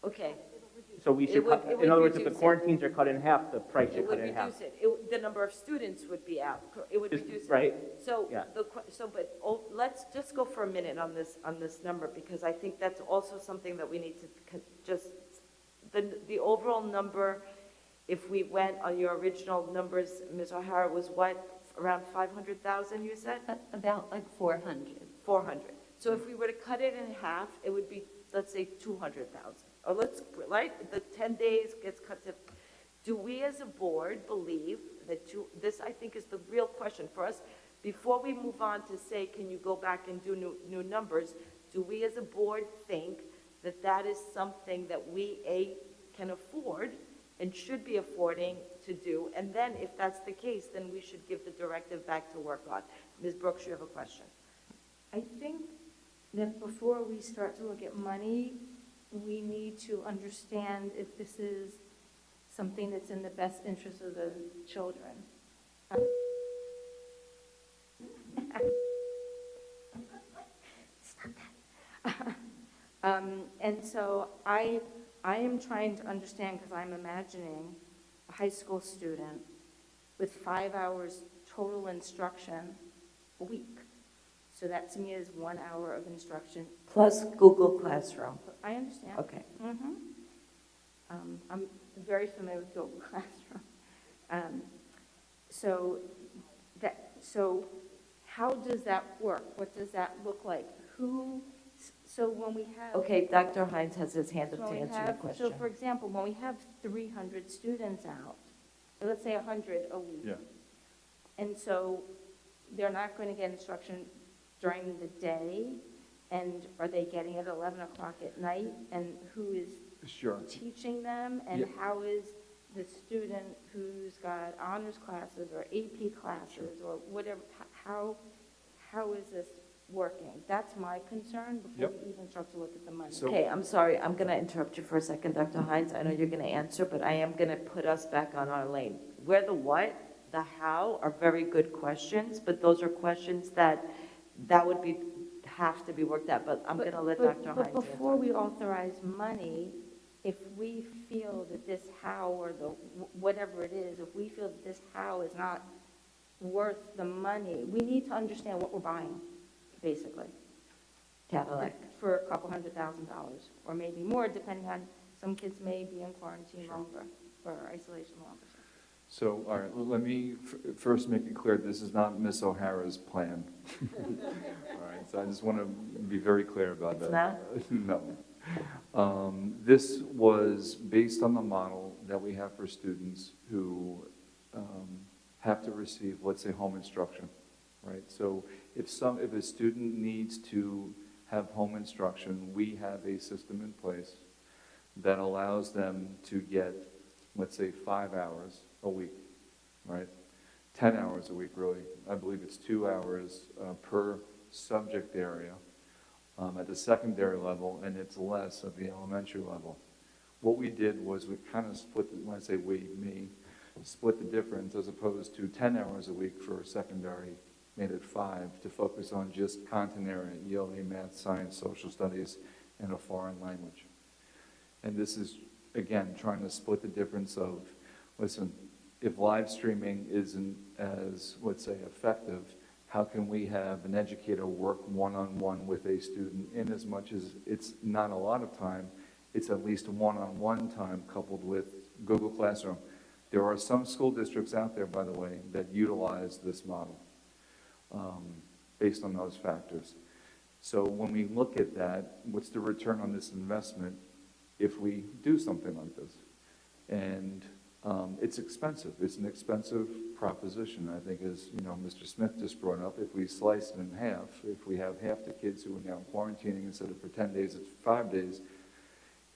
Okay.
So we
It
should
would-
cut,
it would
in other words, if the
reduce it.
quarantines are cut in half, the price
It
should
would
cut in half.
reduce it. The number of students would be out. It would
Just-
reduce it.
right.
So,
Yeah.
let's just go for a minute on this number, because I think that's also something that we need to the overall number, if we went on your original numbers, Ms. O'Hara, was what, around 500,000, you said?
About like 400.
400. So if we were to cut it in half, it would be, let's say, 200,000. Or right? The 10 days gets cut to, do we as a board believe that this I think is the real question for us, before we move on to say, can you go back and do new numbers, do we as a board think that that is something that we, can afford and should be affording to do? And then if that's the case, then we should give the directive back to work on. Ms. Brooks, you have a question.
I think that before we start to look at money, we need to understand if this is something that's in the best interest of the children. Stop that. And so I am trying to understand, because I'm imagining a high school student with 5 hours total instruction a week. So that to me is 1 hour of instruction.
Plus Google Classroom.
I understand.
Okay.
I'm very familiar with Google Classroom. So how does that work? What does that look like? So when we have.
Okay, Dr. Hines has his hand up
So
to
we
answer your
have-
question.
So for example, when we have 300 students out, or let's say 100 a week.
Yeah.
And so they're not going to get instruction during the day, and are they getting it at 11 o'clock at night? And who is
Sure.
teaching them? And
Yeah.
how is the student who's got honors classes or AP classes or whatever, how is this working? That's my concern before
Yep.
we even start to look at the money.
Okay, I'm sorry, I'm going to interrupt you for a second, Dr. Hines. I know you're going to answer, but I am going to put us back on our lane. Where the what, the how are very good questions, but those are questions that would have to be worked out, but I'm going to let Dr. Hines
But
answer.
before we authorize money, if we feel that this how or the whatever it is, if we feel that this how is not worth the money, we need to understand what we're buying, basically.
Cadillac.
For a couple $100,000, or maybe more, depending on, some kids may be in quarantine longer, or isolation longer.
So, all right, let me first make it clear, this is not Miss O'Hara's plan. All right, so I just want to be very clear about that.
It's
No. This was based on the model that we have for students who have to receive, let's say, home instruction, right? So if a student needs to have home instruction, we have a system in place that allows them to get, let's say, 5 hours a week, right? 10 hours a week, really. I believe it's 2 hours per subject area at the secondary level, and it's less at the elementary level. What we did was we kind of split, when I say we, me, split the difference as opposed to 10 hours a week for secondary, made it 5 to focus on just content area, ELA, math, science, social studies, and a foreign language. And this is, again, trying to split the difference of, listen, if live streaming isn't as, let's say, effective, how can we have an educator work one-on-one with a student in as much as it's not a lot of time, it's at least one-on-one time coupled with Google Classroom. There are some school districts out there, by the way, that utilize this model based on those factors. So when we look at that, what's the return on this investment if we do something like this? And it's expensive. It's an expensive proposition, I think, as Mr. Smith just brought up. If we slice it in half, if we have half the kids who are now quarantining instead of for 10 days, it's 5 days.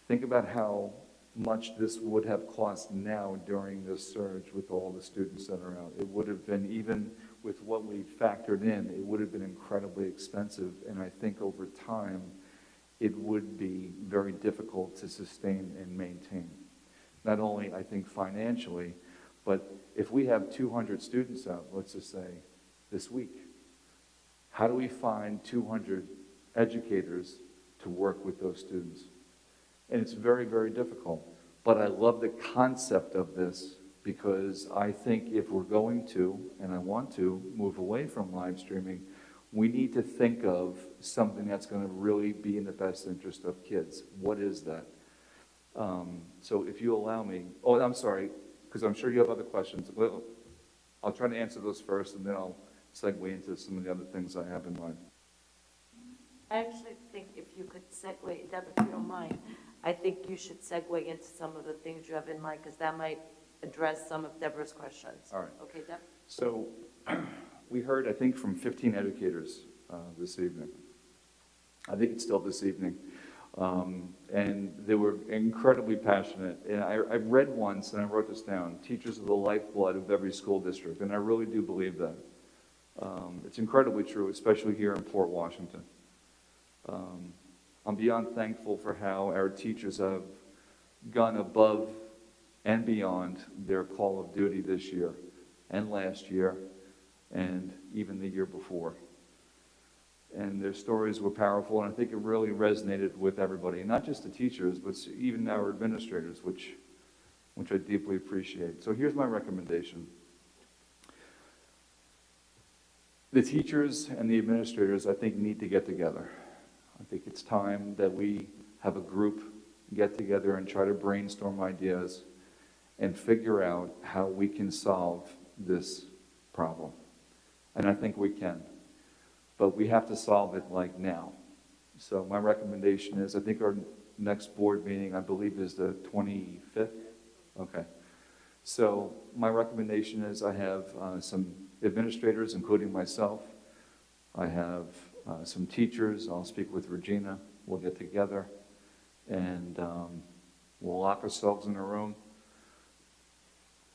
Think about how much this would have cost now during this surge with all the students that are out. It would have been, even with what we factored in, it would have been incredibly expensive. And I think over time, it would be very difficult to sustain and maintain. Not only, I think, financially, but if we have 200 students out, let's just say, this week. How do we find 200 educators to work with those students? And it's very, very difficult. But I love the concept of this because I think if we're going to, and I want to, move away from live streaming, we need to think of something that's going to really be in the best interest of kids. What is that? So if you allow me, oh, I'm sorry, because I'm sure you have other questions. Well, I'll try to answer those first, and then I'll segue into some of the other things I have in mind.
I actually think if you could segue, Deb, if you don't mind, I think you should segue into some of the things you have in mind, because that might address some of Deborah's questions.
All right.
Okay, Deb?
So we heard, I think, from 15 educators this evening. I think it's still this evening. And they were incredibly passionate. And I read once, and I wrote this down, teachers are the lifeblood of every school district, and I really do believe that. It's incredibly true, especially here in Port Washington. I'm beyond thankful for how our teachers have gone above and beyond their call of duty this year and last year and even the year before. And their stories were powerful, and I think it really resonated with everybody, and not just the teachers, but even our administrators, which I deeply appreciate. So here's my recommendation. The teachers and the administrators, I think, need to get together. I think it's time that we have a group get together and try to brainstorm ideas and figure out how we can solve this problem. And I think we can. But we have to solve it like now. So my recommendation is, I think our next board meeting, I believe, is the 25th? Okay. So my recommendation is I have some administrators, including myself. I have some teachers. I'll speak with Regina. We'll get together and we'll lock ourselves in a room.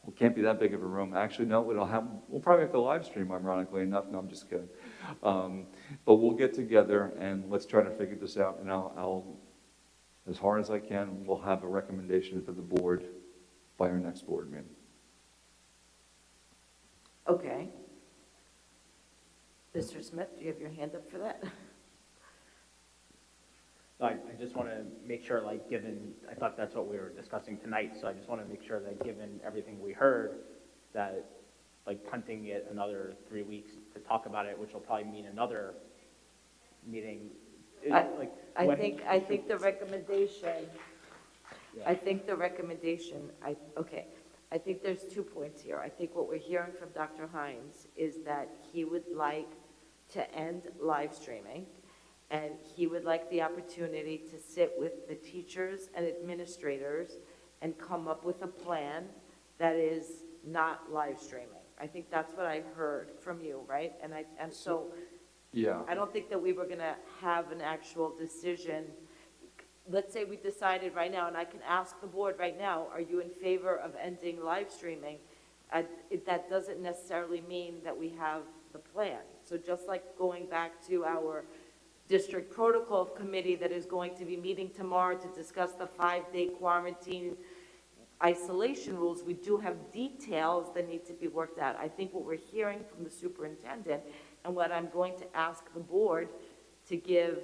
It can't be that big of a room. Actually, no, we'll probably have to live stream, ironically enough. No, I'm just kidding. But we'll get together and let's try to figure this out. And I'll, as hard as I can, we'll have a recommendation for the board by our next board meeting.
Okay. Mr. Smith, do you have your hand up for that?
I just want to make sure, like, given, I thought that's what we were discussing tonight, so I just want to make sure that given everything we heard, that, like, punting it another 3 weeks to talk about it, which will probably mean another meeting.
I think the recommendation,
Yeah.
I think there's 2 points here. I think what we're hearing from Dr. Hines is that he would like to end live streaming, and he would like the opportunity to sit with the teachers and administrators and come up with a plan that is not live streaming. I think that's what I heard from you, right? And so
Yeah.
I don't think that we were going to have an actual decision. Let's say we decided right now, and I can ask the board right now, are you in favor of ending live streaming? That doesn't necessarily mean that we have the plan. So just like going back to our district protocol committee that is going to be meeting tomorrow to discuss the 5-day quarantine isolation rules, we do have details that need to be worked out. I think what we're hearing from the superintendent and what I'm going to ask the board to give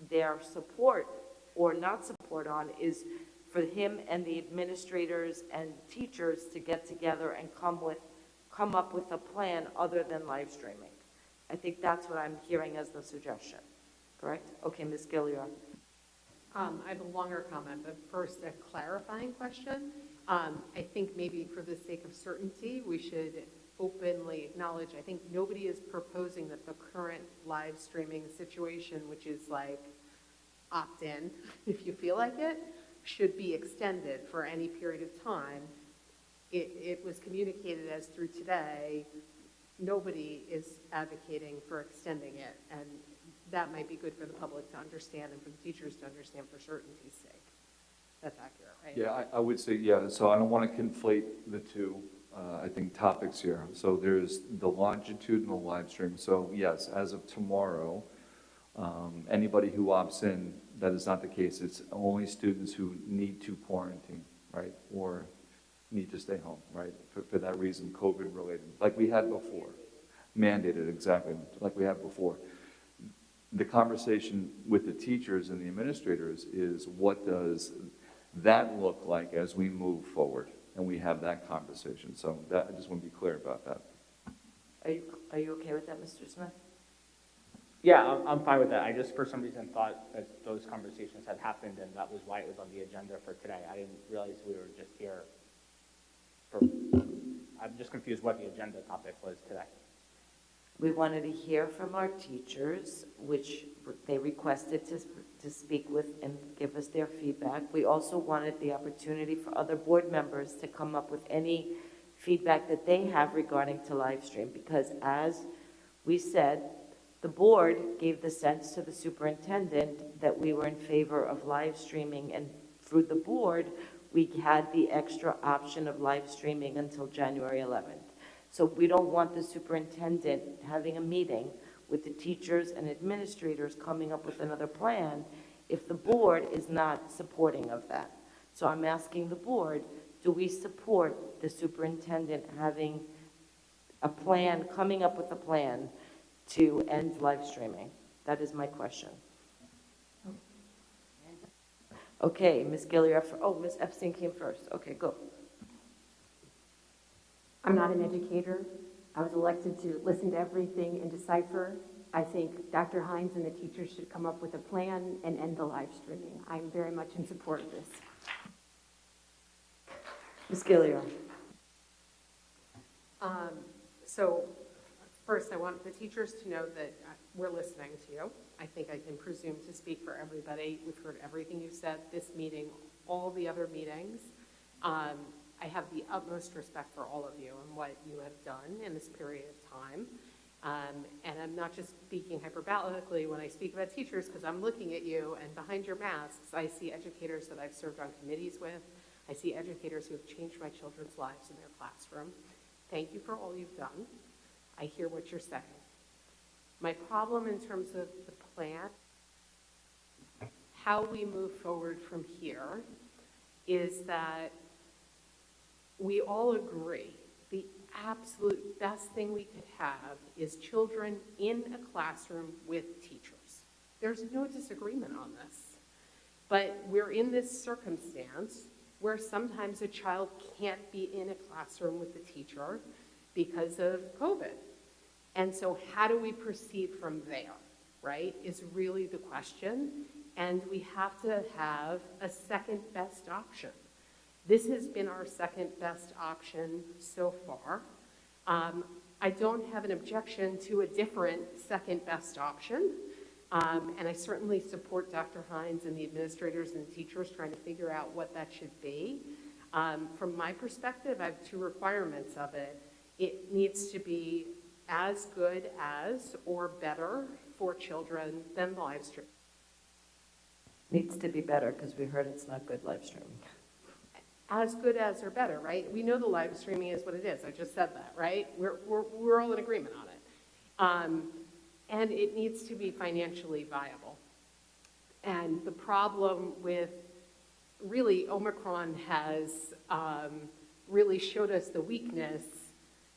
their support or not support on is for him and the administrators and teachers to get together and come up with a plan other than live streaming. I think that's what I'm hearing as the suggestion, correct? Okay, Ms. Gilliard.
I have a longer comment, but first a clarifying question. I think maybe for the sake of certainty, we should openly acknowledge, I think nobody is proposing that the current live streaming situation, which is like opt-in, if you feel like it, should be extended for any period of time. It was communicated as through today, nobody is advocating for extending it, and that might be good for the public to understand and for the teachers to understand for certainty's sake. That's accurate, right?
Yeah, I would say, yeah, so I don't want to conflate the two, I think, topics here. So there's the longitudinal live stream. So yes, as of tomorrow, anybody who opts in, that is not the case. It's only students who need to quarantine, right? Or need to stay home, right? For that reason, COVID related, like we had before. mandated exactly like we have before. The conversation with the teachers and the administrators is what does that look like as we move forward? And we have that conversation. So that, I just want to be clear about that.
Are you okay with that, Mr. Smith?
Yeah, I'm fine with that. I just, for some reason, thought that those conversations had happened, and that was why it was on the agenda for today. I didn't realize we were just here for, I'm just confused what the agenda topic was today.
We wanted to hear from our teachers, which they requested to speak with and give us their feedback. We also wanted the opportunity for other board members to come up with any feedback that they have regarding to live stream, because as we said, the board gave the sense to the superintendent that we were in favor of live streaming, and through the board, we had the extra option of live streaming until January 11th. So we don't want the superintendent having a meeting with the teachers and administrators coming up with another plan if the board is not supporting of that. So I'm asking the board, do we support the superintendent having a plan, coming up with a plan to end live streaming? That is my question. Okay, Ms. Gilliard, Ms. Epstein came first. Okay, go.
I'm not an educator. I was elected to listen to everything and decipher. I think Dr. Hines and the teachers should come up with a plan and end the live streaming. I'm very much in support of this.
Ms. Gilliard.
So first, I want the teachers to know that we're listening to you. I think I can presume to speak for everybody. We've heard everything you said, this meeting, all the other meetings. I have the utmost respect for all of you and what you have done in this period of time. And I'm not just speaking hyperbolically when I speak about teachers, because I'm looking at you, and behind your masks, I see educators that I've served on committees with. I see educators who have changed my children's lives in their classroom. Thank you for all you've done. I hear what you're saying. My problem in terms of the plan, how we move forward from here, is that we all agree the absolute best thing we could have is children in a classroom with teachers. There's no disagreement on this. But we're in this circumstance where sometimes a child can't be in a classroom with the teacher because of COVID. And so how do we proceed from there, right, is really the question. And we have to have a second best option. This has been our second best option so far. I don't have an objection to a different second best option. And I certainly support Dr. Hines and the administrators and the teachers trying to figure out what that should be. From my perspective, I have two requirements of it. It needs to be as good as or better for children than live stream.
Needs to be better, because we heard it's not good live streaming.
As good as or better, right? We know the live streaming is what it is. I just said that, right? We're all in agreement on it. And it needs to be financially viable. And the problem with really Omicron has really showed us the weakness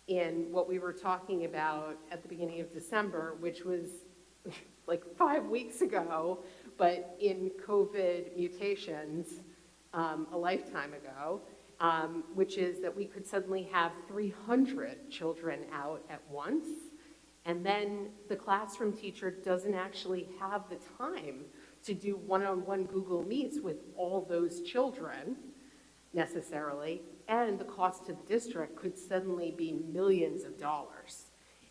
in what we were talking about at the beginning of December, which was like 5 weeks ago, but in COVID mutations, a lifetime ago, which is that we could suddenly have 300 children out at once, and then the classroom teacher doesn't actually have the time to do one-on-one Google Meets with all those children necessarily, and the cost to the district could suddenly be millions of dollars.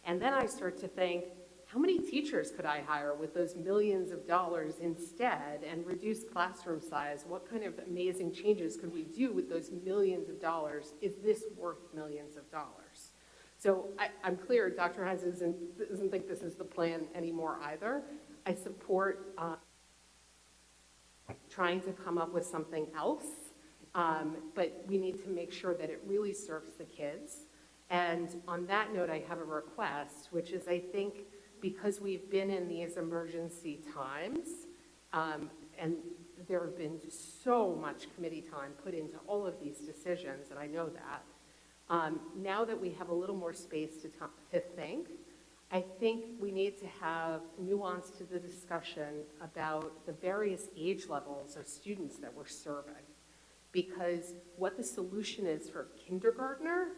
And then I start to think, how many teachers could I hire with those millions of dollars instead and reduce classroom size? What kind of amazing changes could we do with those millions of dollars? Is this worth millions of dollars? So I'm clear Dr. Hines doesn't think this is the plan anymore either. I support trying to come up with something else, but we need to make sure that it really serves the kids. And on that note, I have a request, which is I think because we've been in these emergency times, and there have been so much committee time put into all of these decisions, and I know that, now that we have a little more space to think, I think we need to have nuance to the discussion about the various age levels of students that we're serving. Because what the solution is for a kindergartner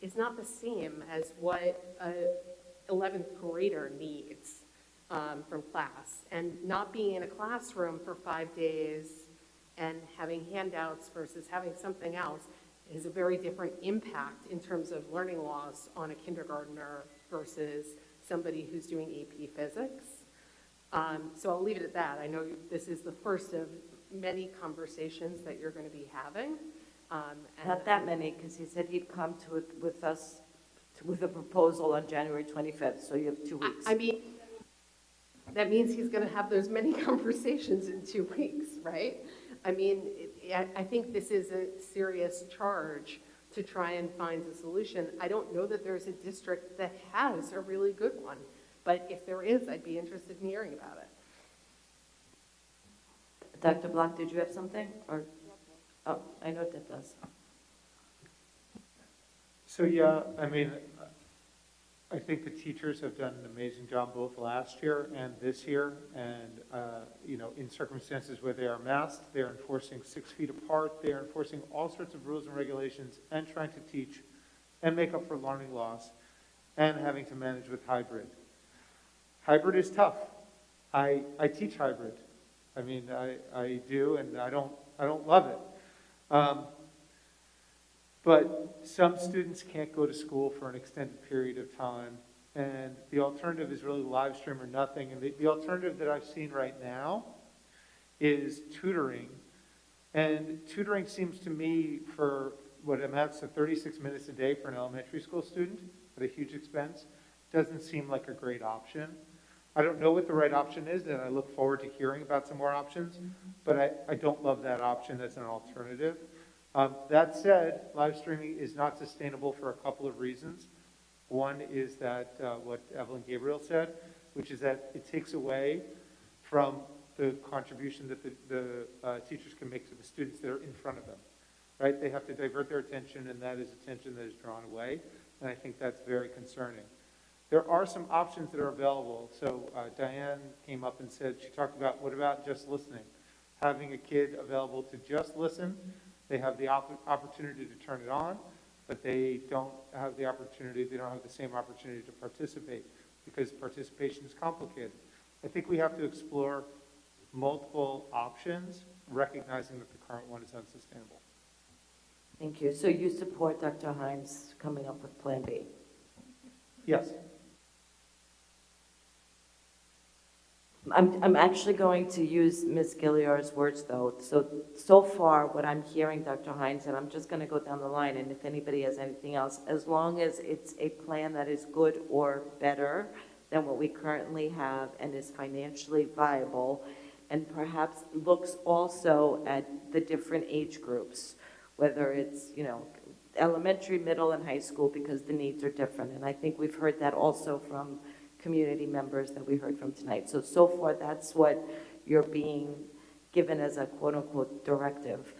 is not the same as what a 11th grader needs from class. And not being in a classroom for 5 days and having handouts versus having something else is a very different impact in terms of learning loss on a kindergartner versus somebody who's doing AP Physics. So I'll leave it at that. I know this is the first of many conversations that you're going to be having.
Not that many, because he said he'd come to it with us with a proposal on January 25th, so you have 2 weeks.
I mean, that means he's going to have those many conversations in 2 weeks, right? I mean, I think this is a serious charge to try and find a solution. I don't know that there's a district that has a really good one, but if there is, I'd be interested in hearing about it.
Dr. Block, did you have something? Or, oh, I know that does.
So, yeah, I mean, I think the teachers have done an amazing job both last year and this year. And, you know, in circumstances where they are masked, they're enforcing 6 feet apart, they're enforcing all sorts of rules and regulations and trying to teach and make up for learning loss and having to manage with hybrid. Hybrid is tough. I teach hybrid. I mean, I do, and I don't love it. But some students can't go to school for an extended period of time, and the alternative is really live stream or nothing. And the alternative that I've seen right now is tutoring. And tutoring seems to me, for what amounts to 36 minutes a day for an elementary school student at a huge expense, doesn't seem like a great option. I don't know what the right option is, and I look forward to hearing about some more options, but I don't love that option as an alternative. That said, live streaming is not sustainable for a couple of reasons. One is that what Evelyn Gabriel said, which is that it takes away from the contribution that the teachers can make to the students that are in front of them, right? They have to divert their attention, and that is attention that is drawn away, and I think that's very concerning. There are some options that are available. So Diane came up and said, she talked about, what about just listening? Having a kid available to just listen. They have the opportunity to turn it on, but they don't have the opportunity, they don't have the same opportunity to participate because participation is complicated. I think we have to explore multiple options, recognizing that the current one is unsustainable.
Thank you. So you support Dr. Hines coming up with Plan B?
Yes.
I'm actually going to use Ms. Gilliard's words, though. So far, what I'm hearing, Dr. Hines, and I'm just going to go down the line, and if anybody has anything else, as long as it's a plan that is good or better than what we currently have and is financially viable, and perhaps looks also at the different age groups, whether it's, you know, elementary, middle, and high school, because the needs are different. And I think we've heard that also from community members that we heard from tonight. So far, that's what you're being given as a quote-unquote directive.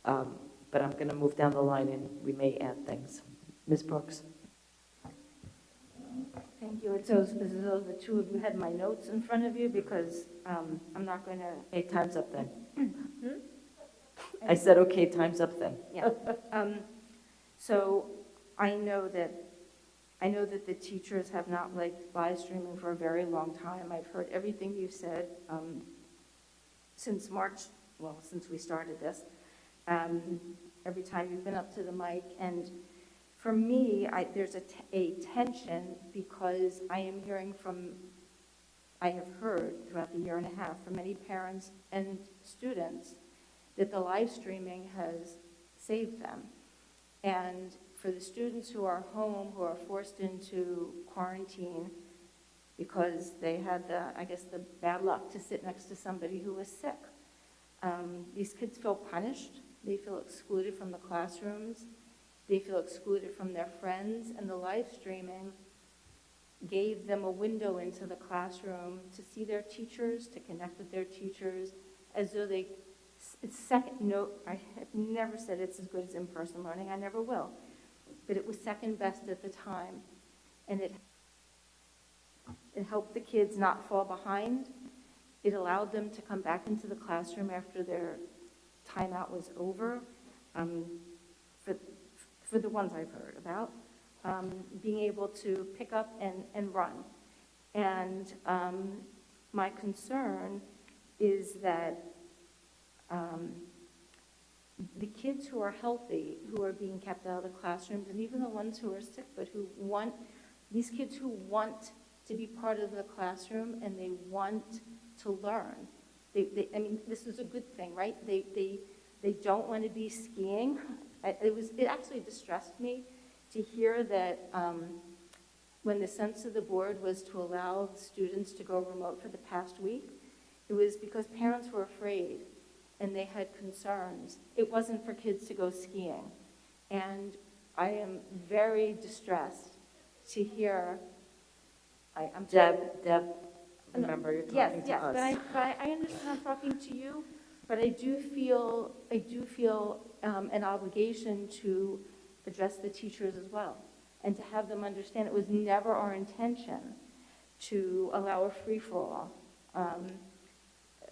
But I'm going to move down the line, and we may add things. Ms. Brooks.
Thank you. It's as though the two of you had my notes in front of you, because I'm not going to...
Okay, time's up then. I said, okay, time's up then.
Yeah. So I know that the teachers have not liked live streaming for a very long time. I've heard everything you've said since March, well, since we started this. Every time you've been up to the mic. And for me, there's a tension, because I have heard throughout the year and a half from many parents and students that the live streaming has saved them. And for the students who are home, who are forced into quarantine because they had the bad luck to sit next to somebody who was sick, these kids feel punished. They feel excluded from the classrooms. They feel excluded from their friends. And the live streaming gave them a window into the classroom to see their teachers, to connect with their teachers, as though I have never said it's as good as in-person learning. I never will. But it was second best at the time. And It helped the kids not fall behind. It allowed them to come back into the classroom after their timeout was over, for the ones I've heard about, being able to pick up and run. And my concern is that the kids who are healthy, who are being kept out of the classrooms, and even the ones who are sick, but these kids who want to be part of the classroom and they want to learn. I mean, this is a good thing, right? They don't want to be skiing. It actually distressed me to hear that when the sense of the board was to allow students to go remote for the past week, it was because parents were afraid and they had concerns. It wasn't for kids to go skiing. And I am very distressed to hear,
Deb, remember you're talking to us.
Yes, but I understand I'm talking to you, but I do feel an obligation to address the teachers as well, and to have them understand it was never our intention to allow a free-for-all.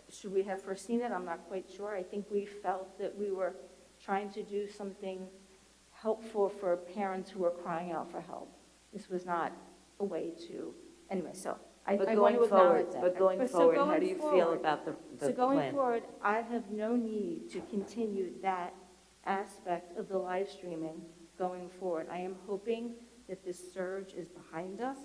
Should we have foreseen it? I'm not quite sure. I think we felt that we were trying to do something helpful for parents who were crying out for help. This was not a way to, anyway, so I want to acknowledge that.
But going forward, how do you feel about the
So going
plan?
forward, I have no need to continue that aspect of the live streaming going forward. I am hoping that this surge is behind us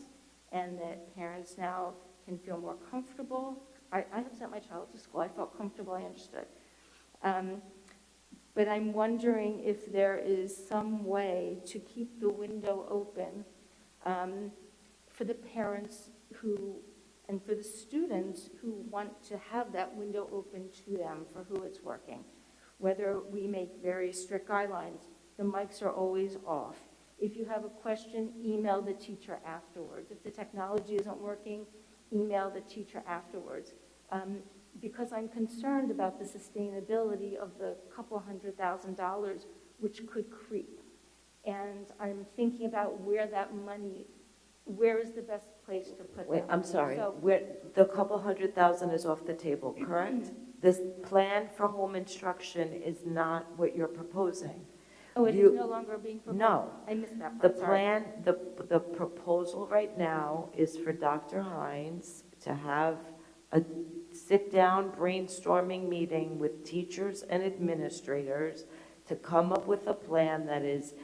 and that parents now can feel more comfortable. I have sent my child to school. I felt comfortable. I understood. But I'm wondering if there is some way to keep the window open for the parents and for the students who want to have that window open to them for who it's working. Whether we make very strict guidelines, the mics are always off. If you have a question, email the teacher afterwards. If the technology isn't working, email the teacher afterwards. Because I'm concerned about the sustainability of the couple $100,000, which could creep. And I'm thinking about where is the best place to put
Wait,
that.
I'm sorry,
So-
the couple $100,000 is off the table, correct? This plan for home instruction is not what you're proposing.
Oh, it is no longer being proposed?
No.
I missed that
The
part, sorry.
plan, the proposal right now is for Dr. Hines to have a sit-down brainstorming meeting with teachers and administrators to come up with a plan that is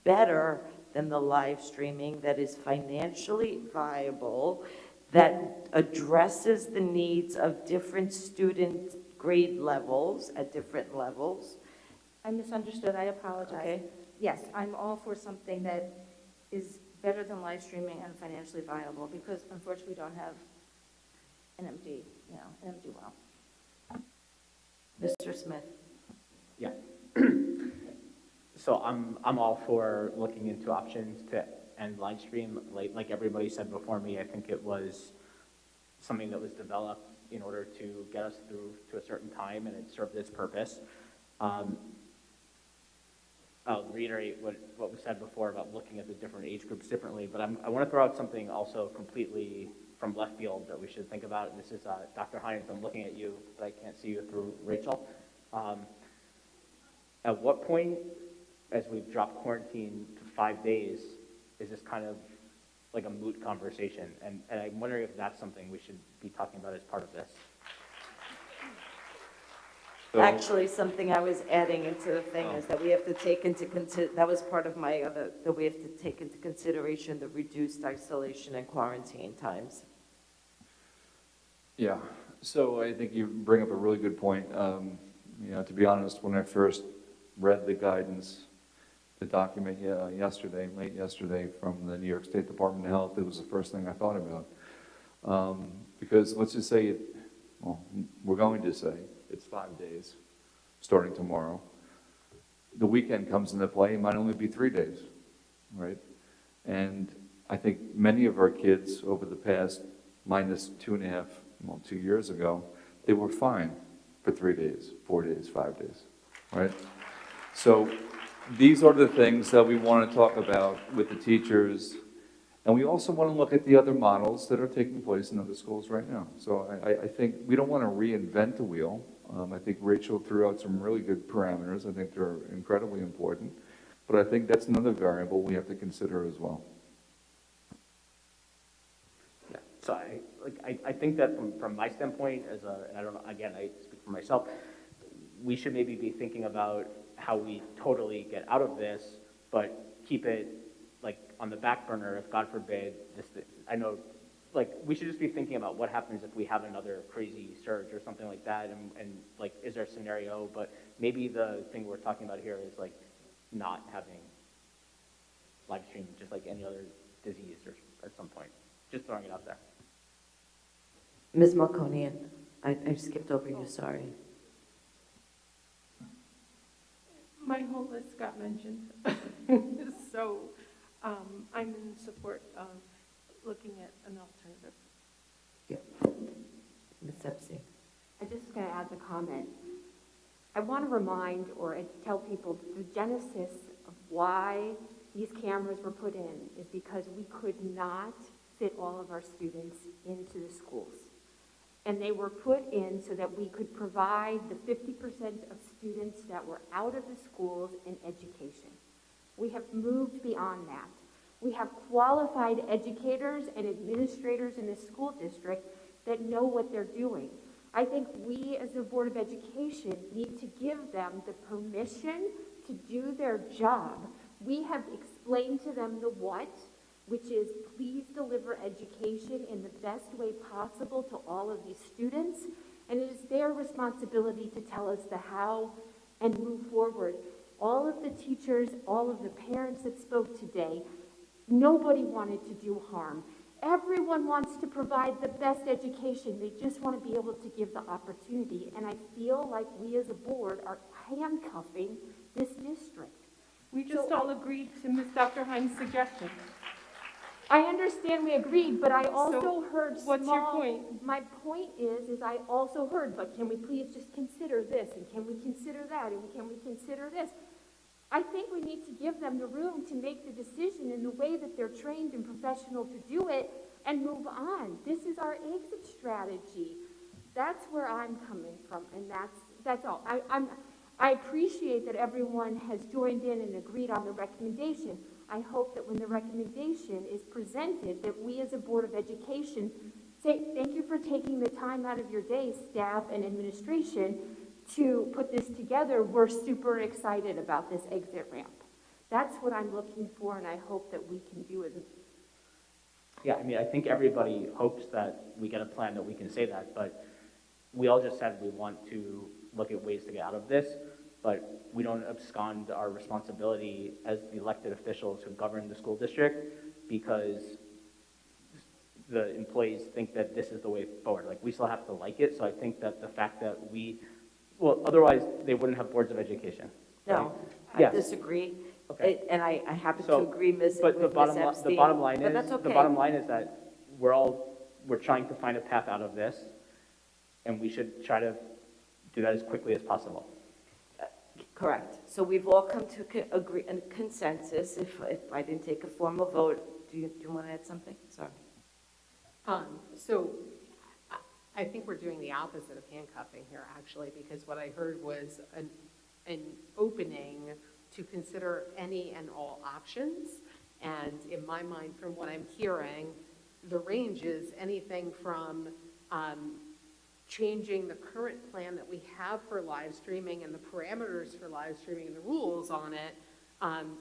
better than the live streaming, that is financially viable, that addresses the needs of different student grade levels at different levels.
I misunderstood, I apologize.
Okay.
Yes, I'm all for something that is better than live streaming and financially viable, because unfortunately, we don't have an empty well.
Mr. Smith?
Yeah. So I'm all for looking into options to end live stream. Like everybody said before me, I think it was something that was developed in order to get us through to a certain time, and it served its purpose. I'll reiterate what was said before about looking at the different age groups differently, but I want to throw out something also completely from left field that we should think about. And this is Dr. Hines, I'm looking at you, but I can't see you through Rachel. At what point, as we've dropped quarantine to 5 days, is this kind of like a moot conversation? And I'm wondering if that's something we should be talking about as part of this.
Actually, something I was adding into the thing is that we have to take into that was part of my other, that we have to take into consideration the reduced isolation and quarantine times.
Yeah, so I think you bring up a really good point. To be honest, when I first read the guidance, the document late yesterday from the New York State Department of Health, it was the first thing I thought about. Because let's just say we're going to say it's 5 days, starting tomorrow. The weekend comes into play, it might only be 3 days, right? And I think many of our kids over the past minus 2 years ago, they were fine for 3 days, 4 days, 5 days, right? So these are the things that we want to talk about with the teachers And we also want to look at the other models that are taking place in other schools right now. So I think we don't want to reinvent the wheel. I think Rachel threw out some really good parameters. I think they're incredibly important. But I think that's another variable we have to consider as well.
Yeah. So I think that from my standpoint, and I don't know, again, I speak for myself, we should maybe be thinking about how we totally get out of this, but keep it like on the back burner if, God forbid, I know, like, we should just be thinking about what happens if we have another crazy surge or something like that, and like, is there a scenario? But maybe the thing we're talking about here is like not having live streaming, just like any other disease or at some point. Just throwing it out there.
Ms. Malconian, I skipped over you, sorry.
My whole list got mentioned. So I'm in support of looking at an alternative.
Ms. Sepsi.
I'm just going to add the comment. I want to remind or tell people the genesis of why these cameras were put in is because we could not fit all of our students into the schools. And they were put in so that we could provide the 50% of students that were out of the schools in education. We have moved beyond that. We have qualified educators and administrators in the school district that know what they're doing. I think we as a Board of Education need to give them the permission to do their job. We have explained to them the what, which is please deliver education in the best way possible to all of these students. And it is their responsibility to tell us the how and move forward. All of the teachers, all of the parents that spoke today, nobody wanted to do harm. Everyone wants to provide the best education. They just want to be able to give the opportunity. And I feel like we as a board are handcuffing this district.
We just all agreed to Ms. Dr. Hines' suggestion.
I understand we agreed, but I also heard
what's your point?
My point is I also heard, but can we please just consider this, and can we consider that, and can we consider this? I think we need to give them the room to make the decision in the way that they're trained and professional to do it and move on. This is our exit strategy. That's where I'm coming from, and that's all. I appreciate that everyone has joined in and agreed on the recommendation. I hope that when the recommendation is presented, that we as a Board of Education say, thank you for taking the time out of your day, staff and administration, to put this together. We're super excited about this exit ramp. That's what I'm looking for, and I hope that we can do it.
Yeah, I mean, I think everybody hopes that we get a plan that we can say that, but we all just said we want to look at ways to get out of this, but we don't abscond our responsibility as the elected officials who govern the school district because the employees think that this is the way forward. Like, we still have to like it, so I think that the fact that well, otherwise they wouldn't have boards of education.
No,
right?
I
Yes.
disagree.
Okay.
And I happen to agree, Ms.
But the bottom line
but that's
is,
okay.
the bottom line is that we're trying to find a path out of this, and we should try to do that as quickly as possible.
Correct. So we've all come to agree and consensus. If I didn't take a formal vote, do you want to add something? Sorry.
So I think we're doing the opposite of handcuffing here, actually, because what I heard was an opening to consider any and all options. And in my mind, from what I'm hearing, the range is anything from changing the current plan that we have for live streaming and the parameters for live streaming and the rules on it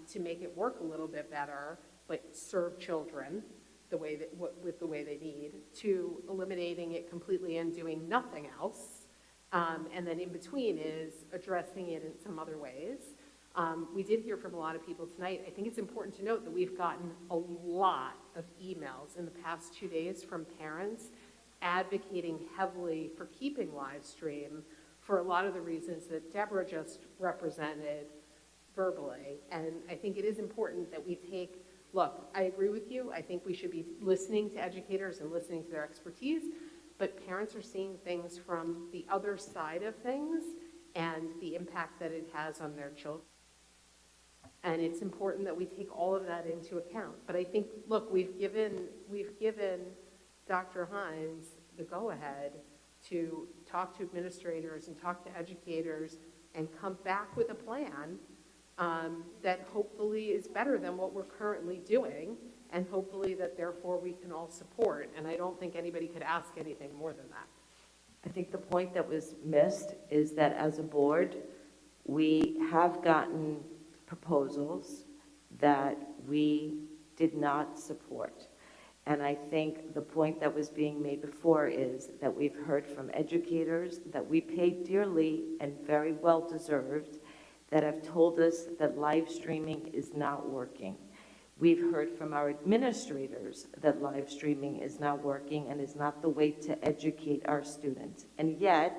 to make it work a little bit better, but serve children with the way they need, to eliminating it completely and doing nothing else. And then in between is addressing it in some other ways. We did hear from a lot of people tonight. I think it's important to note that we've gotten a lot of emails in the past 2 days from parents advocating heavily for keeping live stream for a lot of the reasons that Deborah just represented verbally. And I think it is important that we look, I agree with you. I think we should be listening to educators and listening to their expertise, but parents are seeing things from the other side of things and the impact that it has on their children. And it's important that we take all of that into account. But I think, look, we've given Dr. Hines the go-ahead to talk to administrators and talk to educators and come back with a plan that hopefully is better than what we're currently doing, and hopefully that therefore we can all support. And I don't think anybody could ask anything more than that.
I think the point that was missed is that as a board, we have gotten proposals that we did not support. And I think the point that was being made before is that we've heard from educators that we pay dearly and very well deserved that have told us that live streaming is not working. We've heard from our administrators that live streaming is not working and is not the way to educate our students. And yet,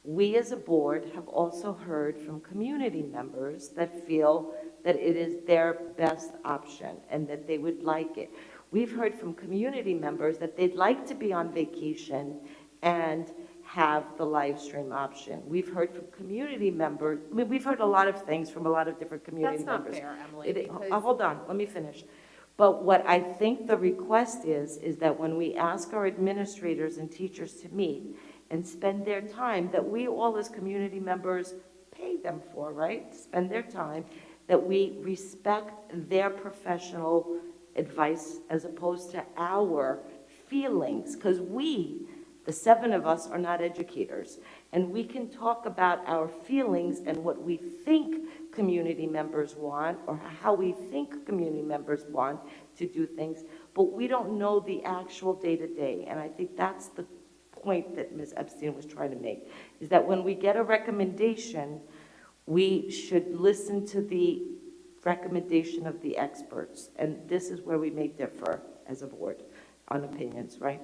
we as a board have also heard from community members that feel that it is their best option and that they would like it. We've heard from community members that they'd like to be on vacation and have the live stream option. We've heard from community members, I mean, we've heard a lot of things from a lot of different community members.
That's not fair, Emily, because...
Hold on, let me finish. But what I think the request is that when we ask our administrators and teachers to meet and spend their time, that we all as community members pay them for, right? Spend their time, that we respect their professional advice as opposed to our feelings, because we, the 7 of us, are not educators, and we can talk about our feelings and what we think community members want or how we think community members want to do things, but we don't know the actual day-to-day. And I think that's the point that Ms. Epstein was trying to make, is that when we get a recommendation, we should listen to the recommendation of the experts. And this is where we may differ as a board on opinions, right?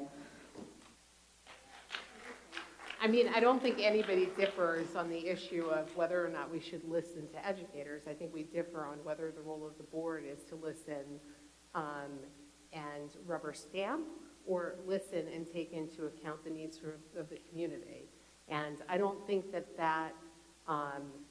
I mean, I don't think anybody differs on the issue of whether or not we should listen to educators. I think we differ on whether the role of the board is to listen and rubber stamp, or listen and take into account the needs of the community. And I don't think that that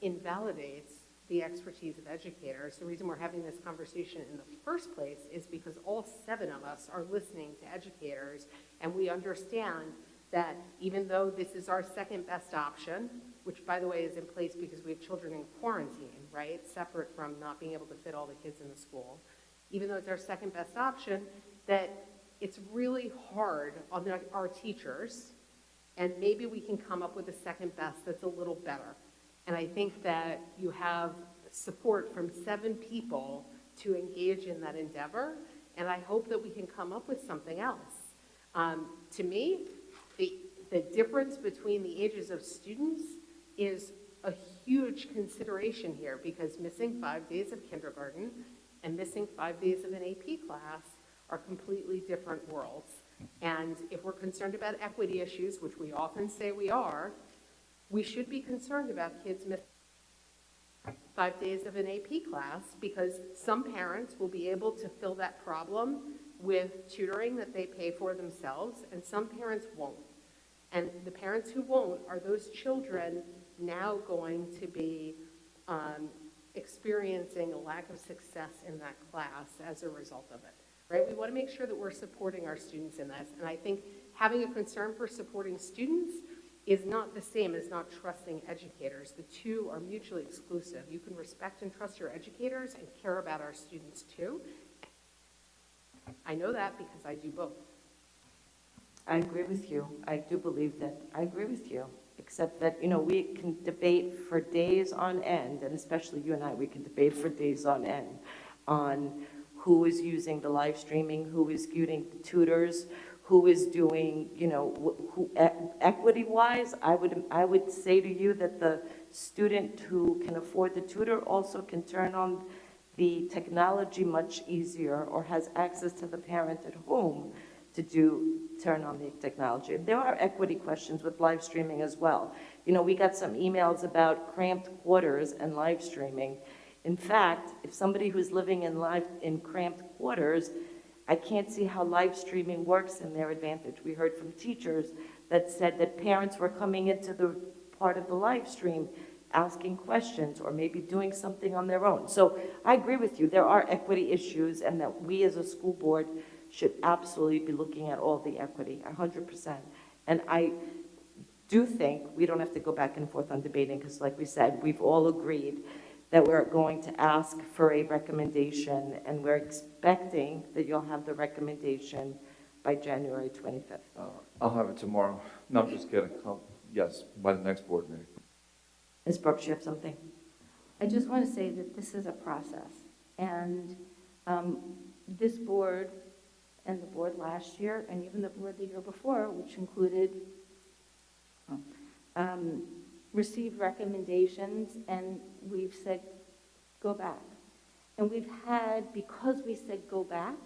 invalidates the expertise of educators. The reason we're having this conversation in the first place is because all 7 of us are listening to educators, and we understand that even though this is our second best option, which by the way is in place because we have children in quarantine, right, separate from not being able to fit all the kids in the school, even though it's our second best option, that it's really hard on our teachers, and maybe we can come up with a second best that's a little better. And I think that you have support from 7 people to engage in that endeavor, and I hope that we can come up with something else. To me, the difference between the ages of students is a huge consideration here, because missing 5 days of kindergarten and missing 5 days of an AP class are completely different worlds. And if we're concerned about equity issues, which we often say we are, we should be concerned about kids missing 5 days of an AP class, because some parents will be able to fill that problem with tutoring that they pay for themselves, and some parents won't. And the parents who won't are those children now going to be experiencing a lack of success in that class as a result of it, right? We want to make sure that we're supporting our students in this. And I think having a concern for supporting students is not the same as not trusting educators. The two are mutually exclusive. You can respect and trust your educators and care about our students too. I know that because I do both.
I agree with you. I do believe that. I agree with you. Except that, we can debate for days on end, and especially you and I, we can debate for days on end on who is using the live streaming, who is using the tutors, who is doing, equity-wise, I would say to you that the student who can afford the tutor also can turn on the technology much easier, or has access to the parent at home to turn on the technology. There are equity questions with live streaming as well. We got some emails about cramped quarters and live streaming. In fact, if somebody who's living in cramped quarters, I can't see how live streaming works in their advantage. We heard from teachers that said that parents were coming into the part of the live stream asking questions or maybe doing something on their own. So I agree with you, there are equity issues and that we as a school board should absolutely be looking at all the equity, 100%. And I do think we don't have to go back and forth on debating because like we said, we've all agreed that we're going to ask for a recommendation and we're expecting that you'll have the recommendation by January 25th.
I'll have it tomorrow. No, I'm just kidding. Yes, by the next board meeting.
Ms. Brooks, you have something?
I just want to say that this is a process, and this board and the board last year, and even the board the year before, which included received recommendations, and we've said, go back. And we've had, because we said go back,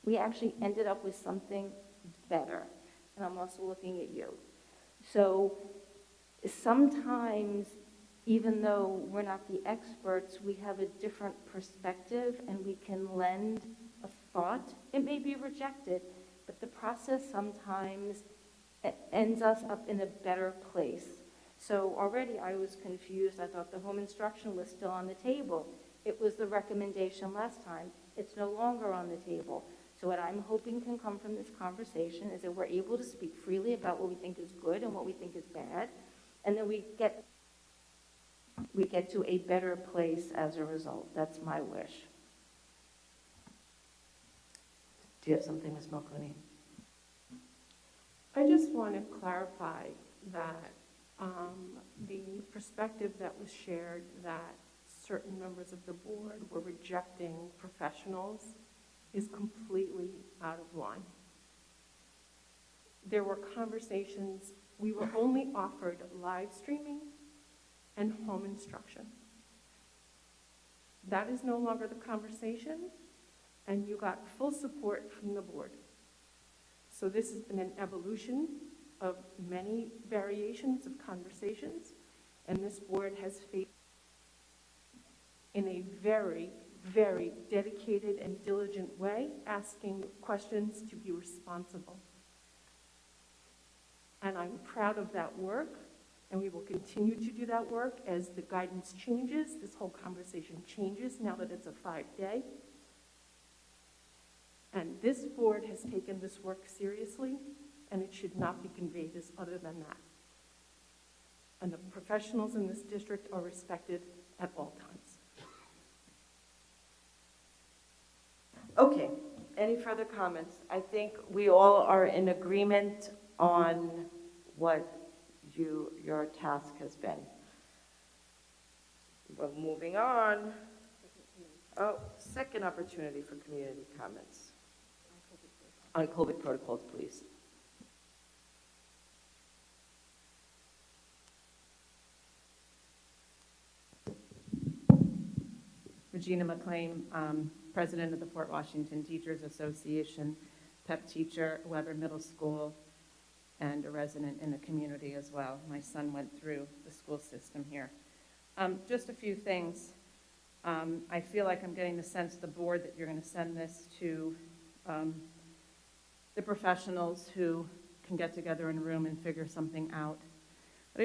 we actually ended up with something better. And I'm also looking at you. So sometimes, even though we're not the experts, we have a different perspective and we can lend a thought. It may be rejected, but the process sometimes ends us up in a better place. So already I was confused. I thought the home instruction was still on the table. It was the recommendation last time. It's no longer on the table. So what I'm hoping can come from this conversation is that we're able to speak freely about what we think is good and what we think is bad, and then we get to a better place as a result. That's my wish.
Do you have something, Ms. Mulcahy?
I just want to clarify that the perspective that was shared that certain members of the board were rejecting professionals is completely out of line. There were conversations, we were only offered live streaming and home instruction. That is no longer the conversation, and you got full support from the board. So this has been an evolution of many variations of conversations, and this board has faced in a very, very dedicated and diligent way, asking questions to be responsible. And I'm proud of that work, and we will continue to do that work as the guidance changes, this whole conversation changes now that it's a 5-day. And this board has taken this work seriously, and it should not be conveyed as other than that. And the professionals in this district are respected at all times.
Okay, any further comments? I think we all are in agreement on what your task has been. But moving on. Oh, second opportunity for community comments. On COVID protocols, please.
Regina McLean, President of the Port Washington Teachers Association, PEP teacher, Weber Middle School, and a resident in the community as well. My son went through the school system here. Just a few things. I feel like I'm getting the sense of the board that you're going to send this to the professionals who can get together in a room and figure something out. But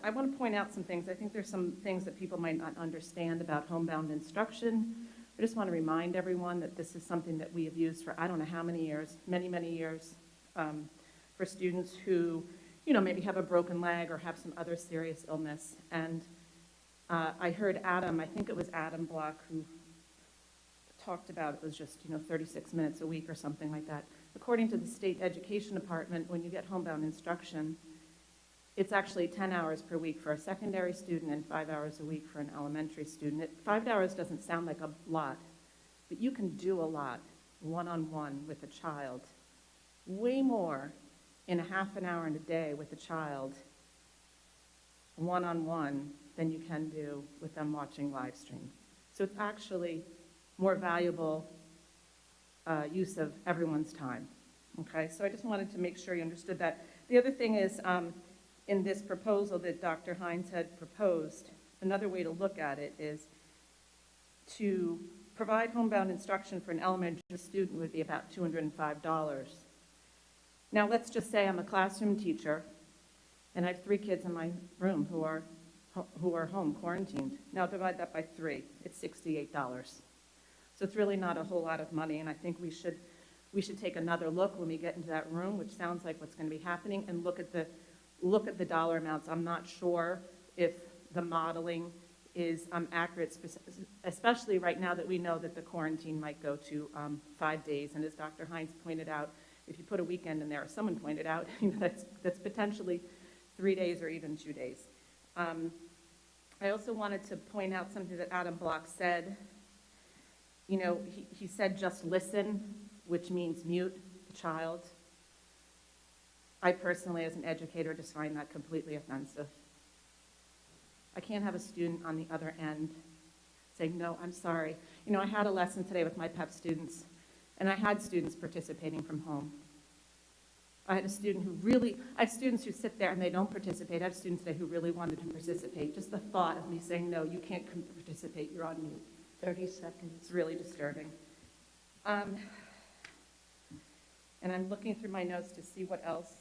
I want to point out some things. I think there's some things that people might not understand about homebound instruction. I just want to remind everyone that this is something that we have used for I don't know how many years, many, many years, for students who, maybe have a broken leg or have some other serious illness. And I heard Adam, I think it was Adam Block, who talked about it was just, 36 minutes a week or something like that. According to the state education department, when you get homebound instruction, it's actually 10 hours per week for a secondary student and 5 hours a week for an elementary student. 5 hours doesn't sound like a lot, but you can do a lot one-on-one with a child. Way more in a half an hour in a day with a child one-on-one than you can do with them watching live stream. So it's actually more valuable use of everyone's time. Okay, so I just wanted to make sure you understood that. The other thing is, in this proposal that Dr. Hines had proposed, another way to look at it is to provide homebound instruction for an elementary student would be about $205. Now let's just say I'm a classroom teacher and I have 3 kids in my room who are who are home quarantined. Now divide that by 3, it's $68. So it's really not a whole lot of money, and I think we should take another look when we get into that room, which sounds like what's going to be happening, and look at the dollar amounts. I'm not sure if the modeling is accurate, especially right now that we know that the quarantine might go to 5 days. And as Dr. Hines pointed out, if you put a weekend in there, or someone pointed out, that's potentially 3 days or even 2 days. I also wanted to point out something that Adam Block said. You know, he said just listen, which means mute the child. I personally, as an educator, just find that completely offensive. I can't have a student on the other end saying, no, I'm sorry. You know, I had a lesson today with my PEP students, and I had students participating from home. I had a student I have students who sit there and they don't participate. I have students today who really wanted to participate. Just the thought of me saying, no, you can't participate, you're on mute.
30 seconds.
It's really disturbing. And I'm looking through my notes to see what else.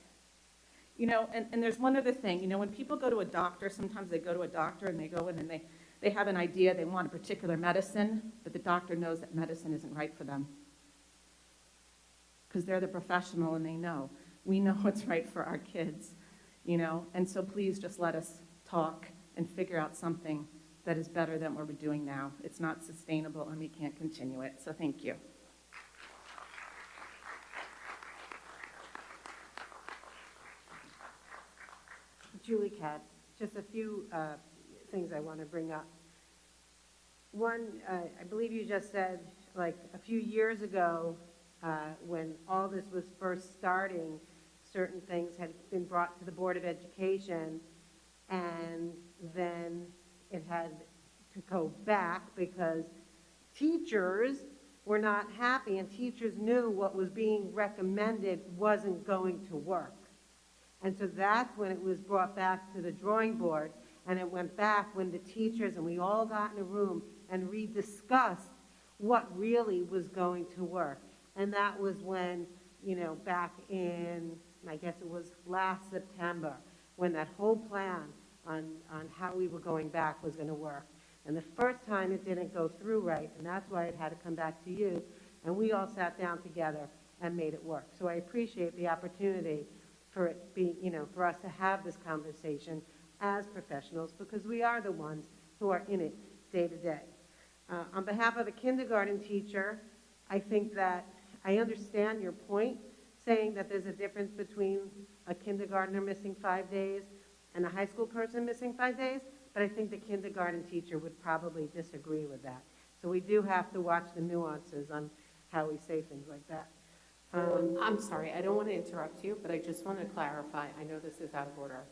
You know, and there's one other thing. You know, when people go to a doctor, sometimes they go to a doctor and they go in and they have an idea, they want a particular medicine, but the doctor knows that medicine isn't right for them. Because they're the professional and they know. We know what's right for our kids, you know, and so please just let us talk and figure out something that is better than what we're doing now. It's not sustainable and we can't continue it, so thank you.
Julie Katz, just a few things I want to bring up. One, I believe you just said, like a few years ago, when all this was first starting, certain things had been brought to the Board of Education, and then it had to go back because teachers were not happy, and teachers knew what was being recommended wasn't going to work. And so that's when it was brought back to the drawing board, and it went back when the teachers and we all got in a room and rediscussed what really was going to work. And that was when, you know, back in, I guess it was last September, when that whole plan on how we were going back was going to work. And the first time it didn't go through right, and that's why it had to come back to you, and we all sat down together and made it work. So I appreciate the opportunity for it being, you know, for us to have this conversation as professionals, because we are the ones who are in it day to day. On behalf of a kindergarten teacher, I think that I understand your point, saying that there's a difference between a kindergartner missing 5 days and a high school person missing 5 days, but I think the kindergarten teacher would probably disagree with that. So we do have to watch the nuances on how we say things like that.
I'm sorry, I don't want to interrupt you, but I just want to clarify. I know this is out of order.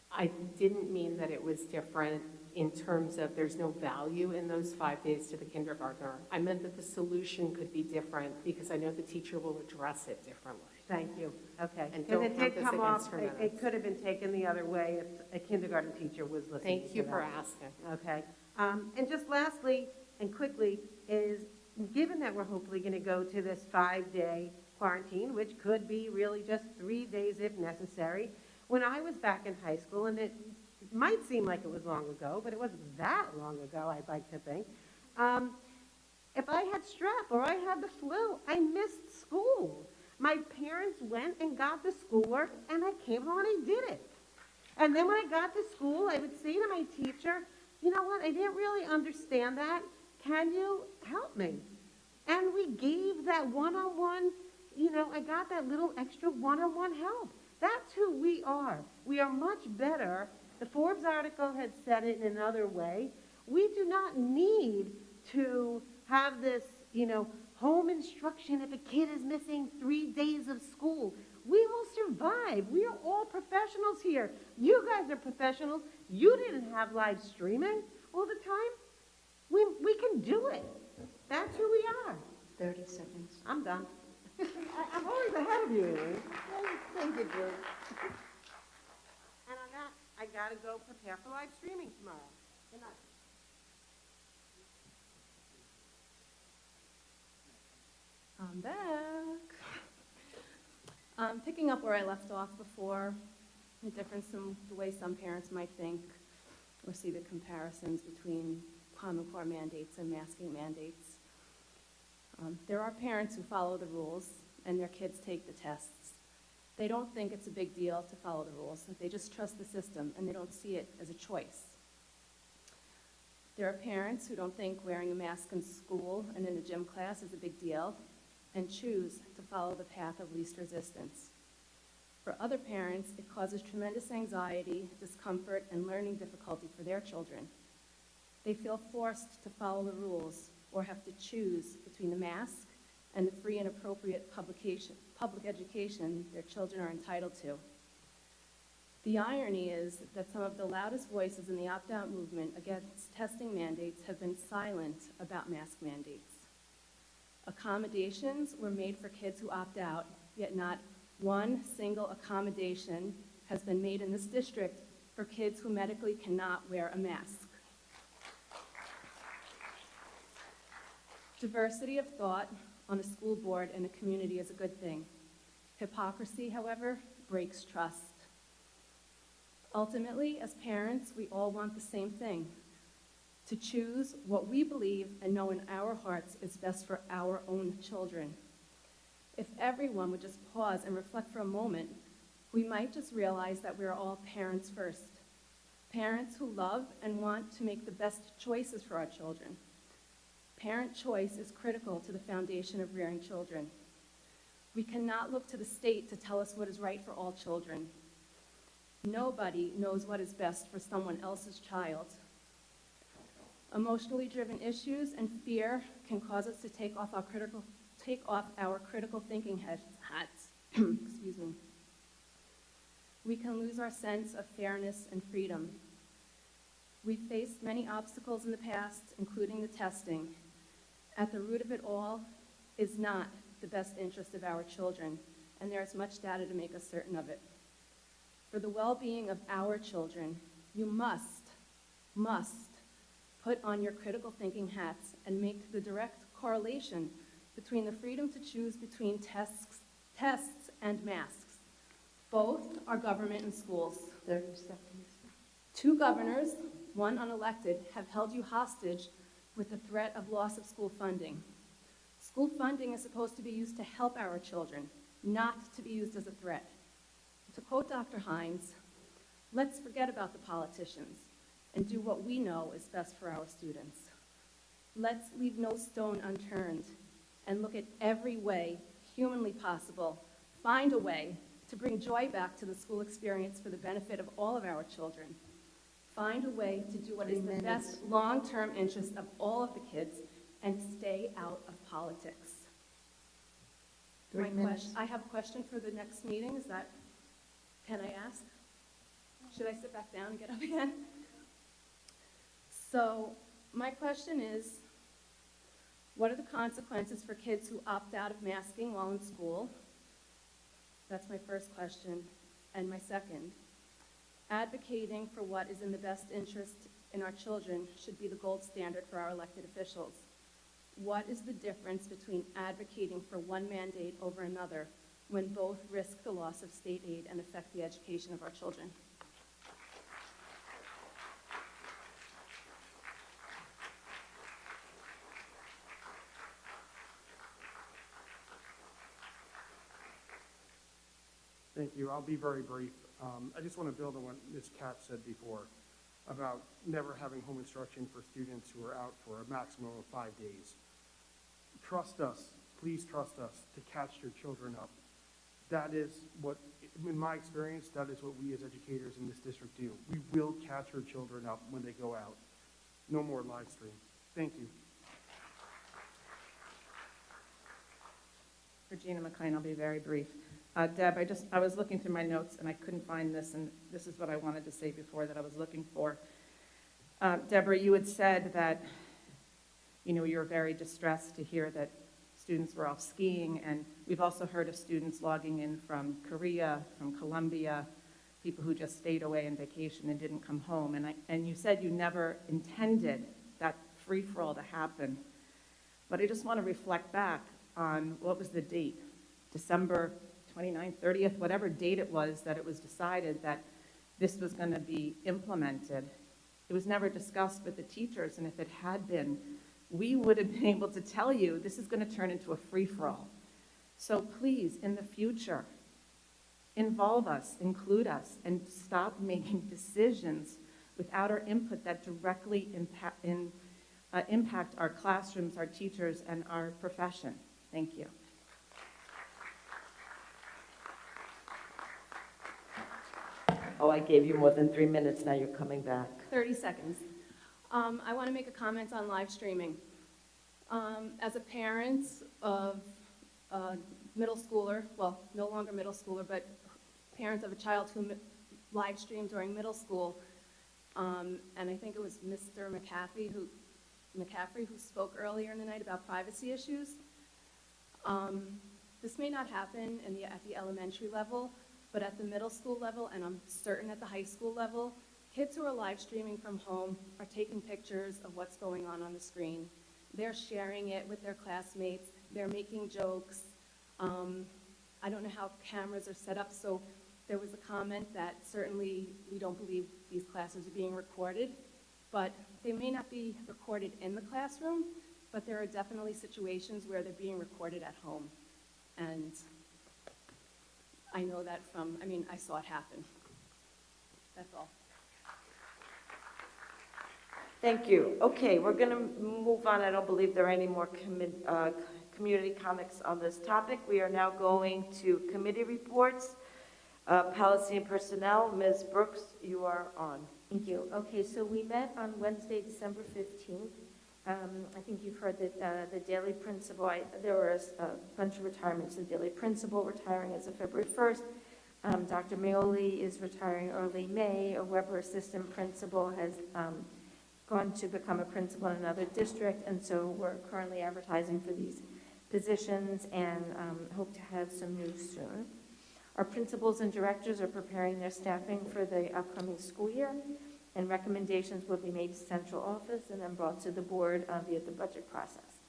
I didn't mean that it was different in terms of there's no value in those 5 days to the kindergartner. I meant that the solution could be different because I know the teacher will address it differently.
Thank you. Okay.
And
Because
don't
it
count
did
this
come
against
off,
her
it
minutes.
could have been taken the other way if a kindergarten teacher was listening to
Thank you
that.
for asking.
Okay. And just lastly and quickly is, given that we're hopefully going to go to this 5-day quarantine, which could be really just 3 days if necessary, when I was back in high school, and it might seem like it was long ago, but it wasn't that long ago, I'd like to think, if I had strep or I had the flu, I missed school. My parents went and got the schoolwork, and I came home and I did it. And then when I got to school, I would say to my teacher, you know what, I didn't really understand that. Can you help me? And we gave that one-on-one, you know, I got that little extra one-on-one help. That's who we are. We are much better. The Forbes article had said it in another way. We do not need to have this, you know, home instruction if a kid is missing 3 days of school. We will survive. We are all professionals here. You guys are professionals. You didn't have live streaming all the time. We can do it. That's who we are.
30 seconds.
I'm done. I'm always ahead of you. Thank you, Drew. And on that, I gotta go prepare for live streaming tomorrow. Good night.
I'm back. Picking up where I left off before, the difference in the way some parents might think.
or see the comparisons between Common Core mandates and masking mandates. There are parents who follow the rules and their kids take the tests. They don't think it's a big deal to follow the rules. They just trust the system and they don't see it as a choice. There are parents who don't think wearing a mask in school and in a gym class is a big deal and choose to follow the path of least resistance. For other parents, it causes tremendous anxiety, discomfort, and learning difficulty for their children. They feel forced to follow the rules or have to choose between the mask and the free and appropriate public education their children are entitled to. The irony is that some of the loudest voices in the opt-out movement against testing mandates have been silent about mask mandates. Accommodations were made for kids who opt out, yet not one single accommodation has been made in this district for kids who medically cannot wear a mask. Diversity of thought on a school board and a community is a good thing. Hypocrisy, however, breaks trust. Ultimately, as parents, we all want the same thing: to choose what we believe and know in our hearts is best for our own children. If everyone would just pause and reflect for a moment, we might just realize that we're all parents first. Parents who love and want to make the best choices for our children. Parent choice is critical to the foundation of rearing children. We cannot look to the state to tell us what is right for all children. Nobody knows what is best for someone else's child. Emotionally driven issues and fear can cause us to take off our critical thinking hats. Excuse me. We can lose our sense of fairness and freedom. We've faced many obstacles in the past, including the testing. At the root of it all is not the best interest of our children, and there is much data to make us certain of it. For the well-being of our children, you must put on your critical thinking hats and make the direct correlation between the freedom to choose between tests and masks. Both are government and schools.
30 seconds.
2 governors, one unelected, have held you hostage with the threat of loss of school funding. School funding is supposed to be used to help our children, not to be used as a threat. To quote Dr. Hines, let's forget about the politicians and do what we know is best for our students. Let's leave no stone unturned and look at every way humanly possible, find a way to bring joy back to the school experience for the benefit of all of our children. Find a way to do what is the best long-term interest of all of the kids and stay out of politics. I have a question for the next meeting. Can I ask? Should I sit back down and get up again? So my question is, what are the consequences for kids who opt out of masking while in school? That's my first question. And my second, advocating for what is in the best interest in our children should be the gold standard for our elected officials. What is the difference between advocating for one mandate over another when both risk the loss of state aid and affect the education of our children?
Thank you. I'll be very brief. I just want to build on what Ms. Katz said before about never having home instruction for students who are out for a maximum of 5 days. Trust us, please trust us to catch your children up. That is what, in my experience, that is what we as educators in this district do. We will catch your children up when they go out. No more live stream. Thank you.
Regina McLean, I'll be very brief. Deb, I was looking through my notes and I couldn't find this, and this is what I wanted to say before that I was looking for. Deborah, you had said that, you were very distressed to hear that students were off skiing, and we've also heard of students logging in from Korea, from Colombia, people who just stayed away on vacation and didn't come home. And you said you never intended that free-for-all to happen. But I just want to reflect back on, what was the date? December 29th, 30th, whatever date it was that it was decided that this was going to be implemented. It was never discussed with the teachers, and if it had been, we would have been able to tell you this is going to turn into a free-for-all. So please, in the future, involve us, include us, and stop making decisions without our input that directly impact our classrooms, our teachers, and our profession. Thank you.
Oh, I gave you more than 3 minutes, now you're coming back.
30 seconds. I want to make a comment on live streaming. As a parent of a middle schooler, well, no longer middle schooler, but parent of a child who live streamed during middle school, and I think it was Mr. McCaffrey who spoke earlier in the night about privacy issues. This may not happen at the elementary level, but at the middle school level, and I'm certain at the high school level, kids who are live streaming from home are taking pictures of what's going on the screen. They're sharing it with their classmates. They're making jokes. I don't know how cameras are set up, so there was a comment that certainly we don't believe these classes are being recorded, but they may not be recorded in the classroom, but there are definitely situations where they're being recorded at home. And I know that I saw it happen. That's all.
Thank you. Okay, we're going to move on. I don't believe there are any more community comments on this topic. We are now going to committee reports, policy and personnel. Ms. Brooks, you are on.
Thank you. Okay, so we met on Wednesday, December 15th. I think you've heard that the daily principal, there were a bunch of retirements. The daily principal retiring as of February 1st. Dr. Meoli is retiring early May. A Weber assistant principal has gone to become a principal in another district, and so we're currently advertising for these positions and hope to have some news soon. Our principals and directors are preparing their staffing for the upcoming school year, and recommendations will be made to central office and then brought to the board via the budget process.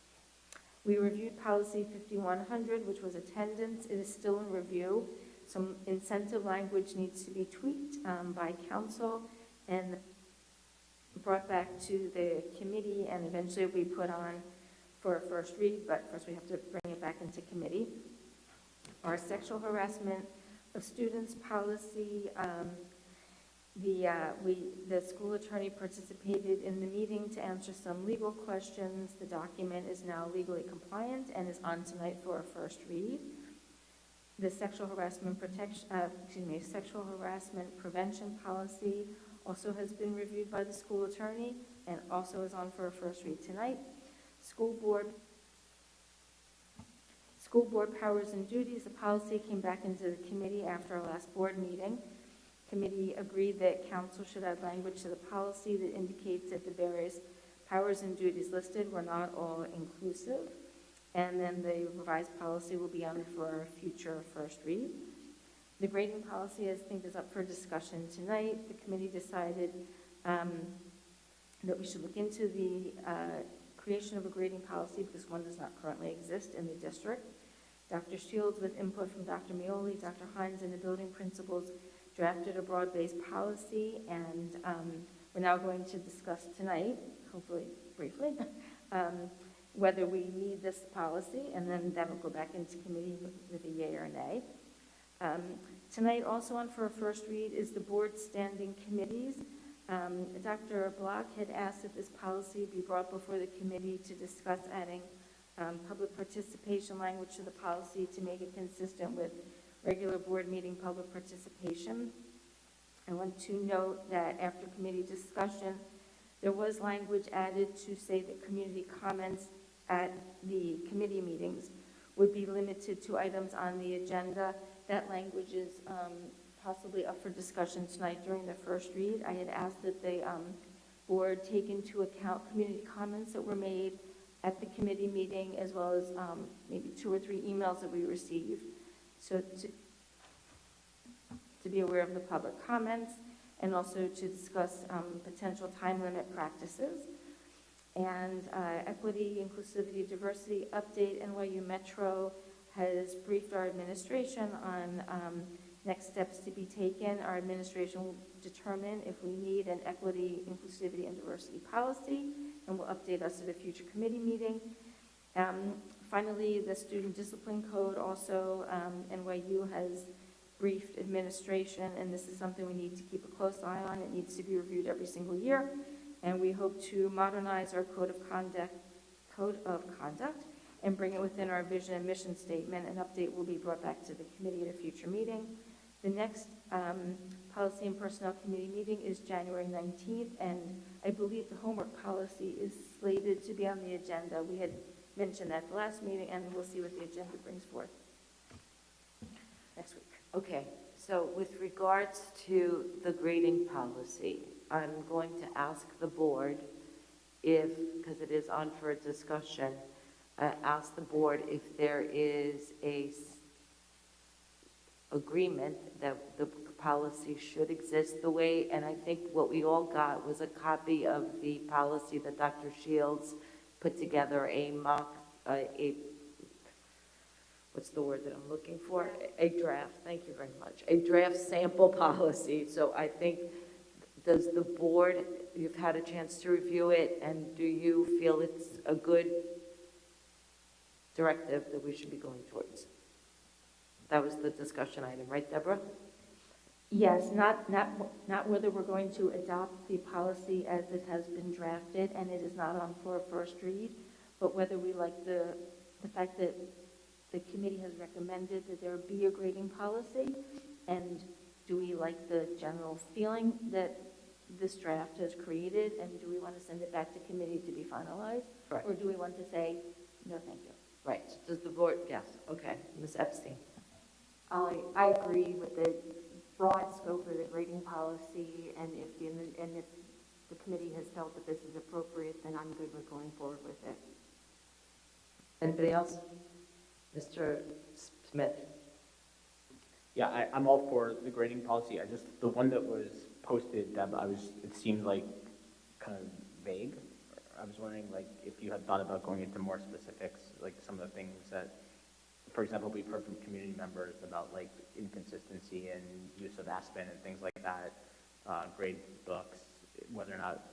We reviewed policy 5100, which was attendance. It is still in review. Some incentive language needs to be tweaked by council and brought back to the committee, and eventually will be put on for a first read, but first we have to bring it back into committee. Our sexual harassment of students policy, the school attorney participated in the meeting to answer some legal questions. The document is now legally compliant and is on tonight for a first read. The sexual harassment sexual harassment prevention policy also has been reviewed by the school attorney and also is on for a first read tonight. School board powers and duties. The policy came back into the committee after our last board meeting. Committee agreed that council should add language to the policy that indicates that the various powers and duties listed were not all inclusive. And then the revised policy will be on for a future first read. The grading policy, I think, is up for discussion tonight. The committee decided that we should look into the creation of a grading policy because one does not currently exist in the district. Dr. Shields, with input from Dr. Meoli, Dr. Hines, and the building principals, drafted a broad-based policy, and we're now going to discuss tonight, hopefully briefly, whether we need this policy, and then that will go back into committee with a yay or a nay. Tonight, also on for a first read, is the board standing committees. Dr. Block had asked that this policy be brought before the committee to discuss adding public participation language to the policy to make it consistent with regular board meeting public participation. I want to note that after committee discussion, there was language added to say that community comments at the committee meetings would be limited to items on the agenda. That language is possibly up for discussion tonight during the first read. I had asked that the board take into account community comments that were made at the committee meeting, as well as maybe 2 or 3 emails that we received. So to be aware of the public comments, and also to discuss potential time limit practices. And equity, inclusivity, diversity update. NYU Metro has briefed our administration on Next steps to be taken, our administration will determine if we need an equity, inclusivity, and diversity policy, and will update us at a future committee meeting. Finally, the student discipline code also, NYU has briefed administration, and this is something we need to keep a close eye on. It needs to be reviewed every single year, and we hope to modernize our code of conduct, and bring it within our vision and mission statement. An update will be brought back to the committee at a future meeting. The next Policy and Personnel Committee meeting is January 19th, and I believe the homework policy is slated to be on the agenda. We had mentioned that the last meeting, and we'll see what the agenda brings forth next week.
Okay, so with regards to the grading policy, I'm going to ask the board if, because it is on for a discussion, ask the board if there is a agreement that the policy should exist the way, and I think what we all got was a copy of the policy that Dr. Shields put together, a mock, what's the word that I'm looking for? A draft, thank you very much. A draft sample policy. So I think, does the board, you've had a chance to review it, and do you feel it's a good directive that we should be going towards? That was the discussion item, right, Deborah?
Yes, not whether we're going to adopt the policy as it has been drafted, and it is not on for a first read, but whether we like the fact that the committee has recommended that there be a grading policy, and do we like the general feeling that this draft has created, and do we want to send it back to committee to be finalized?
Right.
Or do we want to say, no, thank you?
Right, does the board, yes, okay, Ms. Epstein.
I agree with the broad scope of the grading policy, and if the committee has felt that this is appropriate, then I'm good with going forward with it.
Anybody else? Mr. Smith?
Yeah, I'm all for the grading policy. The one that was posted, Deb, it seemed like kind of vague. I was wondering, like, if you had thought about going into more specifics, like some of the things that, for example, we've heard from community members about, like, inconsistency and use of Aspen and things like that, grade books, whether or not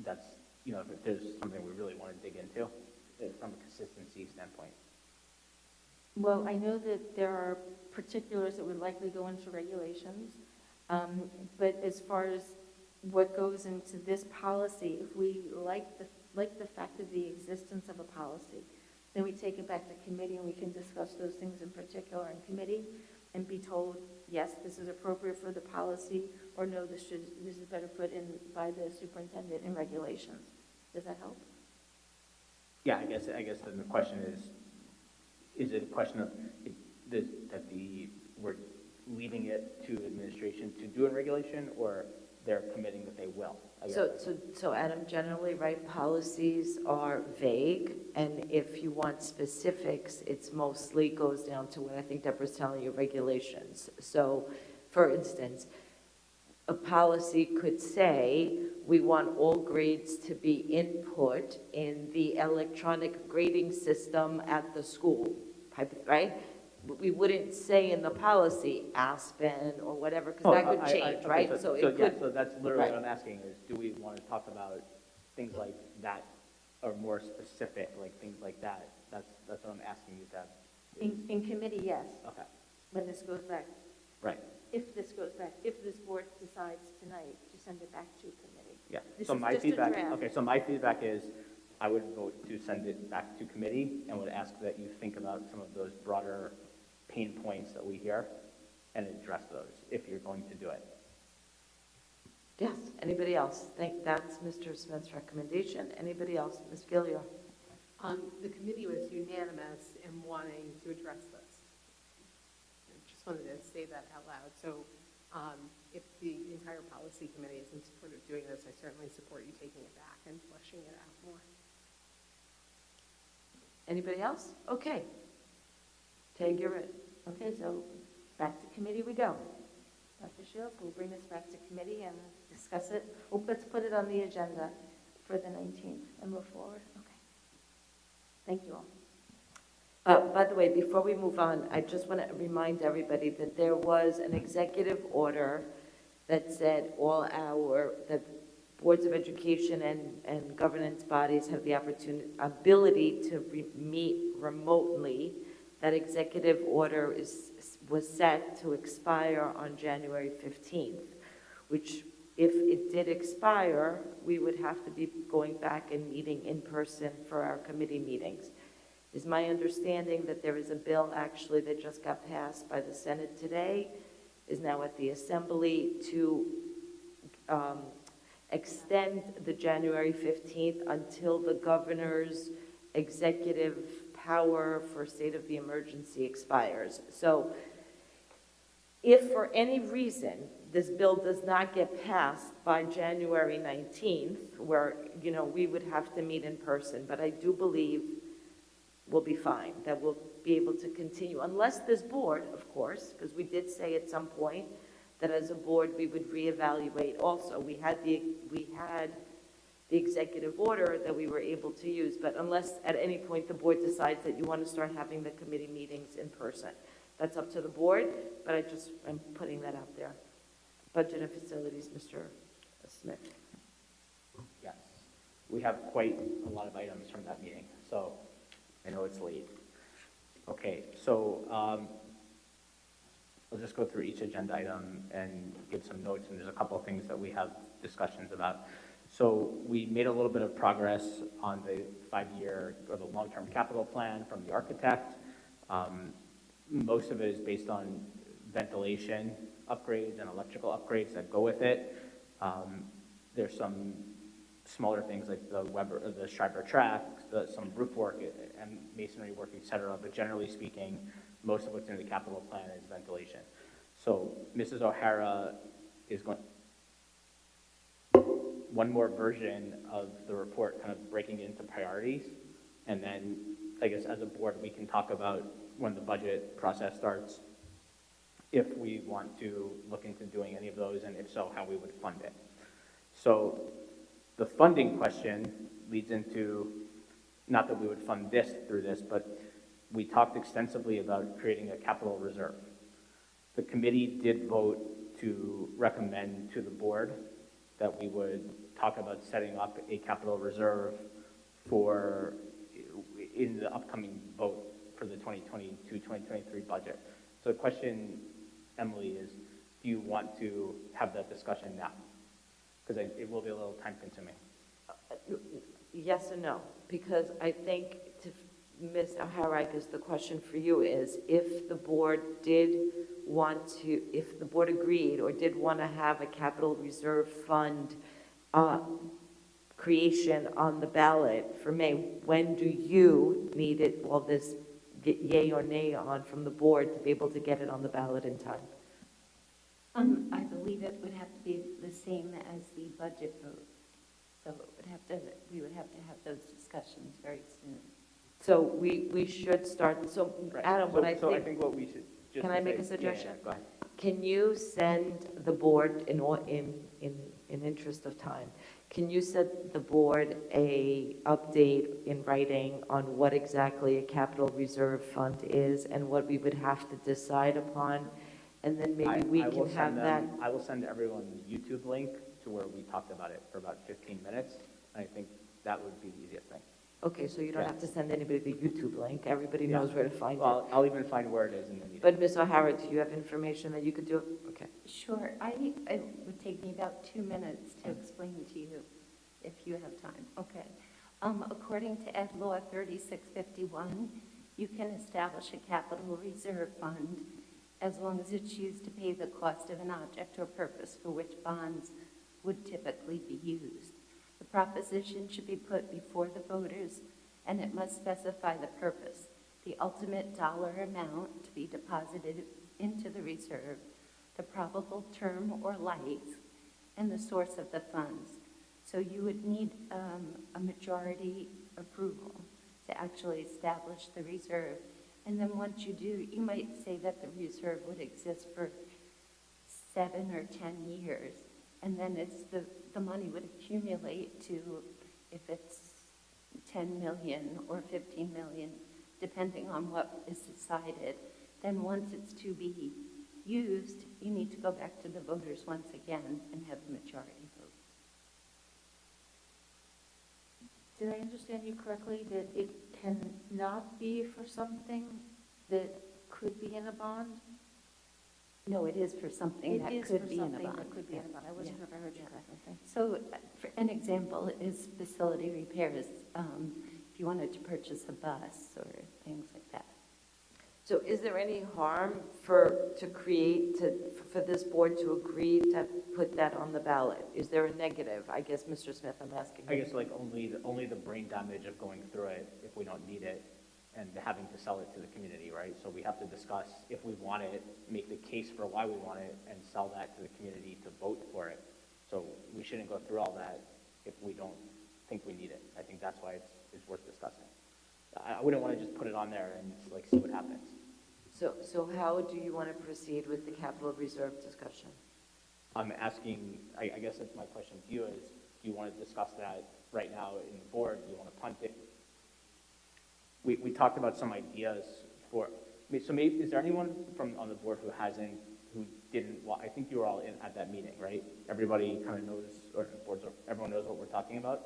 that's, if there's something we really want to dig into from a consistency standpoint.
Well, I know that there are particulars that would likely go into regulations, but as far as what goes into this policy, if we like the fact of the existence of a policy, then we take it back to committee and we can discuss those things in particular in committee and be told, yes, this is appropriate for the policy, or no, this is better put in by the superintendent in regulations. Does that help?
Yeah, I guess then the question is it a question of we're leaving it to administration to do in regulation, or they're committing that they will?
So Adam, generally, right, policies are vague, and if you want specifics, it's mostly goes down to what I think Deborah's telling you, regulations. So, for instance, a policy could say, we want all grades to be input in the electronic grading system at the school, right? We wouldn't say in the policy Aspen or whatever, because that could change, right?
So that's literally what I'm asking is, do we want to talk about things like that or more specific, like things like that? That's what I'm asking you, Deb.
In committee, yes.
Okay.
When this goes back.
Right.
If this goes back, if this board decides tonight to send it back to committee.
Yeah.
This
So
is
my
just a
feedback.
draft.
Okay. So my feedback is, I would vote to send it back to committee and would ask that you think about some of those broader pain points that we hear and address those if you're going to do it.
Yes, anybody else? Think that's Mr. Smith's recommendation. Anybody else? Ms. Gilliar?
The committee was unanimous in wanting to address this. I just wanted to say that out loud. So if the entire policy committee is in support of doing this, I certainly support you taking it back and fleshing it out more.
Anybody else? Okay. Tag, you're it.
Okay, so back to committee we go. Dr. Shields, we'll bring this back to committee and discuss it. Oh, let's put it on the agenda for the 19th and move forward. Okay. Thank you all.
by the way, before we move on, I just want to remind everybody that there was an executive order that said that boards of education and governance bodies have the ability to meet remotely. That executive order was set to expire on January 15th, which if it did expire, we would have to be going back and meeting in person for our committee meetings. Is my understanding that there is a bill actually that just got passed by the Senate today, is now at the Assembly to extend the January 15th until the governor's executive power for state of the emergency expires. So if for any reason this bill does not get passed by January 19th, where, we would have to meet in person, but I do believe we'll be fine, that we'll be able to continue, unless this board, of course, because we did say at some point that as a board we would reevaluate also. We had the executive order that we were able to use, but unless at any point the board decides that you want to start having the committee meetings in person. That's up to the board, but I'm putting that out there. Budget and Facilities, Mr. Smith.
Yes, we have quite a lot of items from that meeting, so I know it's late. Okay, so I'll just go through each agenda item and give some notes, and there's a couple of things that we have discussions about. So we made a little bit of progress on the 5-year or the long-term capital plan from the architect. Most of it is based on ventilation upgrades and electrical upgrades that go with it. There's some smaller things like the Schreiber track, some roof work and masonry work, et cetera. But generally speaking, most of what's in the capital plan is ventilation. So Mrs. O'Hara is going one more version of the report, kind of breaking it into priorities. And then I guess as a board, we can talk about when the budget process starts, if we want to look into doing any of those, and if so, how we would fund it. So the funding question leads into, not that we would fund this through this, but we talked extensively about creating a capital reserve. The committee did vote to recommend to the board that we would talk about setting up a capital reserve in the upcoming vote for the 2022-2023 budget. So the question, Emily, is do you want to have that discussion now? Because it will be a little time consuming.
Yes and no, because I think to Ms. O'Hara, the question for you is, if the board agreed or did want to have a capital reserve fund creation on the ballot for May, when do you need it, all this yay or nay on from the board to be able to get it on the ballot in time?
I believe it would have to be the same as the budget vote. So we would have to have those discussions very soon.
So we should start, so
Right.
Adam,
So I think what we should just
can I make
say-
a suggestion?
Yeah, go ahead.
Can you send the board, in interest of time, can you send the board a update in writing on what exactly a capital reserve fund is and what we would have to decide upon? And then maybe we
I will
can have
send
that.
I will send everyone the YouTube link to where we talked about it for about 15 minutes. And I think that would be the easiest thing.
Okay, so you don't
Yeah.
have to send anybody the YouTube link. Everybody
Yeah.
knows where to find it.
Well, I'll even find where it is in the meeting.
But Ms. O'Hara, do you have information that you could do? Okay.
Sure, it would take me about 2 minutes to explain to you, if you have time. Okay. According to Ed Law 3651, you can establish a capital reserve fund as long as it's used to pay the cost of an object or purpose for which bonds would typically be used. The proposition should be put before the voters, and it must specify the purpose, the ultimate dollar amount to be deposited into the reserve, the probable term or life, and the source of the funds. So you would need a majority approval to actually establish the reserve. And then once you do, you might say that the reserve would exist for 7 or 10 years. And then the money would accumulate to, if it's 10 million or 15 million, depending on what is decided. Then once it's to be used, you need to go back to the voters once again and have a majority vote.
Did I understand you correctly, that it cannot be for something that could be in a bond?
No, it is for something that could be in a bond.
It is for something that could be in a bond. I wasn't sure if I heard you
Yeah.
correctly. Thank you.
So for an example is facility repairs. If you wanted to purchase a bus or things like that.
So is there any harm for this board to agree to put that on the ballot? Is there a negative? I guess, Mr. Smith, I'm asking.
I guess like only the brain damage of going through it if we don't need it and having to sell it to the community, right? So we have to discuss if we want it, make the case for why we want it, and sell that to the community to vote for it. So we shouldn't go through all that if we don't think we need it. I think that's why it's worth discussing. I wouldn't want to just put it on there and like see what happens.
So how do you want to proceed with the capital reserve discussion?
I'm asking, I guess that's my question to you is, do you want to discuss that right now in the board? Do you want to punt it? We talked about some ideas for, so maybe, is there anyone on the board who didn't, well, I think you were all at that meeting, right? Everybody kind of knows, or everyone knows what we're talking about?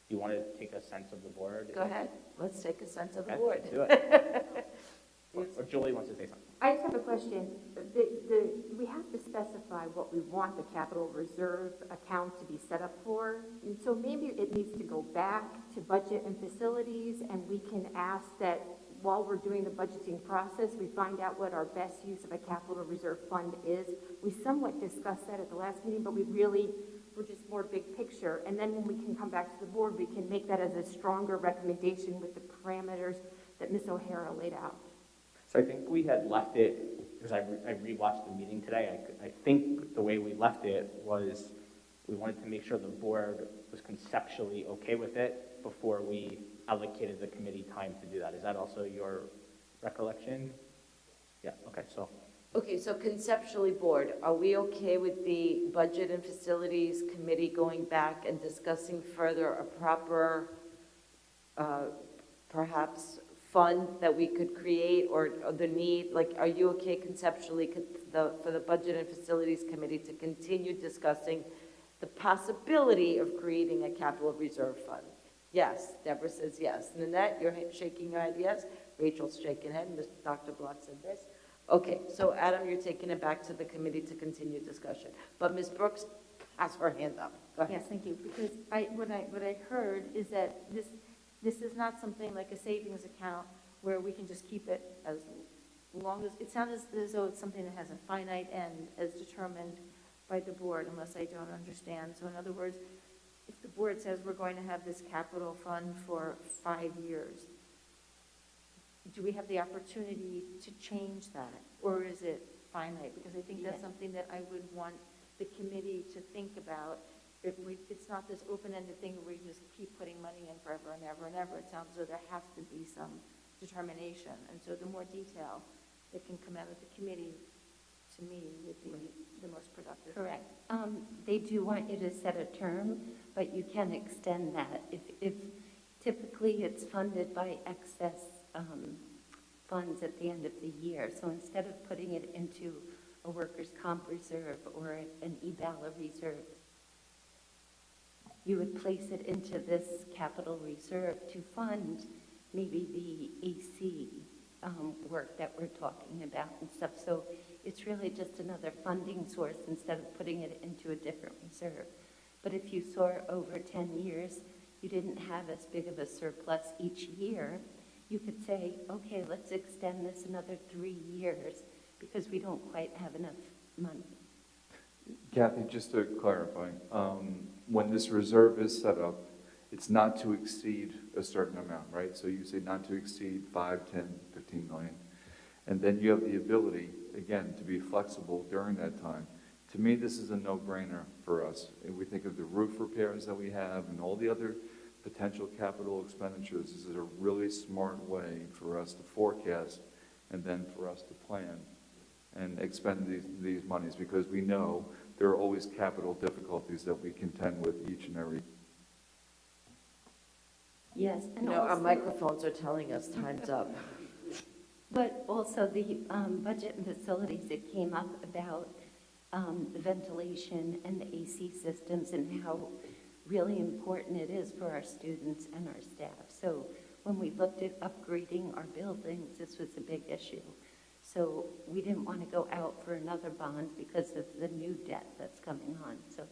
Do you want to take a sense of the board?
Go ahead, let's take a sense of the
Okay,
board.
let's do it. Or Julie wants to say something.
I just have a question. We have to specify what we want the capital reserve account to be set up for. And so maybe it needs to go back to budget and facilities, and we can ask that while we're doing the budgeting process, we find out what our best use of a capital reserve fund is. We somewhat discussed that at the last meeting, but we're just more big picture. And then when we can come back to the board, we can make that as a stronger recommendation with the parameters that Ms. O'Hara laid out.
So I think we had left it, because I rewatched the meeting today, I think the way we left it was we wanted to make sure the board was conceptually okay with it before we allocated the committee time to do that. Is that also your recollection? Yeah, okay, so.
Okay, so conceptually, board, are we okay with the Budget and Facilities Committee going back and discussing further a proper, perhaps, fund that we could create, or the need, like, are you okay conceptually for the Budget and Facilities Committee to continue discussing the possibility of creating a capital reserve fund? Yes, Deborah says yes. Nanette, you're shaking your head yes. Rachel's shaking her head. Dr. Block said this. Okay, so Adam, you're taking it back to the committee to continue discussion. But Ms. Brooks has her hand up. Go ahead.
Yes, thank you, because what I heard is that this is not something like a savings account where we can just keep it as long as, it sounds as though it's something that has a finite end as determined by the board, unless I don't understand. So in other words, if the board says we're going to have this capital fund for 5 years, do we have the opportunity to change that? Or is it finite? Because I think that's something that I would want the committee to think about. It's not this open-ended thing where we can just keep putting money in forever and ever and ever. It sounds as though there has to be some determination. And so the more detail that can come out of the committee, to me, would be the most productive.
Correct. They do want you to set a term, but you can extend that. If typically it's funded by excess funds at the end of the year. So instead of putting it into a workers' comp reserve or an EBALA reserve, you would place it into this capital reserve to fund maybe the AC work that we're talking about and stuff. So it's really just another funding source instead of putting it into a different reserve. But if you saw over 10 years, you didn't have as big of a surplus each year, you could say, okay, let's extend this another 3 years because we don't quite have enough money.
Kathy, just to clarify, when this reserve is set up, it's not to exceed a certain amount, right? So you say not to exceed 5, 10, 15 million. And then you have the ability, again, to be flexible during that time. To me, this is a no-brainer for us. If we think of the roof repairs that we have and all the other potential capital expenditures, this is a really smart way for us to forecast and then for us to plan and expend these monies, because we know there are always capital difficulties that we contend with each and every.
Yes, and
No, our
also,
microphones are telling us time's up.
but also the budget and facilities, it came up about the ventilation and the AC systems and how really important it is for our students and our staff. So when we looked at upgrading our buildings, this was a big issue. So we didn't want to go out for another bond because of the new debt that's coming on. So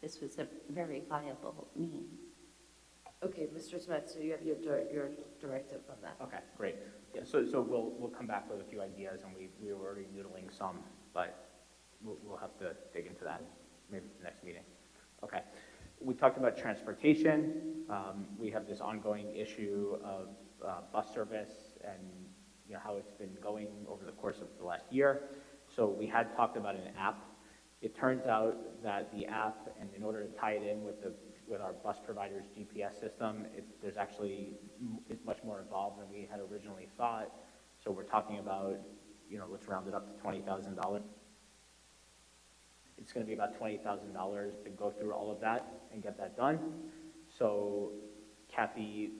this was a very viable means.
Okay, Mr. Smith, so you have your directive on that.
Okay, great. Yeah, so we'll come back with a few ideas, and we were already noodling some, but we'll have to dig into that maybe the next meeting. Okay. We talked about transportation. We have this ongoing issue of bus service and how it's been going over the course of the last year. So we had talked about an app. It turns out that the app, and in order to tie it in with our bus provider's GPS system, it's much more involved than we had originally thought. So we're talking about, let's round it up to $20,000. It's going to be about $20,000 to go through all of that and get that done. So Kathy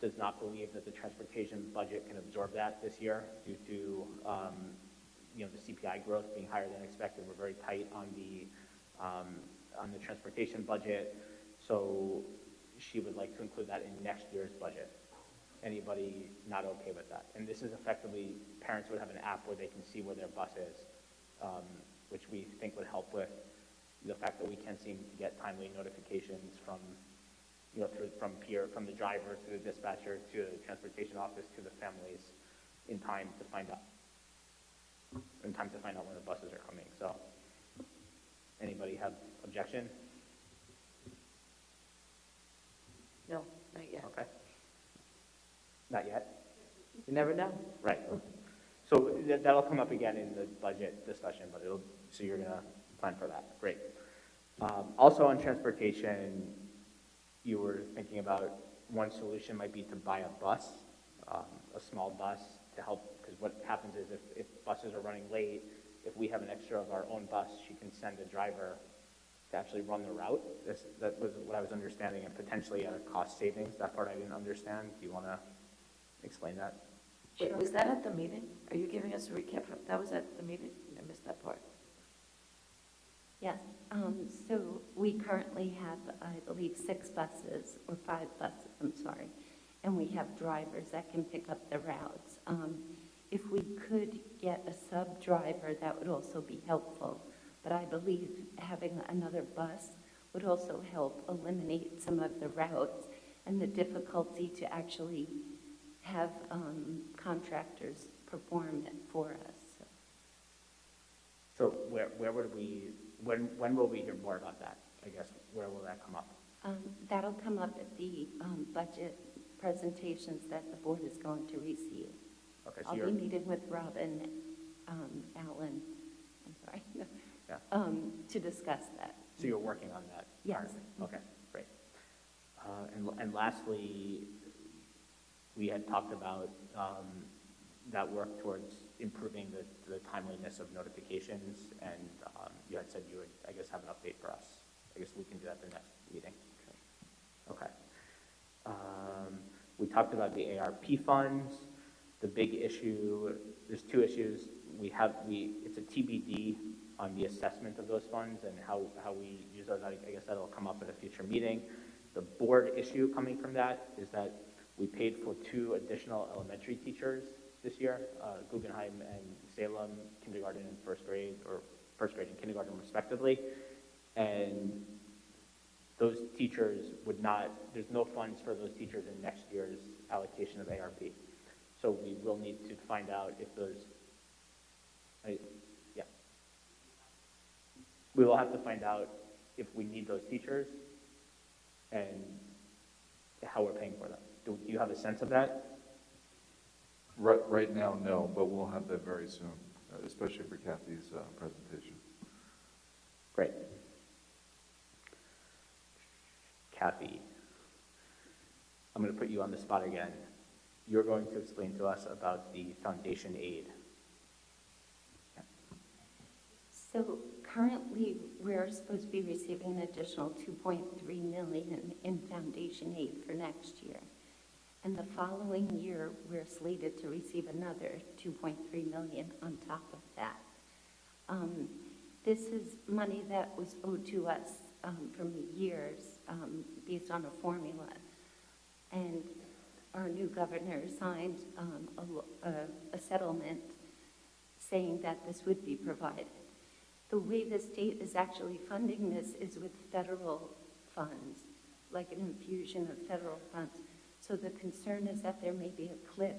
does not believe that the transportation budget can absorb that this year due to the CPI growth being higher than expected. We're very tight on the transportation budget, so she would like to include that in next year's budget. Anybody not okay with that? And this is effectively, parents would have an app where they can see where their bus is, which we think would help with the fact that we can't seem to get timely notifications from the driver to the dispatcher to the transportation office to the families in time to find out when the buses are coming. So, anybody have objection?
No, not yet.
Okay. Not yet?
You never know.
Right. So that'll come up again in the budget discussion, but so you're gonna plan for that. Great. Also on transportation, you were thinking about one solution might be to buy a bus, a small bus to help, because what happens is if buses are running late, if we have an extra of our own bus, she can send a driver to actually run the route. That was what I was understanding, and potentially at a cost savings. That part I didn't understand. Do you want to explain that?
Wait, was that at the meeting? Are you giving us a recap? That was at the meeting? I missed that part.
Yes, so we currently have, I believe, 6 buses, or 5 buses, I'm sorry, and we have drivers that can pick up the routes. If we could get a sub-driver, that would also be helpful, but I believe having another bus would also help eliminate some of the routes and the difficulty to actually have contractors perform it for us.
So where would we, when will we hear more about that? I guess, where will that come up?
That'll come up at the budget presentations that the board is going to receive.
Okay, so
I'll be meeting with Robin, Allen, I'm sorry, to discuss that.
So you're working on that?
Yes.
currently? Okay, great. And lastly, we had talked about that work towards improving the timeliness of notifications, and you had said you would, I guess, have an update for us. I guess we can do that at the next meeting. Okay. We talked about the ARP funds. The big issue, there's 2 issues. It's a TBD on the assessment of those funds and how we use those. I guess that'll come up at a future meeting. The board issue coming from that is that we paid for 2 additional elementary teachers this year, Guggenheim and Salem, kindergarten and first grade and kindergarten respectively. And those teachers there's no funds for those teachers in next year's allocation of ARP. So we will need to find out if we will have to find out if we need those teachers and how we're paying for them. Do you have a sense of that?
Right now, no, but we'll have that very soon, especially for Kathy's presentation.
Great. Kathy, I'm going to put you on the spot again. You're going to explain to us about the foundation aid.
So currently, we're supposed to be receiving an additional 2.3 million in foundation aid for next year. And the following year, we're slated to receive another 2.3 million on top of that. This is money that was owed to us from years based on a formula. And our new governor signed a settlement saying that this would be provided. The way the state is actually funding this is with federal funds, like an infusion of federal funds. So the concern is that there may be a cliff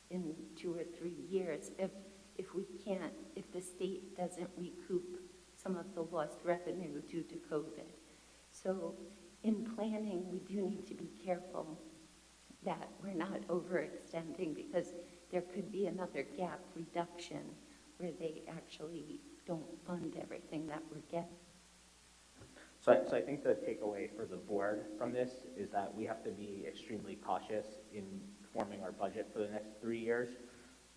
in 2 or 3 years if the state doesn't recoup some of the lost revenue due to COVID. So in planning, we do need to be careful that we're not overextending, because there could be another gap reduction where they actually don't fund everything that we're getting.
So I think the takeaway for the board from this is that we have to be extremely cautious in forming our budget for the next 3 years,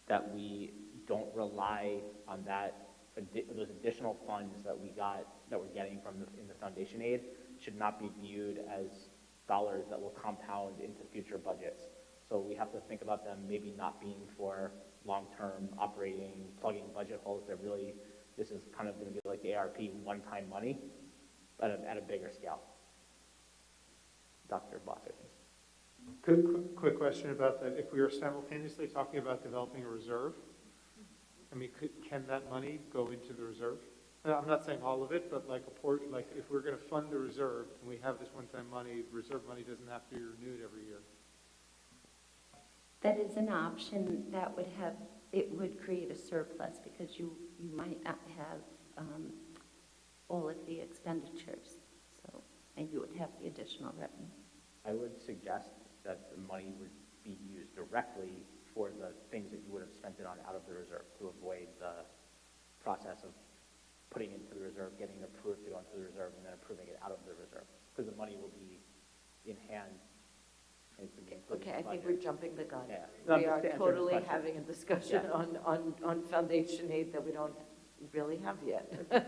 that we don't rely on those additional funds that we're getting in the foundation aid should not be viewed as dollars that will compound into future budgets. So we have to think about them maybe not being for long-term operating, plugging budget holes. This is kind of going to be like the ARP one-time money, but at a bigger scale. Dr. Blocker.
Quick question about that. If we are simultaneously talking about developing a reserve, I mean, can that money go into the reserve? I'm not saying all of it, but like if we're going to fund the reserve and we have this one-time money, reserve money doesn't have to be renewed every year.
That is an option that would create a surplus, because you might not have all of the expenditures, and you would have the additional revenue.
I would suggest that the money would be used directly for the things that you would have spent it on out of the reserve, to avoid the process of putting into the reserve, getting it approved to go into the reserve, and then approving it out of the reserve, because the money will be in hand.
Okay, I think we're jumping the gun.
Yeah. No,
We
just
are
to answer his
totally
question.
having a discussion on foundation aid that we don't really have yet.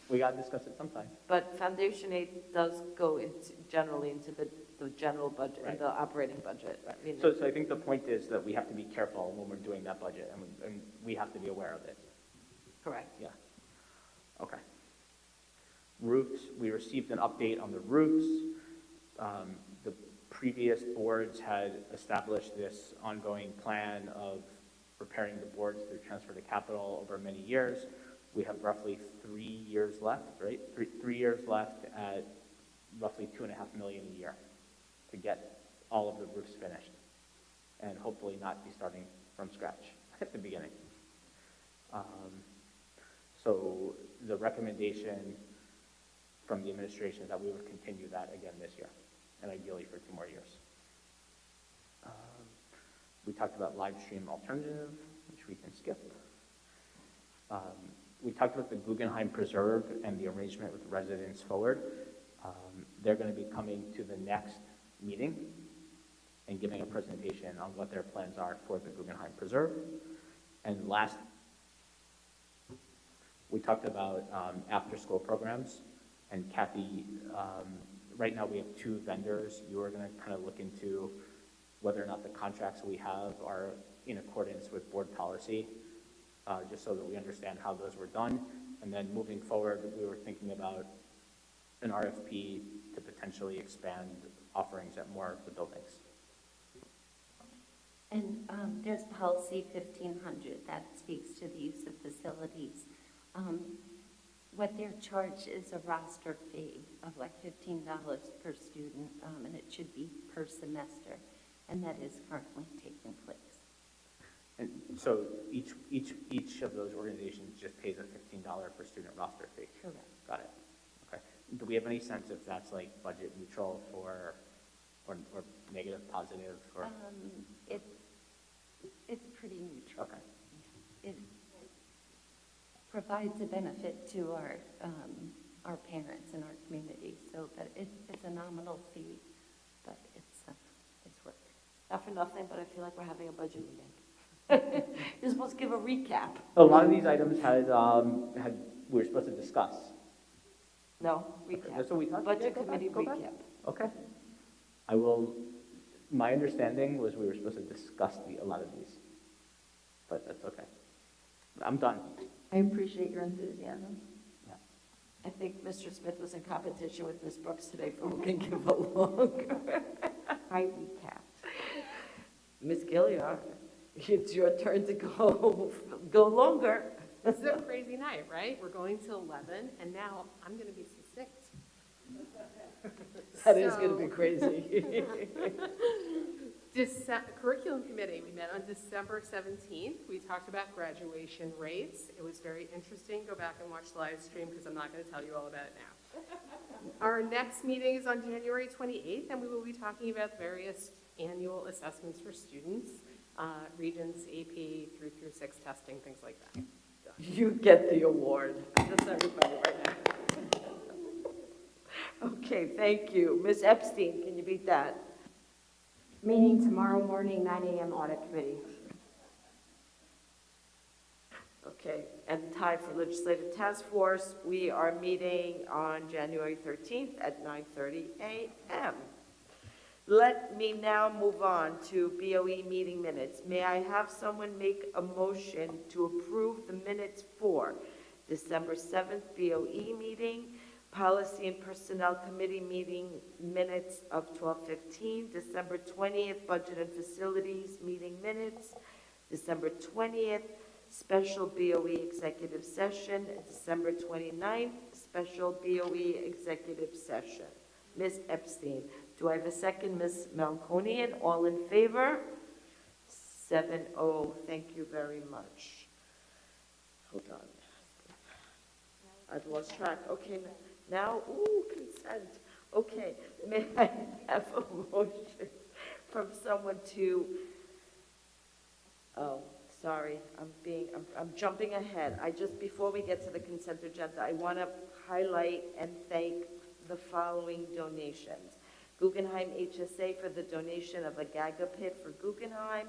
We got to discuss it sometime.
But foundation aid does go generally into the general budget,
Right.
the operating budget. I mean,
So I think the point is that we have to be careful when we're doing that budget, and we have to be aware of it.
Correct.
Yeah. Okay. Roofs, we received an update on the roofs. The previous boards had established this ongoing plan of repairing the boards through transfer to capital over many years. We have roughly 3 years left, right? Three years left at roughly $2.5 million a year to get all of the roofs finished, and hopefully not be starting from scratch at the beginning. So the recommendation from the administration is that we would continue that again this year, and ideally for 2 more years. We talked about live stream alternative, which we can skip. We talked about the Guggenheim Preserve and the arrangement with residents forward. They're going to be coming to the next meeting and giving a presentation on what their plans are for the Guggenheim Preserve. And last, we talked about after-school programs. And Kathy, right now we have 2 vendors. You are going to kind of look into whether or not the contracts we have are in accordance with board policy, just so that we understand how those were done. And then moving forward, we were thinking about an RFP to potentially expand offerings at more of the buildings.
And there's policy 1500 that speaks to the use of facilities. What they're charged is a roster fee of like $15 per student, and it should be per semester, and that is currently taking place.
And so each of those organizations just pays a $15 per student roster fee?
Correct.
Got it. Okay. Do we have any sense if that's like budget neutral or negative, positive, or?
It's pretty neutral.
Okay.
It provides a benefit to our parents and our community, so, but it's a nominal fee, but it's work.
Not for nothing, but I feel like we're having a budget meeting. You're supposed to give a recap.
A lot of these items had we were supposed to discuss.
No, recap.
That's what we talked.
Budget
Yeah, go back,
committee
go back.
recap.
Okay. I will, my understanding was we were supposed to discuss a lot of these, but that's okay. I'm done.
I appreciate your enthusiasm.
Yeah.
I think Mr. Smith was in competition with Ms. Brooks today for who can give a longer.
I recapped.
Ms. Gilliard, it's your turn to go longer.
This is a crazy night, right? We're going till 11, and now I'm going to be succinct.
That is going to be crazy.
Curriculum Committee, we met on December 17th. We talked about graduation rates. It was very interesting. Go back and watch the live stream because I'm not going to tell you all about it now. Our next meeting is on January 28th, and we will be talking about various annual assessments for students, Regents, AP, 3-6 testing, things like that.
You get the award. That's everybody right now. Okay, thank you. Ms. Epstein, can you beat that?
Meeting tomorrow morning, 9 a.m. Audit Committee.
Okay, and time for Legislative Task Force, we are meeting on January 13th at 9:30 a.m. Let me now move on to BOE meeting minutes. May I have someone make a motion to approve the minutes for December 7th BOE meeting, Policy and Personnel Committee meeting minutes of 12:15, December 20th Budget and Facilities meeting minutes, December 20th Special BOE Executive Session, December 29th Special BOE Executive Session. Ms. Epstein, do I have a second? Ms. Melconian, all in favor? 7-0, thank you very much. Hold on. I've lost track. Okay, now, ooh, consent. Okay, may I have a motion from someone to, oh, sorry, I'm jumping ahead. Before we get to the consent agenda, I want to highlight and thank the following donations. Guggenheim HSA for the donation of a Gaga pit for Guggenheim,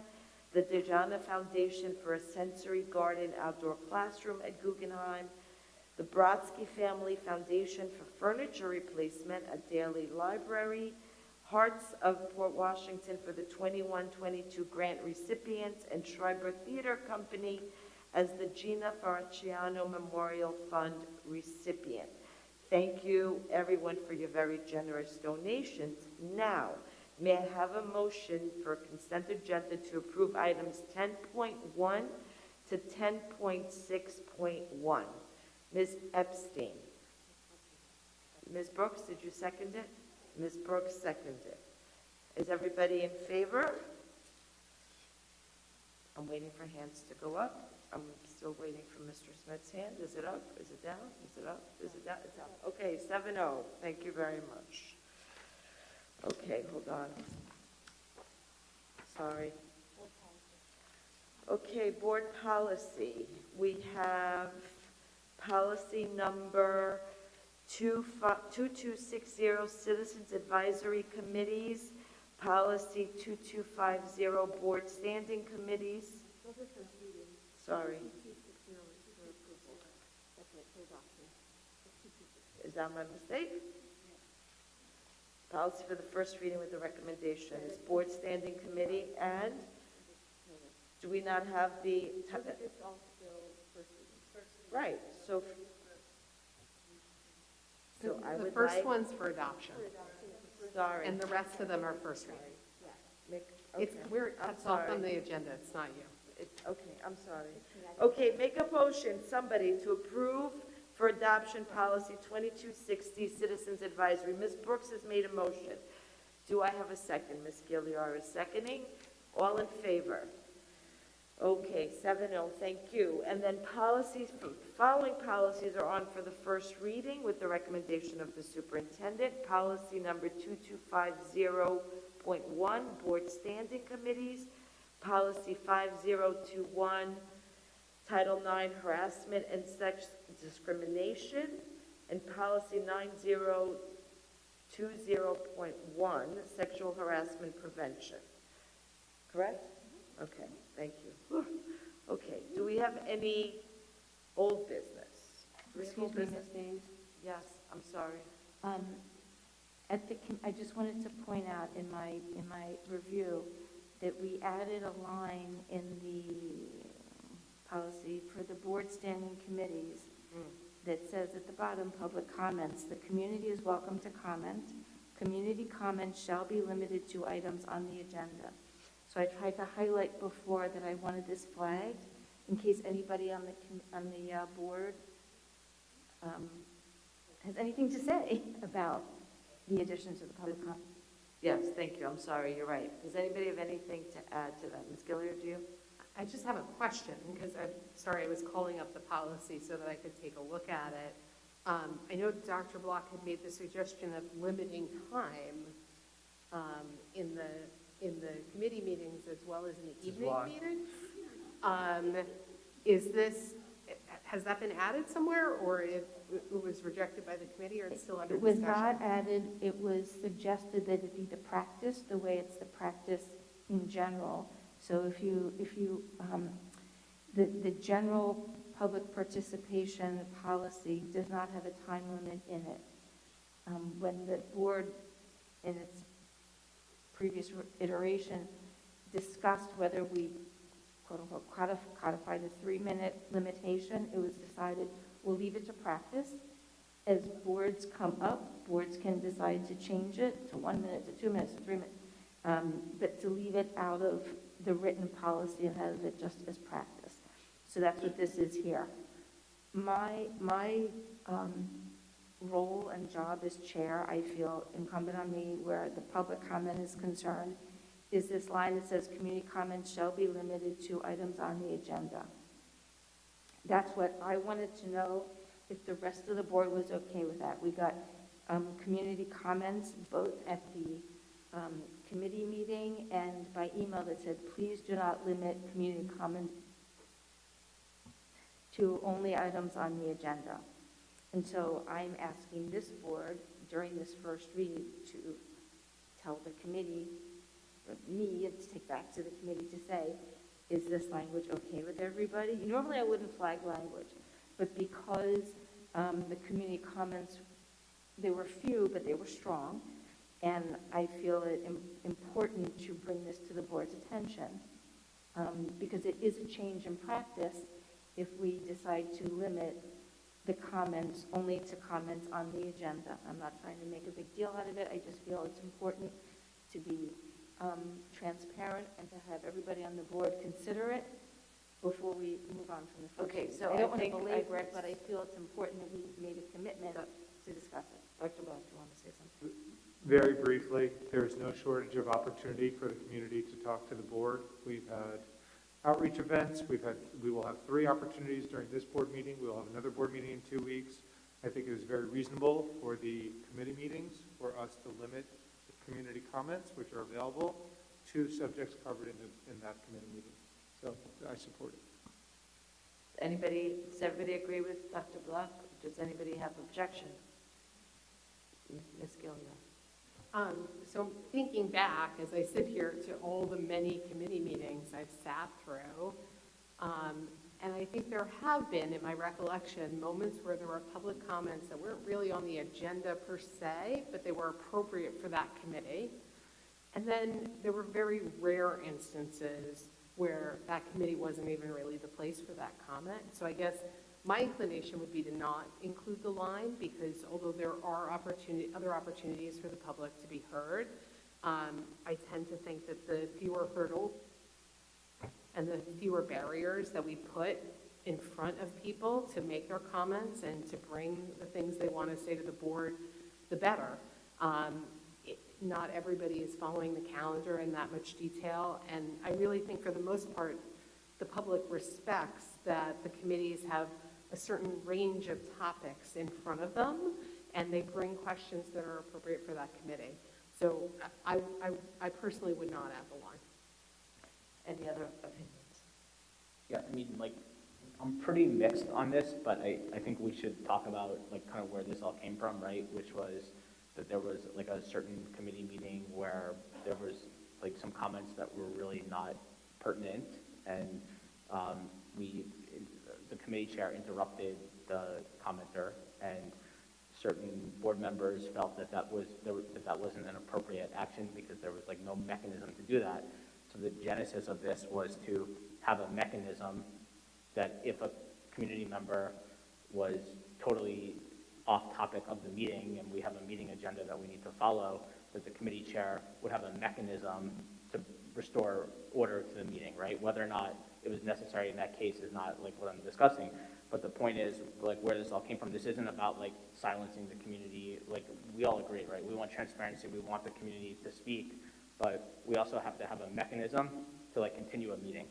the Dejana Foundation for a sensory garden outdoor classroom at Guggenheim, the Brodsky Family Foundation for furniture replacement at Daly Library, Hearts of Port Washington for the 21-22 grant recipients, and Schreiber Theater Company as the Gina Farciano Memorial Fund recipient. Thank you, everyone, for your very generous donations. Now, may I have a motion for consent agenda to approve items 10.1 to 10.6.1? Ms. Epstein. Ms. Brooks, did you second it? Ms. Brooks seconded. Is everybody in favor? I'm waiting for hands to go up. I'm still waiting for Mr. Smith's hand. Is it up? Is it down? Is it up? Is it down? It's up. Okay, 7-0. Thank you very much. Okay, hold on. Sorry. Okay, board policy. We have policy number 2260, Citizens Advisory Committees, policy 2250, Board Standing Committees. Sorry. Is that my mistake? Policy for the first reading with the recommendation is Board Standing Committee, and do we not have the? Right, so I would like.
The first one's for adoption.
Sorry.
And the rest of them are first reading. It's
Okay.
where it
I'm
cuts off on
sorry.
the agenda, it's not you.
Okay, I'm sorry. Okay, make a motion, somebody, to approve for adoption policy 2260, Citizens Advisory. Ms. Brooks has made a motion. Do I have a second? Ms. Gilliard is seconding. All in favor? Okay, 7-0, thank you. And then policies, following policies are on for the first reading with the recommendation of the superintendent. Policy number 2250.1, Board Standing Committees. Policy 5021, Title IX, Harassment and Sex Discrimination. And policy 9020.1, Sexual Harassment Prevention. Correct? Okay, thank you. Okay, do we have any old business?
Excuse me, Ms. Baines.
Yes, I'm sorry.
I just wanted to point out in my review that we added a line in the policy for the board standing committees that says at the bottom, public comments, the community is welcome to comment. Community comments shall be limited to items on the agenda. So I tried to highlight before that I wanted this flagged in case anybody on the board has anything to say about the addition to the public comment.
Yes, thank you. I'm sorry, you're right. Does anybody have anything to add to that? Ms. Gilliard, do you?
I just have a question, because I was calling up the policy so that I could take a look at it. I know Dr. Block had made the suggestion of limiting time in the committee meetings as well as in the evening meetings. Has that been added somewhere, or it was rejected by the committee, or it's still under
It was
discussion?
not added, it was suggested that it be the practice, the way it's the practice in general. So the general public participation policy does not have a time limit in it. When the board, in its previous iteration, discussed whether we quote-unquote codify the 3-minute limitation, it was decided we'll leave it to practice. As boards come up, boards can decide to change it to 1 minute, to 2 minutes, to 3 minutes, but to leave it out of the written policy and have it just as practice. So that's what this is here. My role and job as chair, I feel incumbent on me where the public comment is concerned, is this line that says community comments shall be limited to items on the agenda. That's what I wanted to know, if the rest of the board was okay with that. We got community comments both at the committee meeting and by email that said, please do not limit community comments to only items on the agenda. And so I'm asking this board during this first read to tell the committee, or me, and to take back to the committee to say, is this language okay with everybody? Normally I wouldn't flag language, but because the community comments, they were few, but they were strong, and I feel it important to bring this to the board's attention, because it is a change in practice if we decide to limit the comments only to comments on the agenda. I'm not trying to make a big deal out of it. I just feel it's important to be transparent and to have everybody on the board consider it before we move on from the first.
Okay,
read.
so
I don't want to
I think
belabor it, but I feel it's important that we made a commitment to discuss it.
Dr. Block, do you want to say something?
Very briefly, there is no shortage of opportunity for the community to talk to the board. We've had outreach events. We will have 3 opportunities during this board meeting. We will have another board meeting in 2 weeks. I think it is very reasonable for the committee meetings for us to limit the community comments, which are available, to subjects covered in that committee meeting. So I support it.
Does everybody agree with Dr. Block? Does anybody have objection? Ms. Gilliard.
So thinking back, as I sit here, to all the many committee meetings I've sat through, and I think there have been, in my recollection, moments where there were public comments that weren't really on the agenda per se, but they were appropriate for that committee. And then there were very rare instances where that committee wasn't even really the place for that comment. So I guess my inclination would be to not include the line, because although there are other opportunities for the public to be heard, I tend to think that the fewer hurdles and the fewer barriers that we put in front of people to make their comments and to bring the things they want to say to the board, the better. Not everybody is following the calendar in that much detail, and I really think for the most part, the public respects that the committees have a certain range of topics in front of them, and they bring questions that are appropriate for that committee. So I personally would not add the line.
Any other opinions?
Yeah, I mean, like, I'm pretty mixed on this, but I think we should talk about, like, kind of where this all came from, right? Which was that there was, like, a certain committee meeting where there was, like, some comments that were really not pertinent, and the committee chair interrupted the commenter, and certain board members felt that that wasn't an appropriate action because there was like no mechanism to do that. So the genesis of this was to have a mechanism that if a community member was totally off topic of the meeting and we have a meeting agenda that we need to follow, that the committee chair would have a mechanism to restore order to the meeting, right? Whether or not it was necessary in that case is not like what I'm discussing, but the point is like where this all came from. This isn't about like silencing the community. Like we all agree, right? We want transparency. We want the community to speak, but we also have to have a mechanism to like continue a meeting.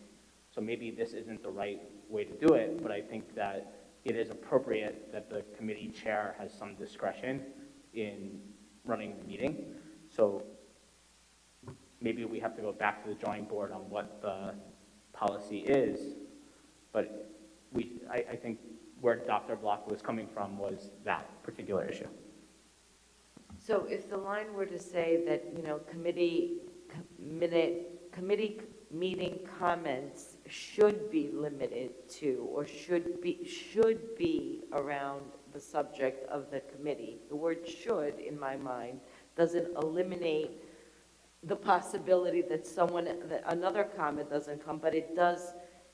So maybe this isn't the right way to do it, but I think that it is appropriate that the committee chair has some discretion in running the meeting. So maybe we have to go back to the drawing board on what the policy is, but I think where Dr. Block was coming from was that particular issue.
So if the line were to say that, you know, committee meeting comments should be limited to, or should be around the subject of the committee, the word should, in my mind, doesn't eliminate the possibility that another comment doesn't come, but it does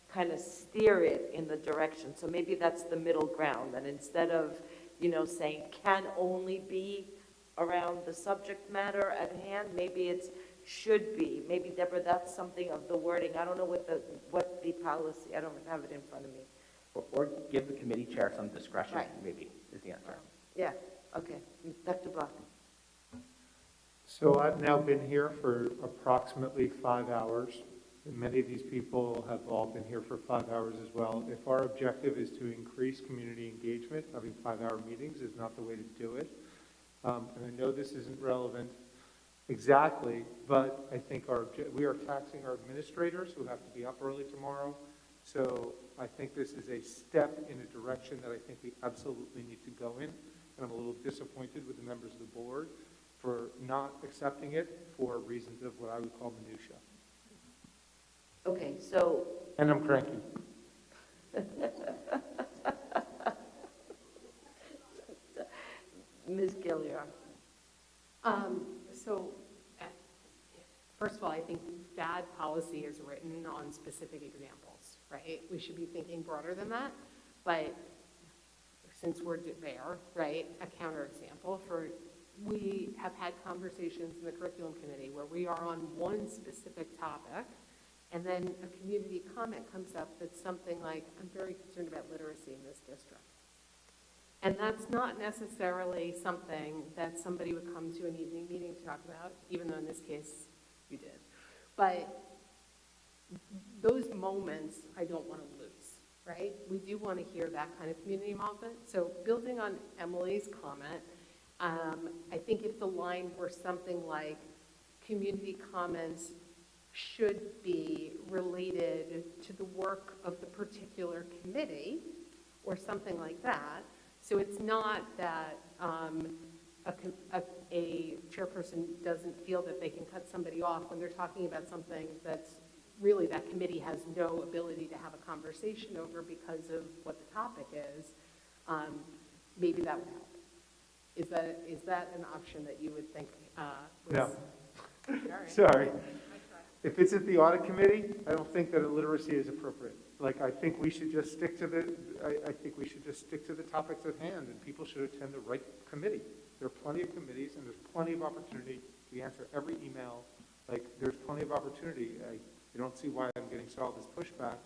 kind of steer it in the direction. So maybe that's the middle ground, and instead of, you know, saying can only be around the subject matter at hand, maybe it's should be. Maybe, Deborah, that's something of the wording. I don't know what the policy, I don't have it in front of me.
Or give the committee chair some discretion,
Right.
maybe, is the answer.
Yeah, okay. Dr. Block.
So I've now been here for approximately 5 hours. And many of these people have all been here for 5 hours as well. If our objective is to increase community engagement, having 5-hour meetings is not the way to do it. And I know this isn't relevant exactly, but I think we are taxing our administrators who have to be up early tomorrow. So I think this is a step in a direction that I think we absolutely need to go in. And I'm a little disappointed with the members of the board for not accepting it for reasons of what I would call minutia.
Okay, so.
And I'm cranky.
Ms. Gilliard.
So, first of all, I think bad policy is written on specific examples, right? We should be thinking broader than that, but since we're there, right, a counterexample we have had conversations in the curriculum committee where we are on one specific topic, and then a community comment comes up that's something like, I'm very concerned about literacy in this district. And that's not necessarily something that somebody would come to an evening meeting to talk about, even though in this case you did. But those moments I don't want to lose, right? We do want to hear that kind of community involvement. So building on Emily's comment, I think if the line were something like community comments should be related to the work of the particular committee or something like that. So it's not that a chairperson doesn't feel that they can cut somebody off when they're talking about something that's really that committee has no ability to have a conversation over because of what the topic is. Maybe that would help. Is that an option that you would think was?
No.
All right.
Sorry. If it's at the audit committee, I don't think that illiteracy is appropriate. Like, I think we should just stick to the topics at hand, and people should attend the right committee. There are plenty of committees, and there's plenty of opportunity to answer every email. Like, there's plenty of opportunity. I don't see why I'm getting all this pushback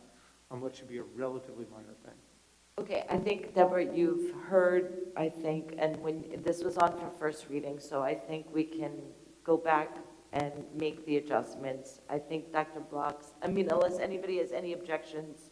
on what should be a relatively minor thing.
Okay, I think, Deborah, you've heard, I think, and when this was on for first reading, so I think we can go back and make the adjustments. I think Dr. Block's, unless anybody has any objections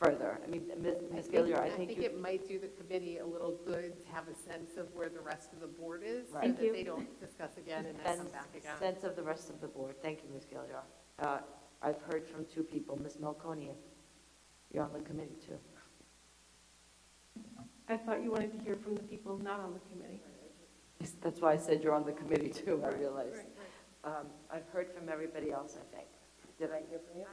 further. Ms. Gilliard, I think
it might do the committee a little good to have a sense of where the rest of the board is,
Right.
so that they don't discuss again and then come back again.
Sense of the rest of the board. Thank you, Ms. Gilliard. I've heard from 2 people. Ms. Melconian, you're on the committee too.
I thought you wanted to hear from the people not on the committee.
That's why I said you're on the committee too, I realized. I've heard from everybody else, I think. Did I hear from you?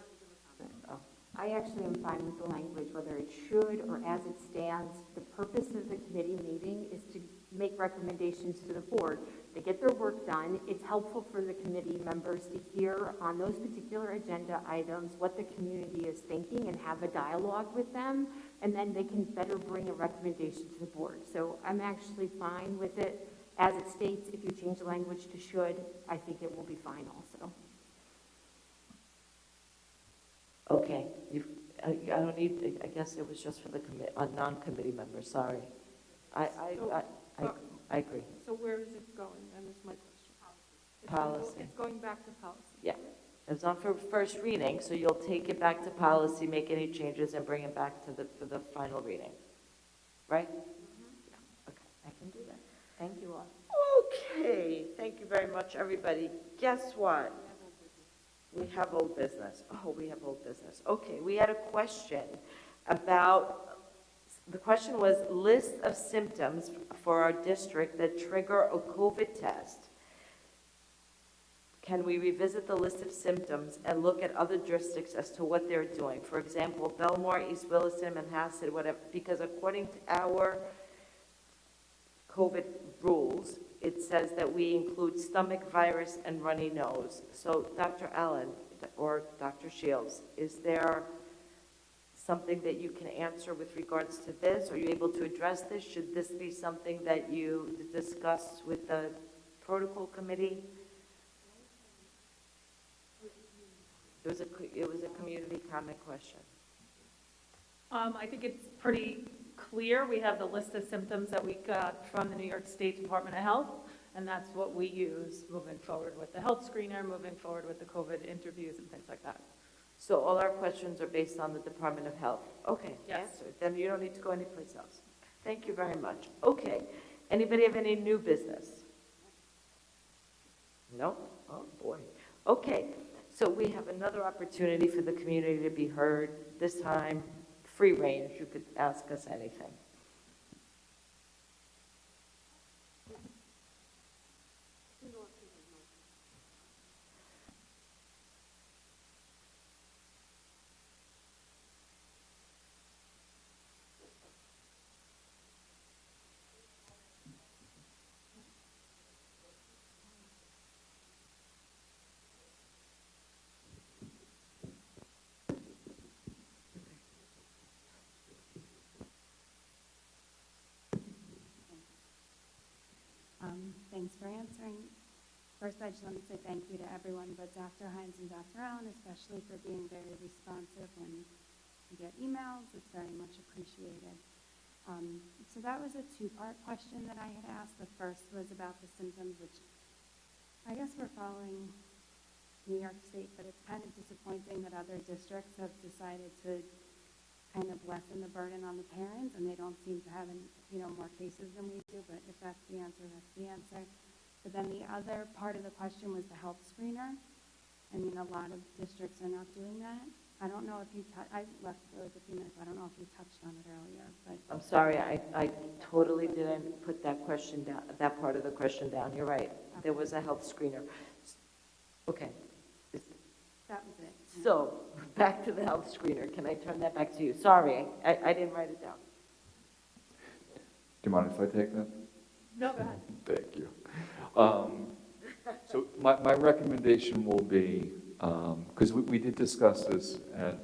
Oh,
I actually am fine with the language, whether it should or as it stands. The purpose of the committee meeting is to make recommendations to the board. They get their work done. It's helpful for the committee members to hear on those particular agenda items what the community is thinking and have a dialogue with them, and then they can better bring a recommendation to the board. So I'm actually fine with it as it states. If you change the language to should, I think it will be fine also.
Okay, I don't need, I guess it was just for the non-committee members, sorry. I agree.
So where is it going? That is my question.
Policy.
It's going back to policy.
Yeah, it's on for first reading, so you'll take it back to policy, make any changes, and bring it back to for the final reading, right? Yeah, okay, I can do that.
Thank you all.
Okay, thank you very much, everybody. Guess what? We have old business. Oh, we have old business. Okay, we had a question about, the question was list of symptoms for our district that trigger a COVID test. Can we revisit the list of symptoms and look at other districts as to what they're doing? For example, Belmore, East Williston, Manhasset, whatever, because according to our COVID rules, it says that we include stomach virus and runny nose. So Dr. Allen or Dr. Shields, is there something that you can answer with regards to this? Are you able to address this? Should this be something that you discuss with the protocol committee? It was a community comment question.
I think it's pretty clear. We have the list of symptoms that we got from the New York State Department of Health, and that's what we use moving forward with the health screener, moving forward with the COVID interviews and things like that.
So all our questions are based on the Department of Health? Okay,
Yes.
answered. Then you don't need to go anyplace else. Thank you very much. Okay, anybody have any new business? No? Oh, boy. Okay, so we have another opportunity for the community to be heard. This time, free range, you could ask us anything.
Thanks for answering. First, I just want to say thank you to everyone, but Dr. Hines and Dr. Allen, especially for being very responsive when you get emails. It's very much appreciated. So that was a two-part question that I had asked. The first was about the symptoms, which I guess we're following New York State, but it's kind of disappointing that other districts have decided to kind of lessen the burden on the parents, and they don't seem to have more cases than we do, but if that's the answer, that's the answer. But then the other part of the question was the health screener. I mean, a lot of districts are not doing that. I don't know if you, I left for like a few minutes, I don't know if you touched on it earlier, but.
I'm sorry, I totally didn't put that question down, that part of the question down. You're right. There was a health screener. Okay.
That was it.
So, back to the health screener. Can I turn that back to you? Sorry, I didn't write it down.
Do you mind if I take that?
No, go ahead.
Thank you. So my recommendation will be, because we did discuss this at,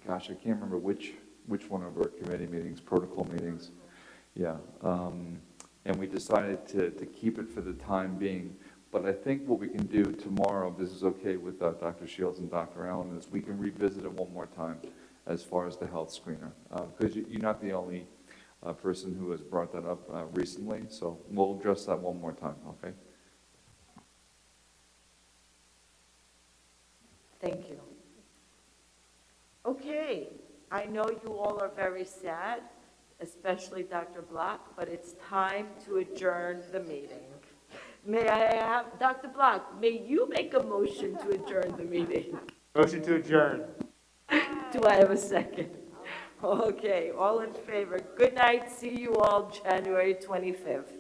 gosh, I can't remember which one of our committee meetings, protocol meetings. Yeah. And we decided to keep it for the time being. But I think what we can do tomorrow, if this is okay with Dr. Shields and Dr. Allen, is we can revisit it one more time as far as the health screener. Because you're not the only person who has brought that up recently, so we'll address that one more time, okay?
Thank you. Okay, I know you all are very sad, especially Dr. Block, but it's time to adjourn the meeting. May I have, Dr. Block, may you make a motion to adjourn the meeting?
Motion to adjourn.
Do I have a second? Okay, all in favor. Good night. See you all January 25th.